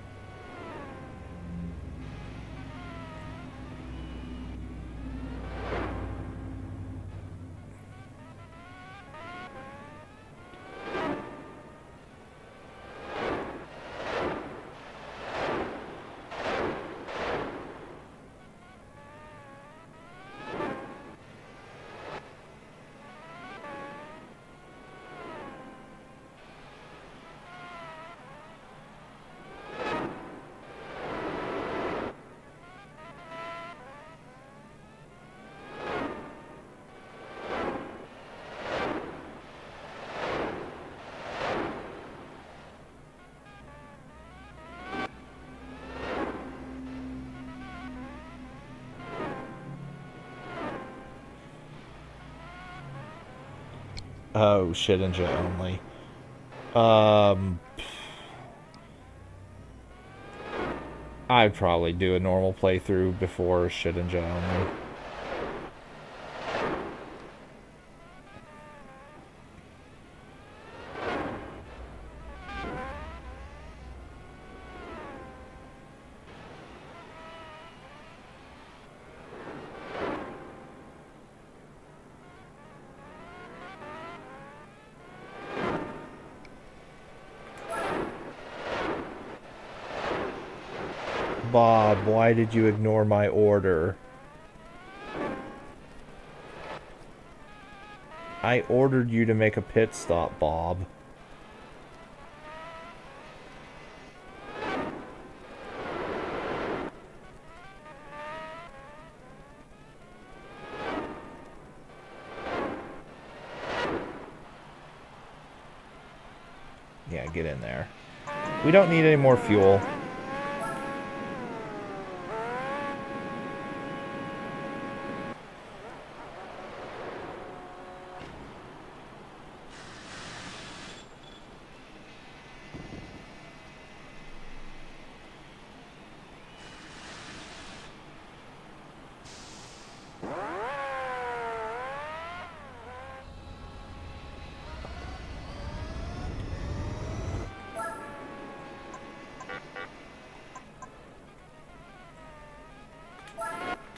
Oh, shit engine only. I'd probably do a normal playthrough before shit engine only. Bob, why did you ignore my order? I ordered you to make a pit stop, Bob. Yeah, get in there. We don't need any more fuel.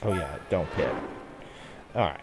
Oh yeah, don't pit. Alright.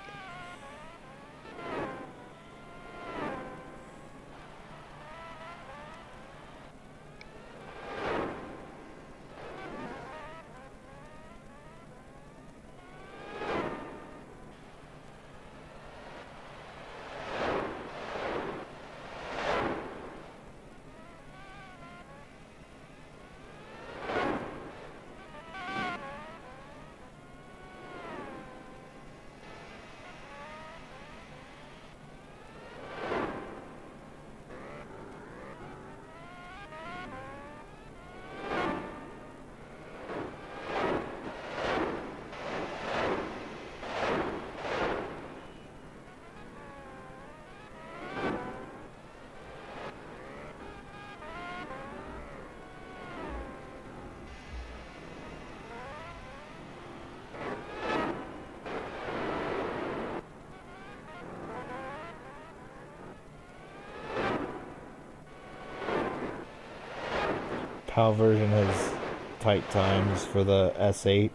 PAL version has tight times for the S8.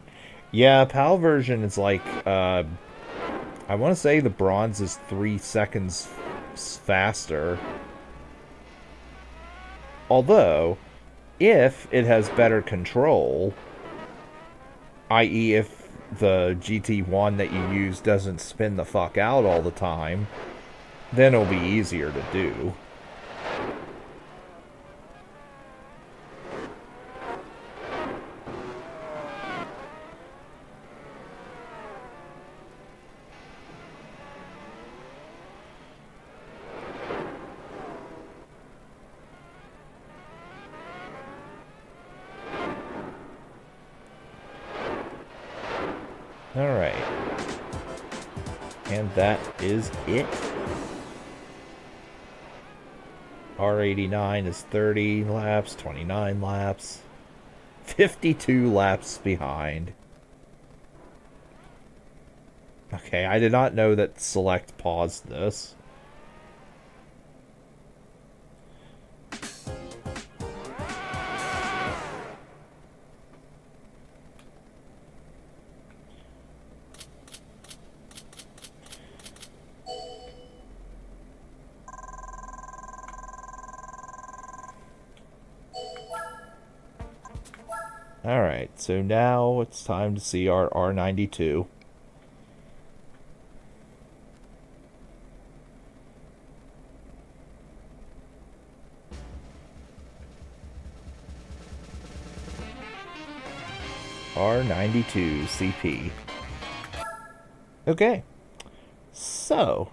Yeah, PAL version is like, I want to say the bronze is 3 seconds faster. Although, if it has better control, i.e. if the GT1 that you use doesn't spin the fuck out all the time, then it'll be easier to do. Alright. And that is it. R89 is 30 laps, 29 laps, 52 laps behind. Okay, I did not know that Select paused this. Alright, so now it's time to see our R92. R92 CP. Okay, so,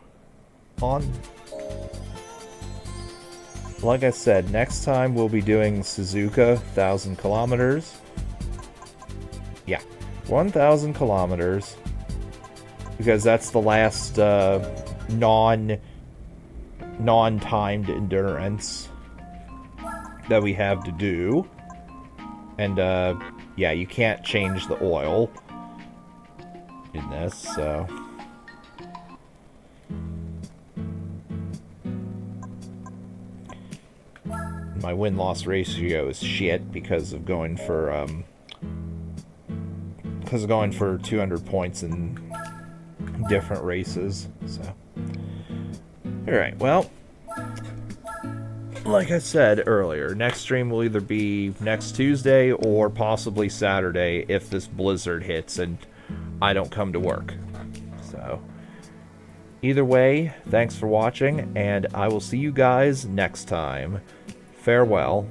like I said, next time we'll be doing Suzuka 1,000 kilometers. Yeah, 1,000 kilometers, because that's the last non-timed endurance that we have to do. And yeah, you can't change the oil in this, so my win-loss ratio is shit because of going for 200 points in different races. So, all right, well, like I said earlier, next stream will either be next Tuesday or possibly Saturday if this blizzard hits and I don't come to work. So, either way, thanks for watching, and I will see you guys next time. Farewell.